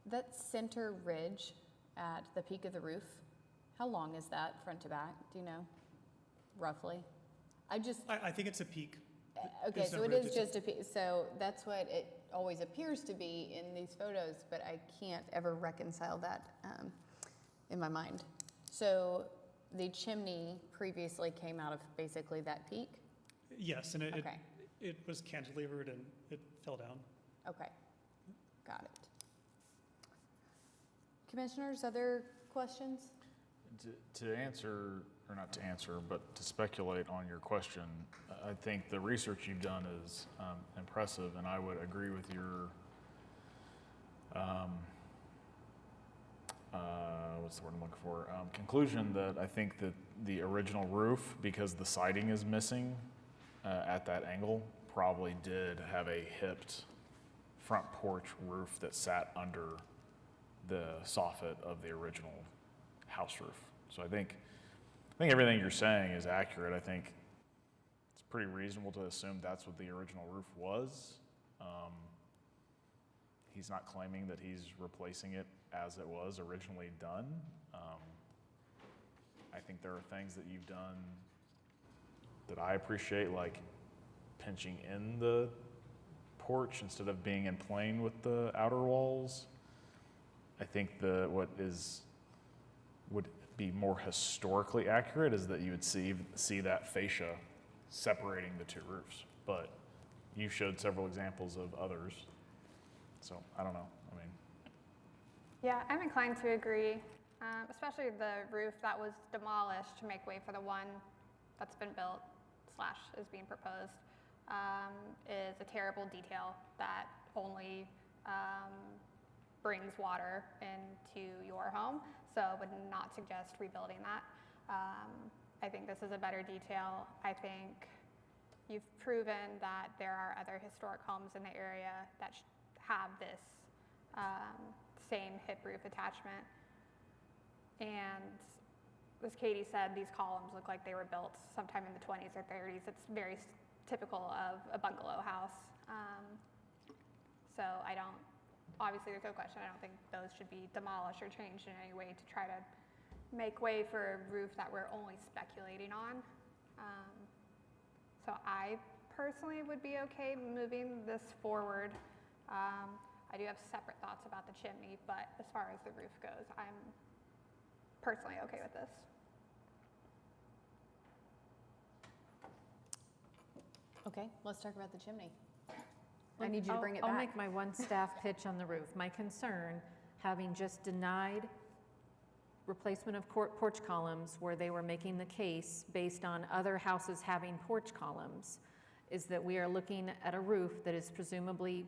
That center ridge at the peak of the roof, how long is that front to back? Do you know, roughly? I think it's a peak. Okay, so it is just a peak. So that's what it always appears to be in these photos, but I can't ever reconcile that in my mind. So the chimney previously came out of basically that peak? Yes, and it was cantilevered and it fell down. Okay, got it. Commissioners, other questions? To answer, or not to answer, but to speculate on your question, I think the research you've done is impressive, and I would agree with your, what's the word I'm looking for? Conclusion that I think that the original roof, because the siding is missing at that angle, probably did have a hipped front porch roof that sat under the soffit of the original house roof. So I think everything you're saying is accurate. I think it's pretty reasonable to assume that's what the original roof was. He's not claiming that he's replacing it as it was originally done. I think there are things that you've done that I appreciate, like pinching in the porch instead of being in plane with the outer walls. I think what would be more historically accurate is that you would see that fascia separating the two roofs. But you showed several examples of others, so I don't know. Yeah, I'm inclined to agree, especially the roof that was demolished to make way for the one that's been built / is being proposed is a terrible detail that only brings water into your home, so I would not suggest rebuilding that. I think this is a better detail. I think you've proven that there are other historic homes in the area that have this same hip roof attachment. And as Katie said, these columns look like they were built sometime in the 20s or 30s. It's very typical of a bungalow house. So obviously there's no question, I don't think those should be demolished or changed in any way to try to make way for a roof that we're only speculating on. So I personally would be okay moving this forward. I do have separate thoughts about the chimney, but as far as the roof goes, I'm personally okay with this. Okay, let's talk about the chimney. I need you to bring it I'll back. make my one staff pitch on the roof. My concern, having just denied replacement of porch columns where they were making the case based on other houses having porch columns, is that we are looking at a roof that is presumably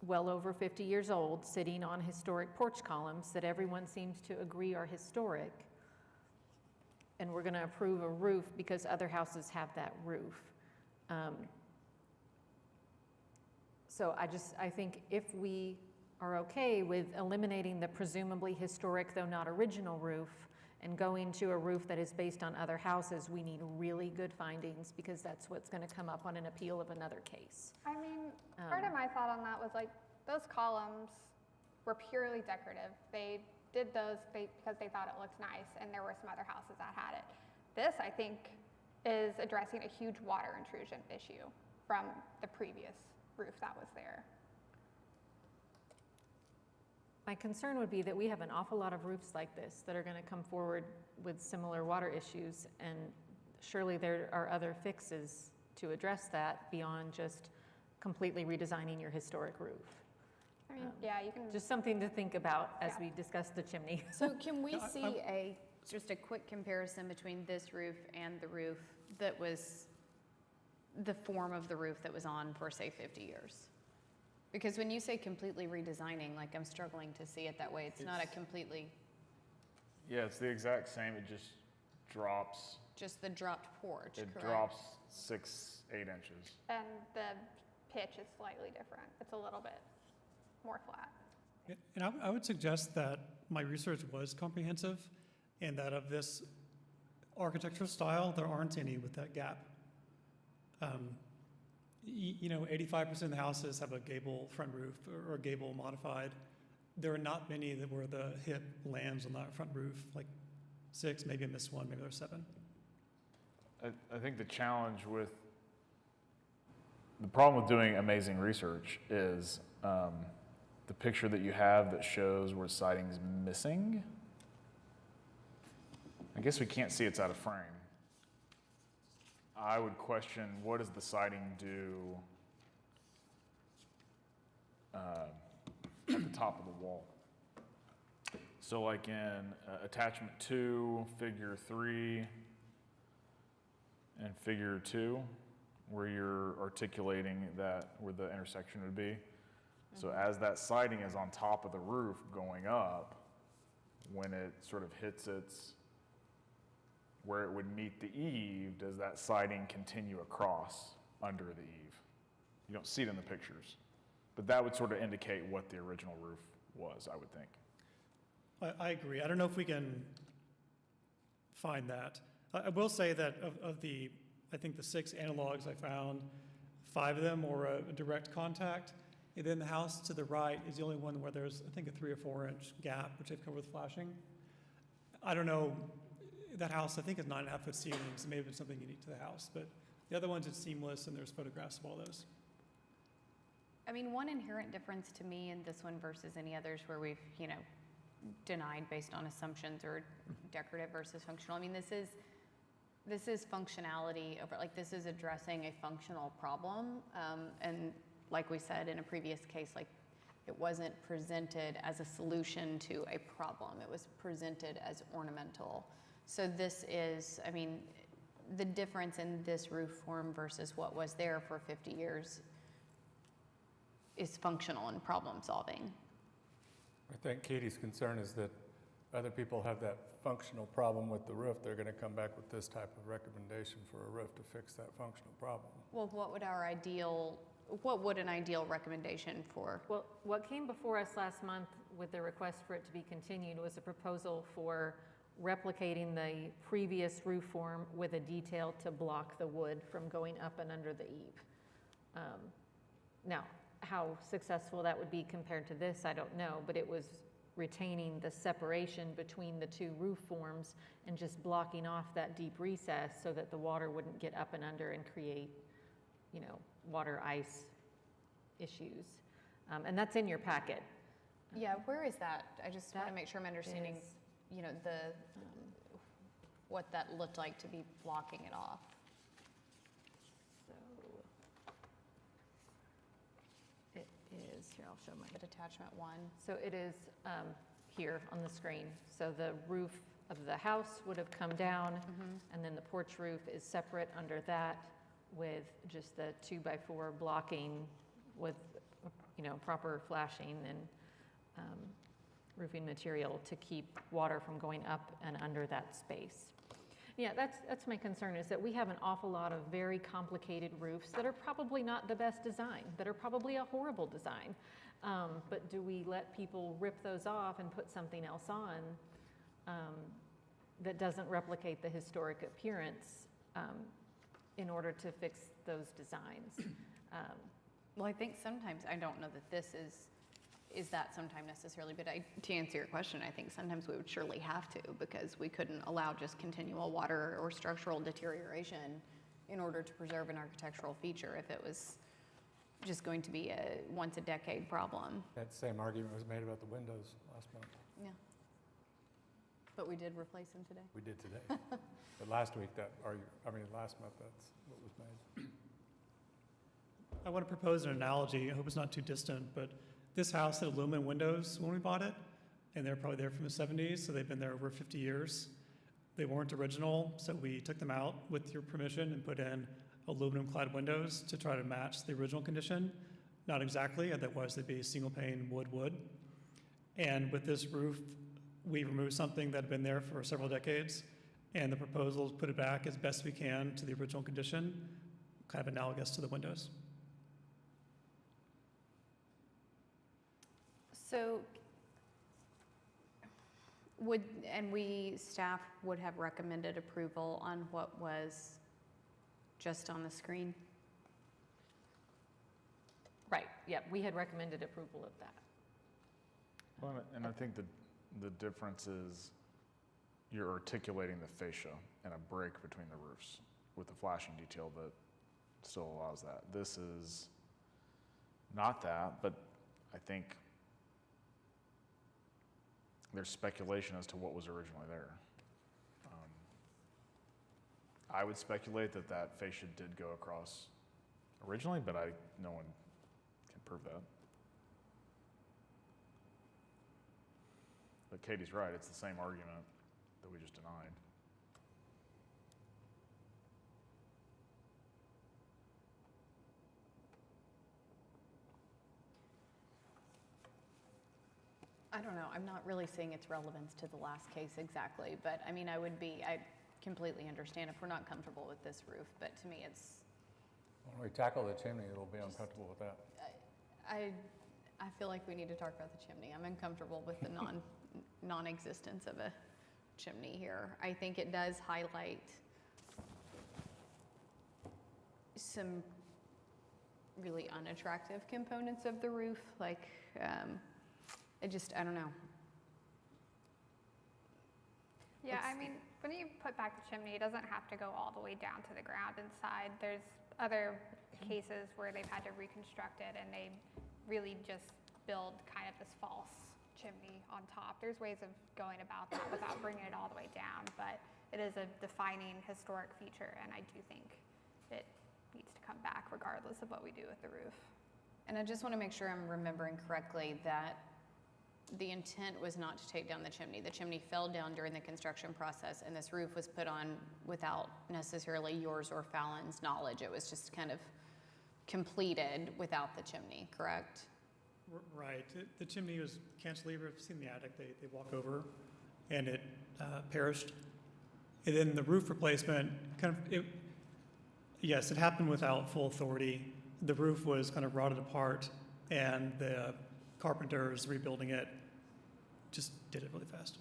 well over 50 years old, sitting on historic porch columns that everyone seems to agree are historic. And we're going to approve a roof because other houses have that roof. So I think if we are okay with eliminating the presumably historic, though not original roof, and going to a roof that is based on other houses, we need really good findings because that's what's going to come up on an appeal of another case. I mean, part of my thought on that was like those columns were purely decorative. They did those because they thought it looked nice, and there were some other houses that had it. This, I think, is addressing a huge water intrusion issue from the previous roof that was there. My concern would be that we have an awful lot of roofs like this that are going to come forward with similar water issues, and surely there are other fixes to address that beyond just completely redesigning your historic roof. I mean, yeah, you can. Just something to think about as we discuss the chimney. So can we see just a quick comparison between this roof and the roof that was, the form of the roof that was on for, say, 50 years? Because when you say completely redesigning, like, I'm struggling to see it that way. It's not a completely, Yeah, it's the exact same, it just drops. just the dropped porch, It correct? drops 6-8 inches. And the pitch is slightly different. It's a little bit more flat. And I would suggest that my research was comprehensive, and that of this architectural style, there aren't any with that gap. 85% of the houses have a gable front roof or gable modified. There are not many that where the hip lands on that front roof, like 6, maybe I missed one, maybe there's 7. I think the challenge with, the problem with doing amazing research is the picture that you have that shows where siding's missing. I guess we can't see it's out of frame. I would question, what does the siding do at the top of the wall? So like in attachment 2, figure 3, and figure 2, where you're articulating that, where the intersection would be. So as that siding is on top of the roof going up, when it sort of hits its, where it would meet the eave, does that siding continue across under the eave? You don't see it in the pictures, but that would sort of indicate what the original roof was, I would think. I agree. I don't know if we can find that. I will say that of the, I think the 6 analogs I found, 5 of them were a direct contact. And then the house to the right is the only one where there's, I think, a 3 or 4 inch gap, which they've covered with flashing. I don't know, that house I think is 9.5 foot ceilings. It may have been something unique to the house, but the other ones it's seamless, and there's photographs of all those. I mean, one inherent difference to me in this one versus any others where we've, denied based on assumptions or decorative versus functional. I mean, this is functionality over, like, this is addressing a functional problem. And like we said in a previous case, like, it wasn't presented as a solution to a problem. It was presented as ornamental. So this is, I mean, the difference in this roof form versus what was there for 50 years is functional and problem solving. I think Katie's concern is that other people have that functional problem with the roof. They're going to come back with this type of recommendation for a roof to fix that functional problem. Well, what would an ideal recommendation for? Well, what came before us last month with the request for it to be continued was a proposal for replicating the previous roof form with a detail to block the wood from going up and under the eave. Now, how successful that would be compared to this, I don't know, but it was retaining the separation between the 2 roof forms and just blocking off that deep recess so that the water wouldn't get up and under and create, water ice issues. And that's in your packet. Yeah, where is that? I just want to make sure I'm understanding, what that looked like to be blocking it off. So it is, here, I'll show my. At attachment 1. So it is here on the screen. So the roof of the house would have come down, and then the porch roof is separate under that with just the 2x4 blocking with, proper flashing and roofing material to keep water from going up and under that space. Yeah, that's my concern, is that we have an awful lot of very complicated roofs that are probably not the best design, that are probably a horrible design. But do we let people rip those off and put something else on that doesn't replicate the historic appearance in order to fix those designs? Well, I think sometimes, I don't know that this is that sometime necessarily, but to answer your question, I think sometimes we would surely have to, because we couldn't allow just continual water or structural deterioration in order to preserve an architectural feature if it was just going to be a once-a-decade problem. That same argument was made about the windows last month. Yeah. But we did replace them today. We did today. But last month, that's what was made. I want to propose an analogy. I hope it's not too distant, but this house had aluminum windows when we bought it, and they're probably there from the 70s, so they've been there over 50 years. They weren't original, so we took them out with your permission and put in aluminum-clad windows to try to match the original condition. Not exactly, otherwise they'd be single-pane wood. And with this roof, we removed something that had been there for several decades, and the proposal is put it back as best we can to the original condition, kind of analogous to the windows. So staff would have recommended approval on what was just on the screen? Right, yeah, we had recommended approval of that. Well, and I think the difference is you're articulating the fascia and a break between the roofs with the flashing detail that still allows that. This is not that, but I think there's speculation as to what was originally there. I would speculate that fascia did go across originally, but no one can prove that. But Katie's right, it's the same argument that we just denied. I don't know, I'm not really seeing its relevance to the last case exactly, but I mean, I completely understand if we're not comfortable with this roof, but to me it's... When we tackle the chimney, it'll be uncomfortable with that. I feel like we need to talk about the chimney. I'm uncomfortable with the non-existence of a chimney here. I think it does highlight some really unattractive components of the roof, like I don't know. Yeah, I mean, when you put back the chimney, it doesn't have to go all the way down to the ground inside. There's other cases where they've had to reconstruct it and they really just build kind of this false chimney on top. There's ways of going about that without bringing it all the way down, but it is a defining historic feature, and I do think it needs to come back regardless of what we do with the roof. And I just want to make sure I'm remembering correctly that the intent was not to take down the chimney. The chimney fell down during the construction process, and this roof was put on without necessarily yours or Fallon's knowledge. It was just kind of completed without the chimney, correct? Right. The chimney was cantilever. If you've seen the attic, they walk over, and it perished. And then the roof replacement, yes, it happened without full authority. The roof was kind of rotted apart, and the carpenters rebuilding it just did it really fast.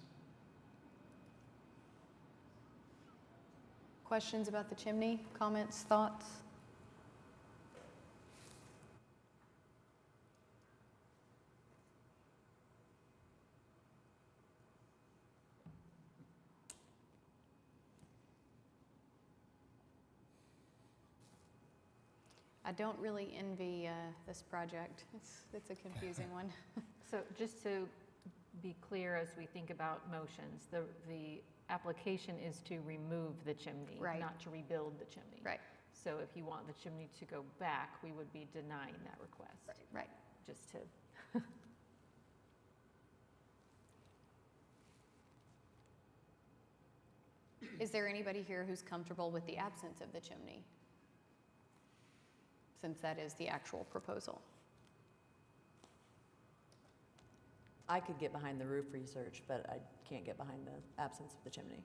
Questions about the chimney? Comments, thoughts? I don't really envy this project. It's a confusing one. So just to be clear, as we think about motions, the application is to remove the chimney, Right. not to rebuild the chimney. Right. So if you want the chimney to go back, we would be denying that request. Right. Just to, Is there anybody here who's comfortable with the absence of the chimney? Since that is the actual proposal. I could get behind the roof research, but I can't get behind the absence of the chimney.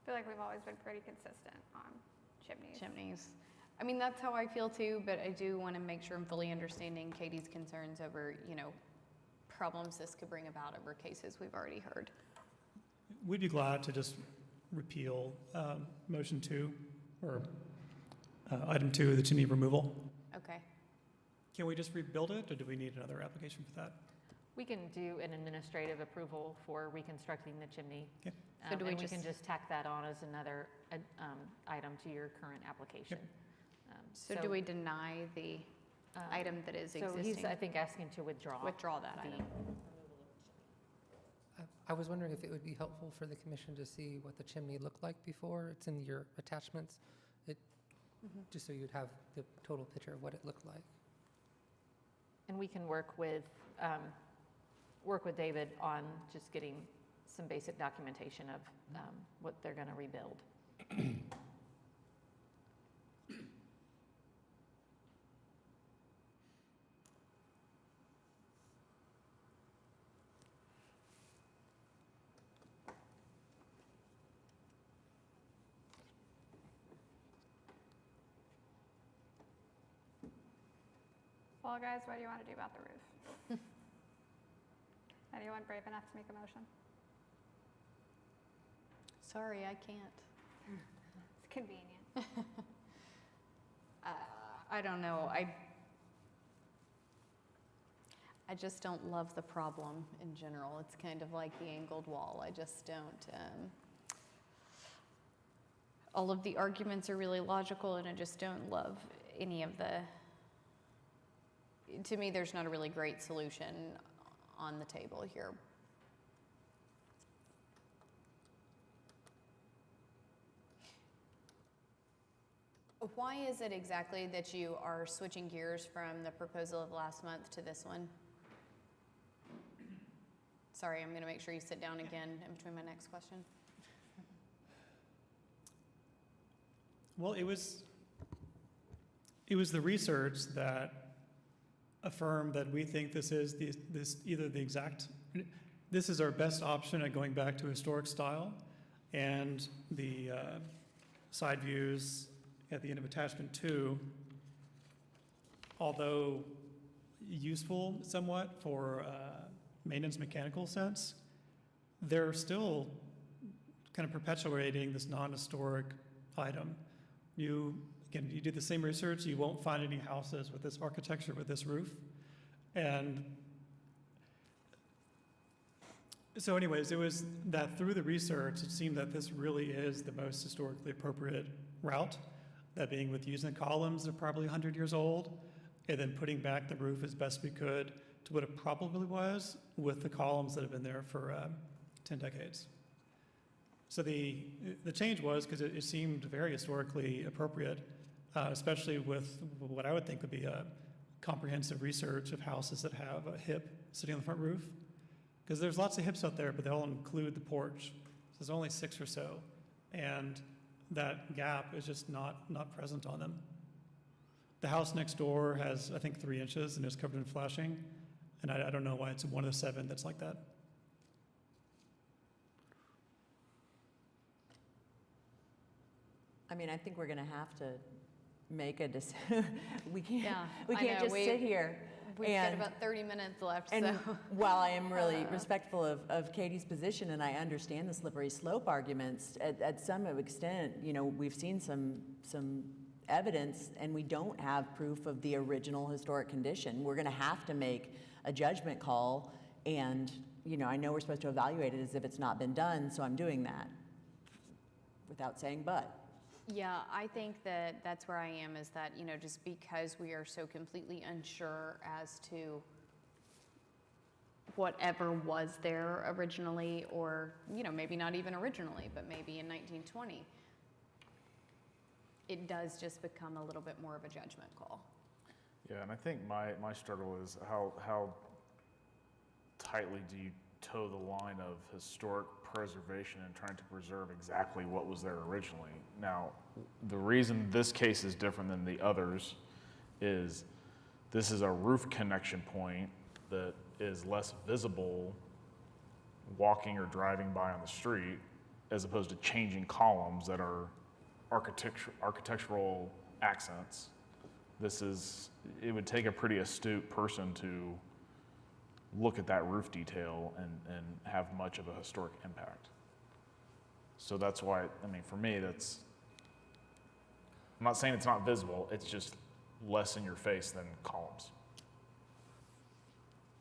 I feel like we've always been pretty consistent on chimneys. I mean, that's how I feel too, but I do want to make sure I'm fully understanding Katie's concerns over, problems this could bring about over cases we've already heard. We'd be glad to just repeal motion 2 or item 2, the chimney removal. Okay. Can we just rebuild it, or do we need another application for that? We can do an administrative approval for reconstructing the chimney. Okay. So do we And we just- can just tack that on as another item to your current application. So do we deny the item that is So existing? he's, I think, asking to withdraw. Withdraw that the- item. I was wondering if it would be helpful for the commission to see what the chimney looked like before. It's in your attachments. Just so you'd have the total picture of what it looked like. And we can work with David on just getting some basic documentation of what they're going to rebuild. Well, guys, what do you want to do about the roof? Anyone brave enough to make a motion? Sorry, I can't. It's convenient. I don't know. I just don't love the problem in general. It's kind of like the angled wall. I just don't. All of the arguments are really logical, and I just don't love any of the. To me, there's not a really great solution on the table here. Why is it exactly that you are switching gears from the proposal of last month to this one? Sorry, I'm going to make sure you sit down again in between my next question. Well, it was the research that affirmed that we think this is this is our best option at going back to historic style, and the side views at the end of attachment 2, although useful somewhat for maintenance mechanical sense, they're still kind of perpetuating this non-historic item. You do the same research, you won't find any houses with this architecture, with this roof. And so anyways, it was that through the research, it seemed that this really is the most historically appropriate route. That being with using the columns that are probably 100 years old, and then putting back the roof as best we could to what it probably was with the columns that have been there for 10 decades. So the change was because it seemed very historically appropriate, especially with what I would think would be a comprehensive research of houses that have a hip sitting on the front roof. Because there's lots of hips out there, but they all include the porch. So there's only 6 or so. And that gap is just not present on them. The house next door has, I think, 3 inches and is covered in flashing. And I don't know why it's one of the 7 that's like that. I mean, I think we're going to have to make a decision. we can't I know, just sit here. We've got about 30 minutes left, And so. while I am really respectful of Katie's position, and I understand the slippery slope arguments, at some extent, we've seen some evidence, and we don't have proof of the original historic condition. We're going to have to make a judgment call, and I know we're supposed to evaluate it as if it's not been done, so I'm doing that without saying but. Yeah, I think that that's where I am, is that, just because we are so completely unsure as to whatever was there originally, or, maybe not even originally, but maybe in 1920, it does just become a little bit more of a judgment call. Yeah, and I think my struggle is how tightly do you toe the line of historic preservation and trying to preserve exactly what was there originally. Now, the reason this case is different than the others is this is a roof connection point that is less visible walking or driving by on the street, as opposed to changing columns that are architectural accents. It would take a pretty astute person to look at that roof detail and have much of a historic impact. So that's why, for me, I'm not saying it's not visible, it's just less in your face than columns.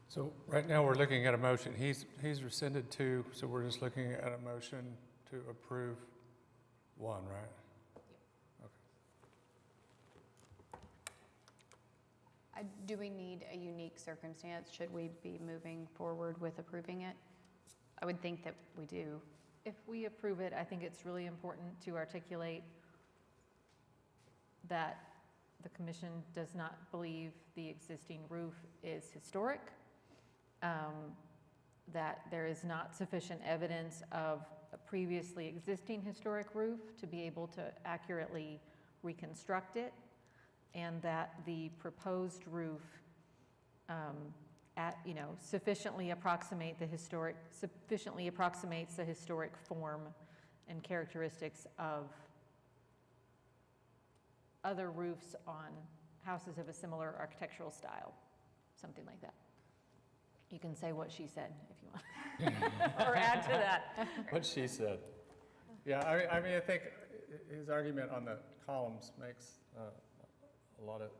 So right now, we're looking at a motion. He's rescinded 2, so we're just looking at a motion to approve 1, right? Do we need a unique circumstance? Should we be moving forward with approving it? I would think that we do. If we approve it, I think it's really important to articulate that the commission does not believe the existing roof is historic, that there is not sufficient evidence of a previously existing historic roof to be able to accurately reconstruct it, and that the proposed roof sufficiently approximates the historic form and characteristics of other roofs on houses of a similar architectural style, something like that. You can say what she said if you want, or add to that. What she said. Yeah, I mean, I think his argument on the columns makes a lot of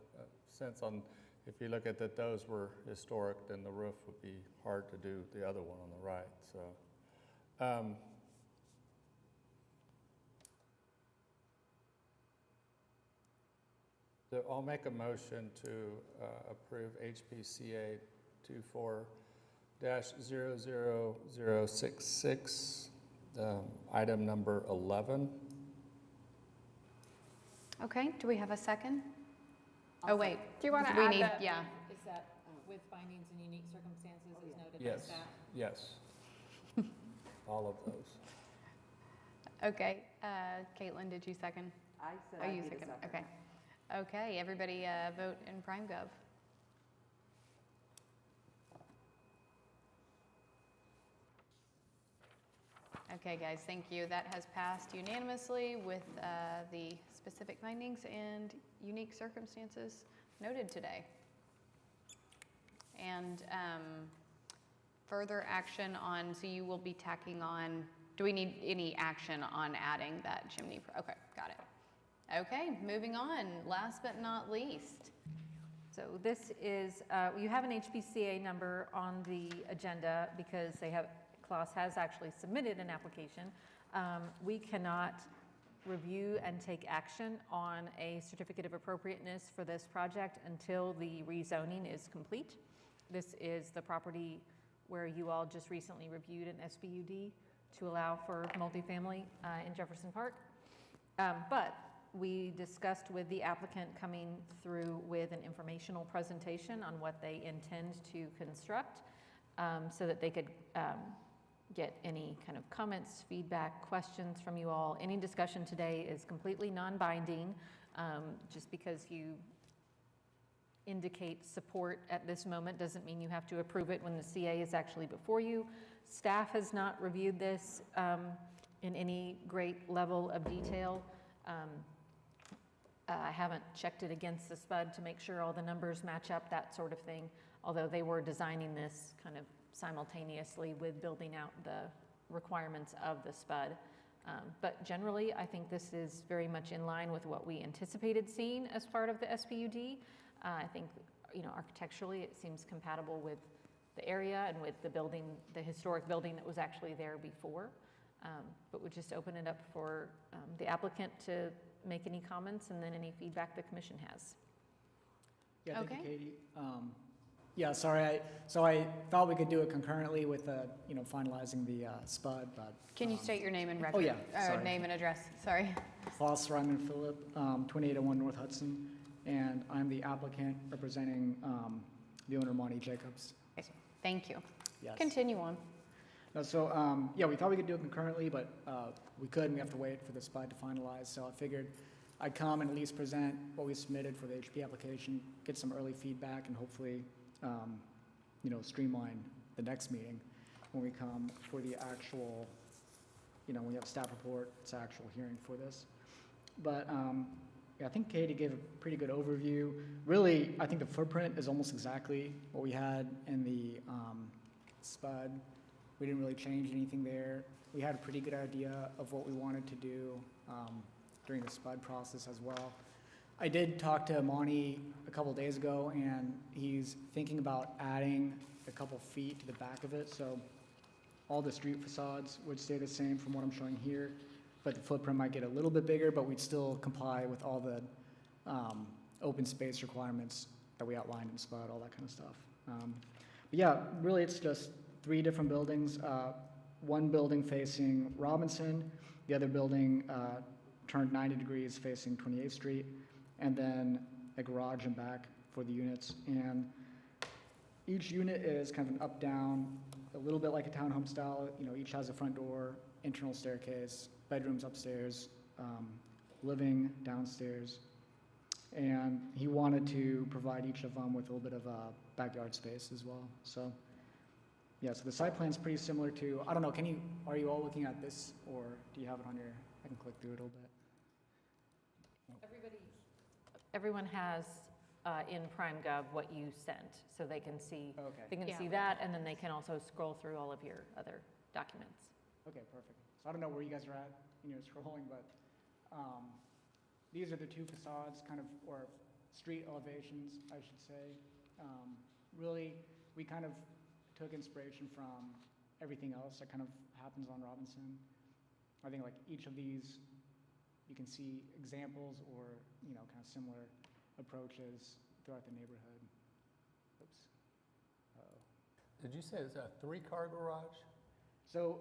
sense. On if you look at that those were historic, then the roof would be hard to do the other one on the right. So I'll make a motion to approve HPCA 24-00066, item number 11. Okay, do we have a second? Oh, wait. Do you want to We add need, that? yeah. Is that with findings and unique circumstances as noted by Yes, staff? yes. All of those. Okay, Caitlin, did you second? I said Oh, I'd you be the second, second. okay. Okay, everybody vote in PrimeGov. Okay, guys, thank you. That has passed unanimously with the specific findings and unique circumstances noted today. And further action on, so you will be tacking on, do we need any action on adding that chimney? Okay, got it. Okay, moving on, last but not least. So this is, you have an HPCA number on the agenda because Claas has actually submitted an application. We cannot review and take action on a certificate of appropriateness for this project until the rezoning is complete. This is the property where you all just recently reviewed an SBUD to allow for multifamily in Jefferson Park. But we discussed with the applicant coming through with an informational presentation on what they intend to construct so that they could get any kind of comments, feedback, questions from you all. Any discussion today is completely non-binding. Just because you indicate support at this moment doesn't mean you have to approve it when the CA is actually before you. Staff has not reviewed this in any great level of detail. I haven't checked it against the SPUD to make sure all the numbers match up, that sort of thing, although they were designing this kind of simultaneously with building out the requirements of the SPUD. But generally, I think this is very much in line with what we anticipated seeing as part of the SPUD. I think, architecturally, it seems compatible with the area and with the building, the historic building that was actually there before. But we'll just open it up for the applicant to make any comments and then any feedback the commission has. Yeah, thank you, Okay. Katie. Yeah, sorry, so I thought we could do it concurrently with, finalizing the SPUD, but. Can you state your name and record? yeah, sorry. Name and address, sorry. Klaus Raymond Phillip, 2801 North Hudson, and I'm the applicant representing the owner, Monty Jacobs. Thank you. Yes. Continue on. No, so, yeah, we thought we could do it concurrently, but we couldn't. We have to wait for the SPUD to finalize. So I figured I'd come and at least present what we submitted for the HP application, get some early feedback, and hopefully, streamline the next meeting when we come for the actual, when we have staff report, it's actual hearing for this. But yeah, I think Katie gave a pretty good overview. Really, I think the footprint is almost exactly what we had in the SPUD. We didn't really change anything there. We had a pretty good idea of what we wanted to do during the SPUD process as well. I did talk to Monty a couple days ago, and he's thinking about adding a couple feet to the back of it, so all the street facades would stay the same from what I'm showing here, but the footprint might get a little bit bigger, but we'd still comply with all the open space requirements that we outlined in SPUD, all that kind of stuff. But yeah, really it's just 3 different buildings. One building facing Robinson, the other building turned 90 degrees facing 28th Street, and then a garage and back for the units. And each unit is kind of an up-down, a little bit like a townhome style. You know, each has a front door, internal staircase, bedrooms upstairs, living downstairs. And he wanted to provide each of them with a little bit of a backyard space as well. So, yeah, so the site plan's pretty similar to, I don't know, are you all looking at this, or do you have it on your, I can click through it a little bit. Everyone has in PrimeGov what you sent, so they can see, Okay. they can Yeah. see that, and then they can also scroll through all of your other documents. Okay, perfect. So I don't know where you guys are at in your scrolling, but these are the 2 facades, kind of, or street elevations, I should say. Really, we kind of took inspiration from everything else that kind of happens on Robinson. I think like each of these, you can see examples or, you know, kind of similar approaches throughout the neighborhood. Oops. Uh-oh. Did you say it's a 3-car garage? So,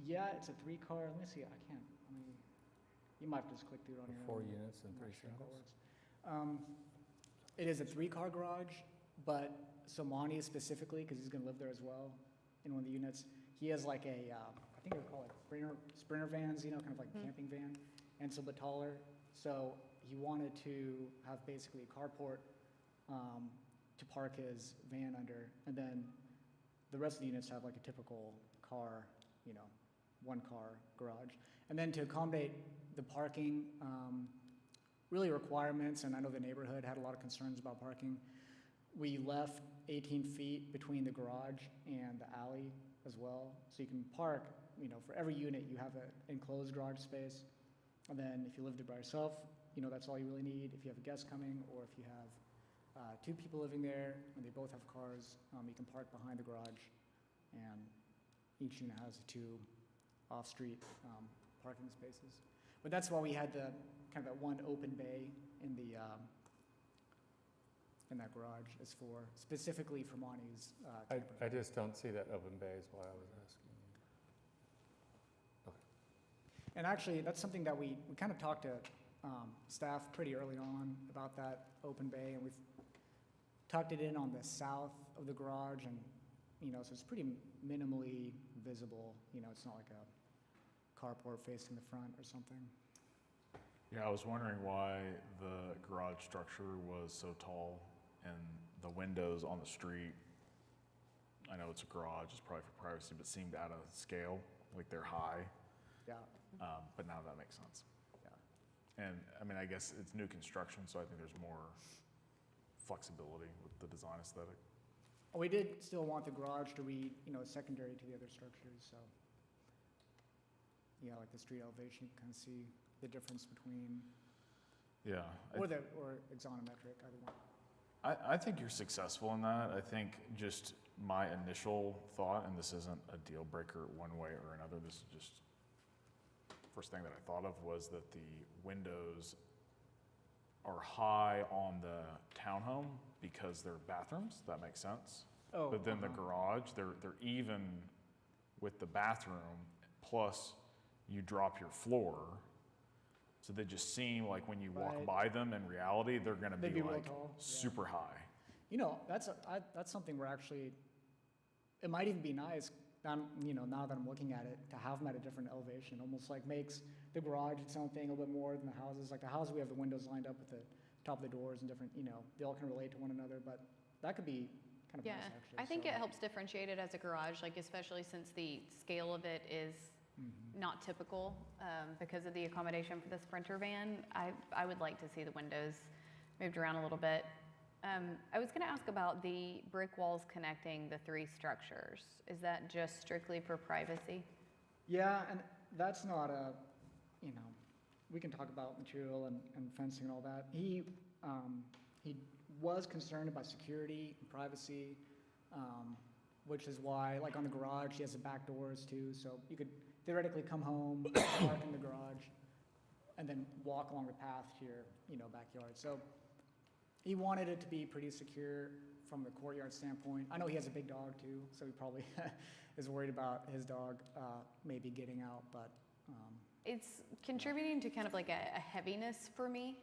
yeah, it's a 3-car, let me see, you might have to just click through it on your own. 4 units and I'm 3 not sure how singles? that works. It is a 3-car garage, but Somani specifically, because he's gonna live there as well, in one of the units, he has like a, I think they call it sprinter vans, you know, kind of like a camping van, and it's a bit taller. So he wanted to have basically a carport to park his van under, and then the rest of the units have like a typical car, you know, 1-car garage. And then to accommodate the parking, really requirements, and I know the neighborhood had a lot of concerns about parking, we left 18 feet between the garage and the alley as well. So you can park, you know, for every unit you have an enclosed garage space. And then if you lived it by yourself, you know, that's all you really need. If you have a guest coming, or if you have 2 people living there and they both have cars, you can park behind the garage. And each unit has 2 off-street parking spaces. But that's why we had the kind of that one open bay in the in that garage is for, specifically for Monty's camper. I just don't see that open bay is why I was asking. And actually, that's something that we kind of talked to staff pretty early on about that open bay, and we've tucked it in on the south of the garage, and, you know, so it's pretty minimally visible. You know, it's not like a carport facing the front or something. Yeah, I was wondering why the garage structure was so tall and the windows on the street, I know it's a garage, it's probably for privacy, but seemed out of scale, like they're high. Yeah. But now that makes sense. Yeah. And I mean, I guess it's new construction, so I think there's more flexibility with the design aesthetic. We did still want the garage to be, you know, secondary to the other structures, so. Yeah, like the street elevation, you can kind of see the difference between, Yeah. or axonometric, either one. I think you're successful in that. I think just my initial thought, and this isn't a deal breaker one way or another, this is just first thing that I thought of, was that the windows are high on the townhome because they're bathrooms. That makes sense. Oh, but then the garage, they're even with the bathroom, plus you drop your floor. So they just seem like when you walk Right. by them, in reality, they're gonna They'd be be real like tall, yeah. super high. You know, that's something we're actually, it might even be nice, you know, now that I'm looking at it, to have them at a different elevation. Almost like makes the garage its own thing a little bit more than the houses. Like the houses, we have the windows lined up with the top of the doors and different, you know, they all can relate to one another, but that could be kind of Yeah, nice, actually. I think so. it helps differentiate it as a garage, like especially since the scale of it is not typical because of the accommodation for the Sprinter van. I would like to see the windows moved around a little bit. I was going to ask about the brick walls connecting the 3 structures. Is that just strictly for privacy? Yeah, and that's not a, you know, we can talk about material and fencing and all that. He was concerned about security and privacy, which is why, like on the garage, he has the back doors too, so you could theoretically come home, park in the garage, and then walk along the path to your, backyard. So he wanted it to be pretty secure from the courtyard standpoint. I know he has a big dog too, so he probably is worried about his dog maybe getting out, but. It's contributing to kind of like a heaviness for me.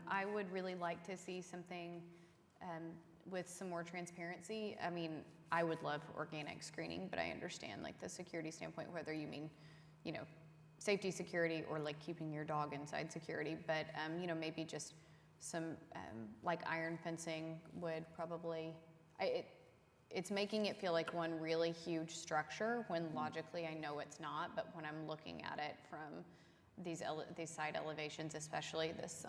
I would really like to see something with some more transparency. I mean, I would love organic screening, but I understand like the security standpoint, whether you mean, safety security or like keeping your dog inside security. But, maybe just some like iron fencing would probably, it's making it feel like one really huge structure when logically I know it's not, but when I'm looking at it from these side elevations, especially this,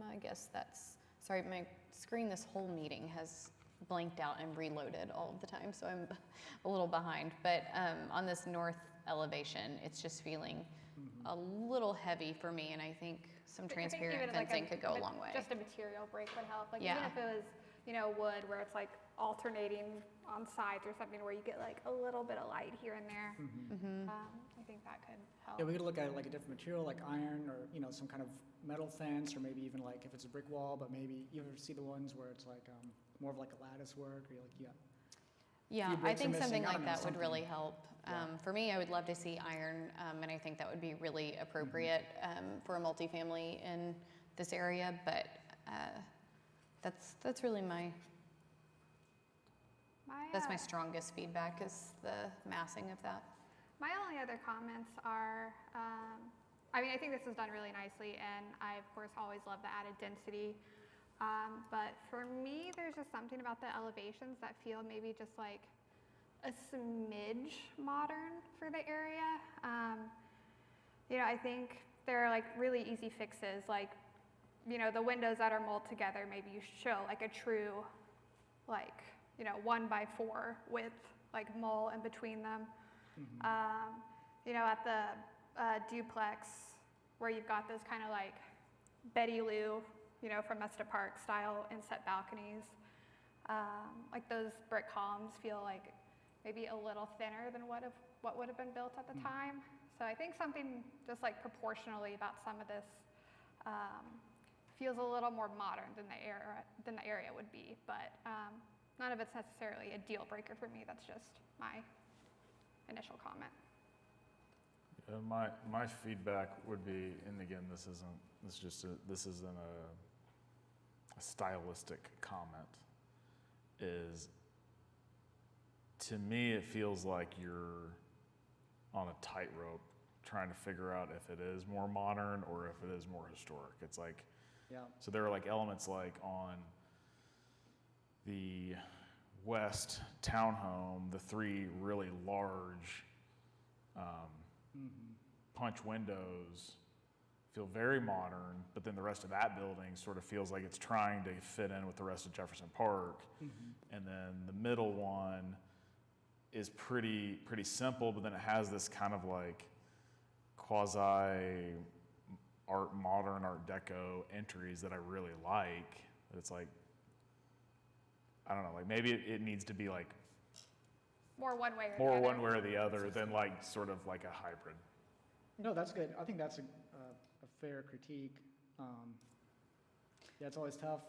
I guess that's, sorry, my screen this whole meeting has blanked out and reloaded all of the time, so I'm a little behind. But on this north elevation, it's just feeling a little heavy for me, and I think some transparent fencing could go a long way. Just a material break would help. Like Yeah. even if it was, wood where it's like alternating on sides or something where you get like a little bit of light here and there. I think that could help. Yeah, we could look at like a different material, like iron or, some kind of metal fence, or maybe even like if it's a brick wall, but maybe you ever see the ones where it's like more of like a lattice work, or you're like, Yeah, few I bricks are think missing. something I like don't know, that would really help. Yeah. For me, I would love to see iron, and I think that would be really appropriate for a multifamily in this area, but that's really that's my strongest feedback, is the massing of that. My only other comments are, I think this is done really nicely, and I, of course, always love the added density. But for me, there's just something about the elevations that feel maybe just like a smidge modern for the area. I think there are like really easy fixes, like, the windows that are molded together, maybe you show like a true, like, 1x4 with like mole in between them. At the duplex where you've got those kind of like Betty Lou, from Mesta Park style inset balconies. Like those brick columns feel like maybe a little thinner than what would have been built at the time. So I think something just like proportionally about some of this feels a little more modern than the area would be. But none of it's necessarily a deal breaker for me. That's just my initial comment. My feedback would be, and again, this isn't a stylistic comment, is to me it feels like you're on a tightrope trying to figure out if it is more modern or if it is more historic. It's like, so there are like elements like on the west townhome, the three really large punch windows feel very modern, but then the rest of that building sort of feels like it's trying to fit in with the rest of Jefferson Park. And then the middle one is pretty simple, but then it has this kind of like quasi modern art deco entries that I really like. It's like, I don't know, like maybe it needs to be like more one way or the other than like sort of like a hybrid. No, that's good. I think that's a fair critique. It's always tough.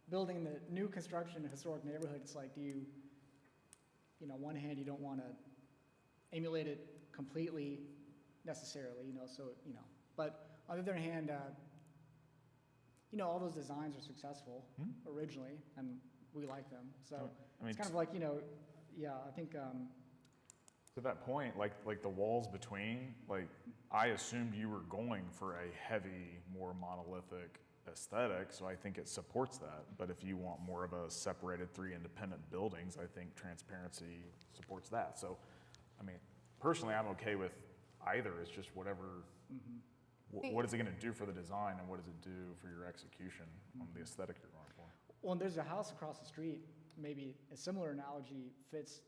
Building the new construction in a historic neighborhood, it's like, on one hand, you don't want to emulate it completely necessarily, but on the other hand, all those designs are successful originally, and we like them. So it's kind of like, I think. To that point, like the walls between, like I assumed you were going for a heavy, more monolithic aesthetic, so I think it supports that. But if you want more of a separated 3 independent buildings, I think transparency supports that. So, personally, I'm okay with either. It's just whatever. What is it going to do for the design, and what does it do for your execution on the aesthetic you're going for? Well, and there's a house across the street. Maybe a similar analogy fits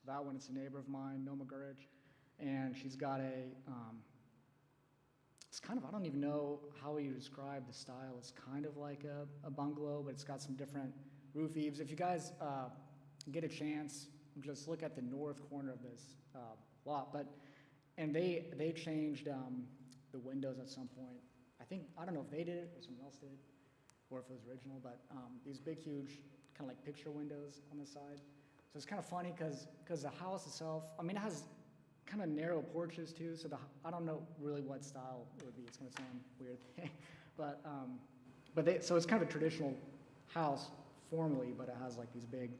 that one. It's a neighbor of mine, Noma Gurich, and she's got it's kind of, I don't even know how you describe the style. It's kind of like a bungalow, but it's got some different roof eaves. If you guys get a chance, just look at the north corner of this lot. And they changed the windows at some point. I don't know if they did it or someone else did, or if it was original, but these big, huge, kind of like picture windows on the side. So it's kind of funny because the house itself, I mean, it has kind of narrow porches too, so I don't know really what style it would be. It's going to sound weird, so it's kind of a traditional house formally, but it has like these big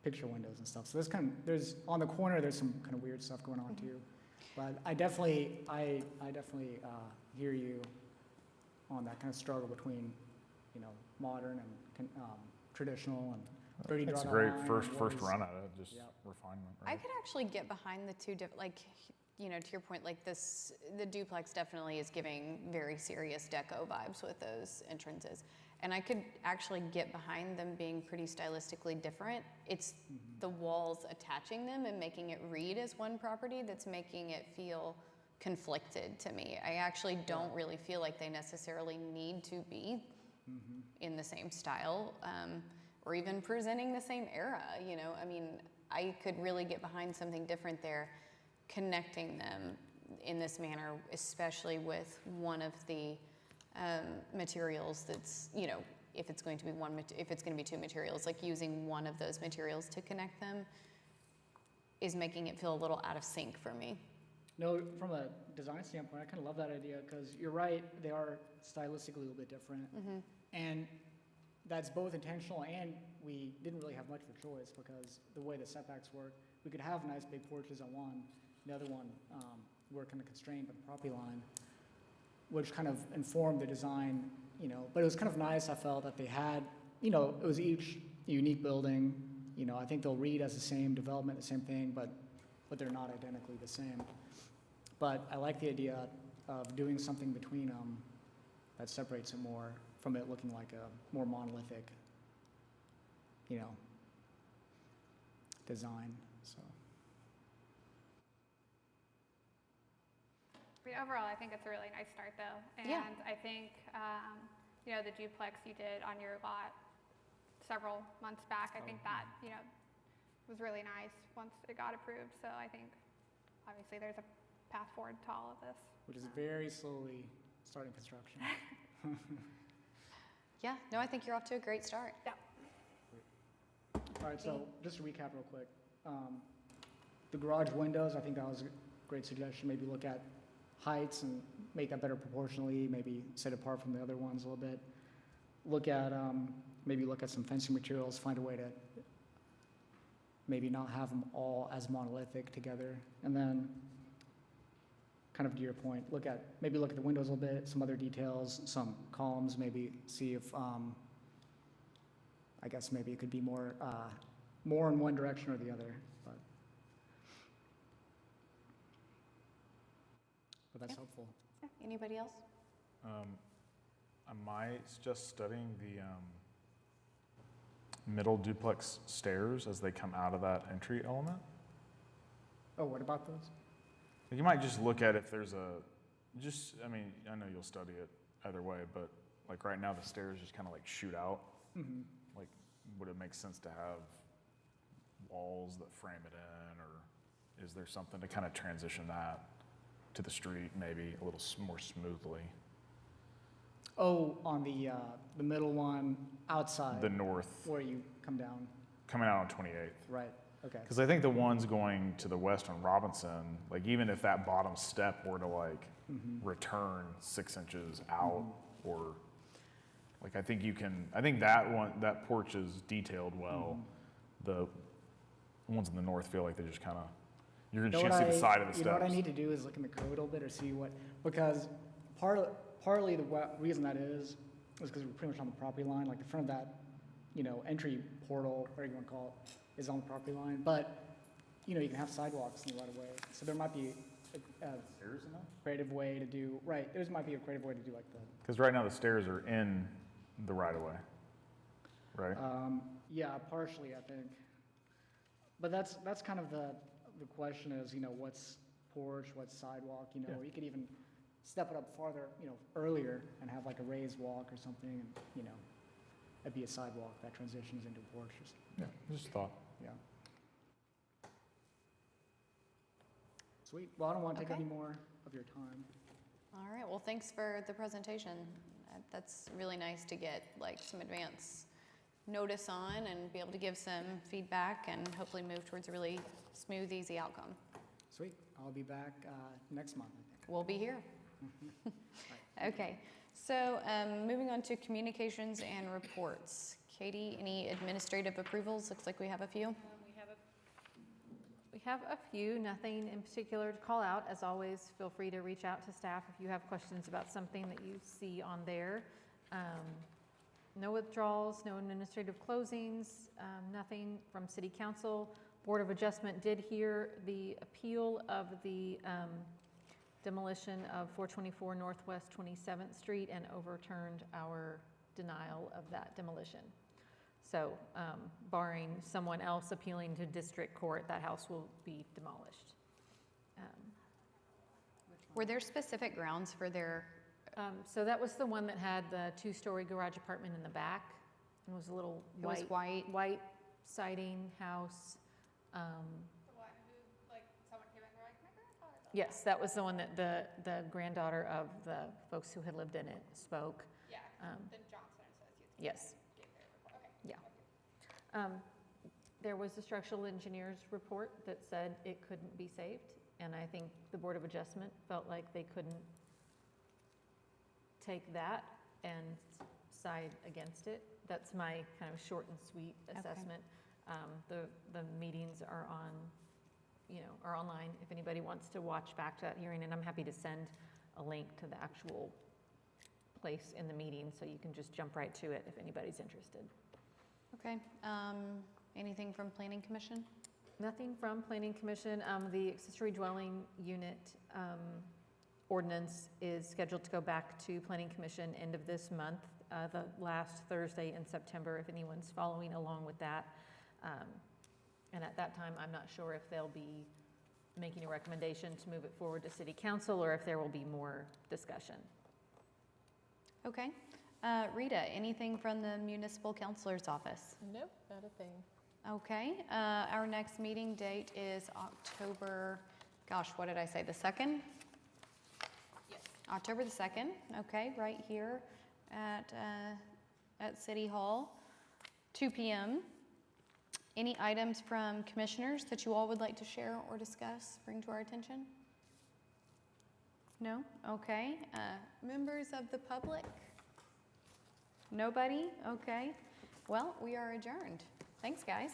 picture windows and stuff. So there's on the corner, there's some kind of weird stuff going on too. But I definitely hear you on that kind of struggle between, modern and traditional and 30 It's a draw great line first and run at it, just Yep. refinement. I could actually get behind the two different, to your point, like this, the duplex definitely is giving very serious deco vibes with those entrances. And I could actually get behind them being pretty stylistically different. It's the walls attaching them and making it read as one property that's making it feel conflicted to me. I actually don't really feel like they necessarily need to be in the same style or even presenting the same era. I mean, I could really get behind something different there, connecting them in this manner, especially with one of the materials that's, if it's going to be if it's going to be two materials, like using one of those materials to connect them is making it feel a little out of sync for me. No, from a design standpoint, I kind of love that idea because you're right, they are stylistically a little bit different. And that's both intentional and we didn't really have much of a choice because the way the setbacks work, we could have nice big porches on one, the other one we're kind of constrained by the property line, which kind of informed the design, but it was kind of nice, I felt, that they had, it was each unique building, I think they'll read as the same development, the same thing, but they're not identically the same. But I like the idea of doing something between them that separates it more from it looking like a more monolithic, design, so. Overall, I think it's a really nice start, though. And Yeah. I think, the duplex you did on your lot several months back, I think that, was really nice once it got approved. So I think, obviously, there's a path forward to all of this. Which is very slowly starting construction. Yeah, no, I think you're off to a great start. Yeah. All right, so just to recap real quick. The garage windows, I think that was a great suggestion. Maybe look at heights and make that better proportionally, maybe set apart from the other ones a little bit. Maybe look at some fencing materials, find a way to maybe not have them all as monolithic together. And then, kind of to your point, maybe look at the windows a little bit, some other details, some columns, maybe see if, I guess maybe it could be more in one direction or the other, but that's helpful. Yeah. Anybody else? Am I just studying the middle duplex stairs as they come out of that entry element? Oh, what about those? You might just look at if there's I know you'll study it either way, but like right now the stairs just kind of like shoot out. Mm-hmm. Like, would it make sense to have walls that frame it in, or is there something to kind of transition that to the street maybe a little more smoothly? Oh, on the middle one outside. The north. Where you come down. Coming out on 28th. Right, okay. Because I think the ones going to the west on Robinson, like even if that bottom step were to like return 6 inches out, or like I think that porch is detailed well. The ones in the north feel like they just kind of, you're going to see the side of the steps. You know what I need to do is look in the code a little bit or see because partly the reason that is because we're pretty much on the property line, like the front of that, entry portal, whatever you want to call it, is on the property line. But, you can have sidewalks in the right of way. So there might be a creative way to do, right, there might be a creative way to do like the. Because right now the stairs are in the right of way, right? Yeah, partially, I think. But that's kind of the question is, what's porch, what's sidewalk, you could even step it up farther, earlier and have like a raised walk or something, and, it'd be a sidewalk that transitions into a porch. Yeah, just thought. Yeah. Sweet. Well, I don't want to take Okay. any more of your time. All right, well, thanks for the presentation. That's really nice to get like some advance notice on and be able to give some feedback and hopefully move towards a really smooth, easy outcome. Sweet. I'll be back next month, I think. We'll be here. Okay, so moving on to communications and reports. Katie, any administrative approvals? Looks like we have a few. We have a few, nothing in particular to call out. As always, feel free to reach out to staff if you have questions about something that you see on there. No withdrawals, no administrative closings, nothing from City Council. Board of Adjustment did hear the appeal of the demolition of 424 Northwest 27th Street and overturned our denial of that demolition. So barring someone else appealing to district court, that house will be demolished. Were there specific grounds for their, So that was the one that had the two-story garage apartment in the back and was a little It was white siding house. The one who, like, someone came in and were like, my grandfather. Yes, that was the one that the granddaughter of the folks who had lived in it spoke. Yeah, the Johnson Associates. Yes. Gave their report. Okay. Yeah. There was a structural engineer's report that said it couldn't be saved, and I think the Board of Adjustment felt like they couldn't take that and side against it. That's my kind of short and sweet assessment. The meetings are are online if anybody wants to watch back to that hearing, and I'm happy to send a link to the actual place in the meeting so you can just jump right to it if anybody's interested. okay, anything from Planning Commission? Nothing from Planning Commission. The accessory dwelling unit ordinance is scheduled to go back to Planning Commission end of this month, the last Thursday in September, if anyone's following along with that. And at that time, I'm not sure if they'll be making a recommendation to move it forward to City Council or if there will be more discussion. Okay. Rita, anything from the Municipal Counselor's Office? Nope, not a thing. Okay, our next meeting date is October, gosh, what did I say, the 2nd? Yes. October the 2nd, okay, right here at City Hall, 2 p.m. Any items from commissioners that you all would like to share or discuss, bring to our attention? No? Okay. Members of the public? Nobody? Okay. Well, we are adjourned. Thanks, guys.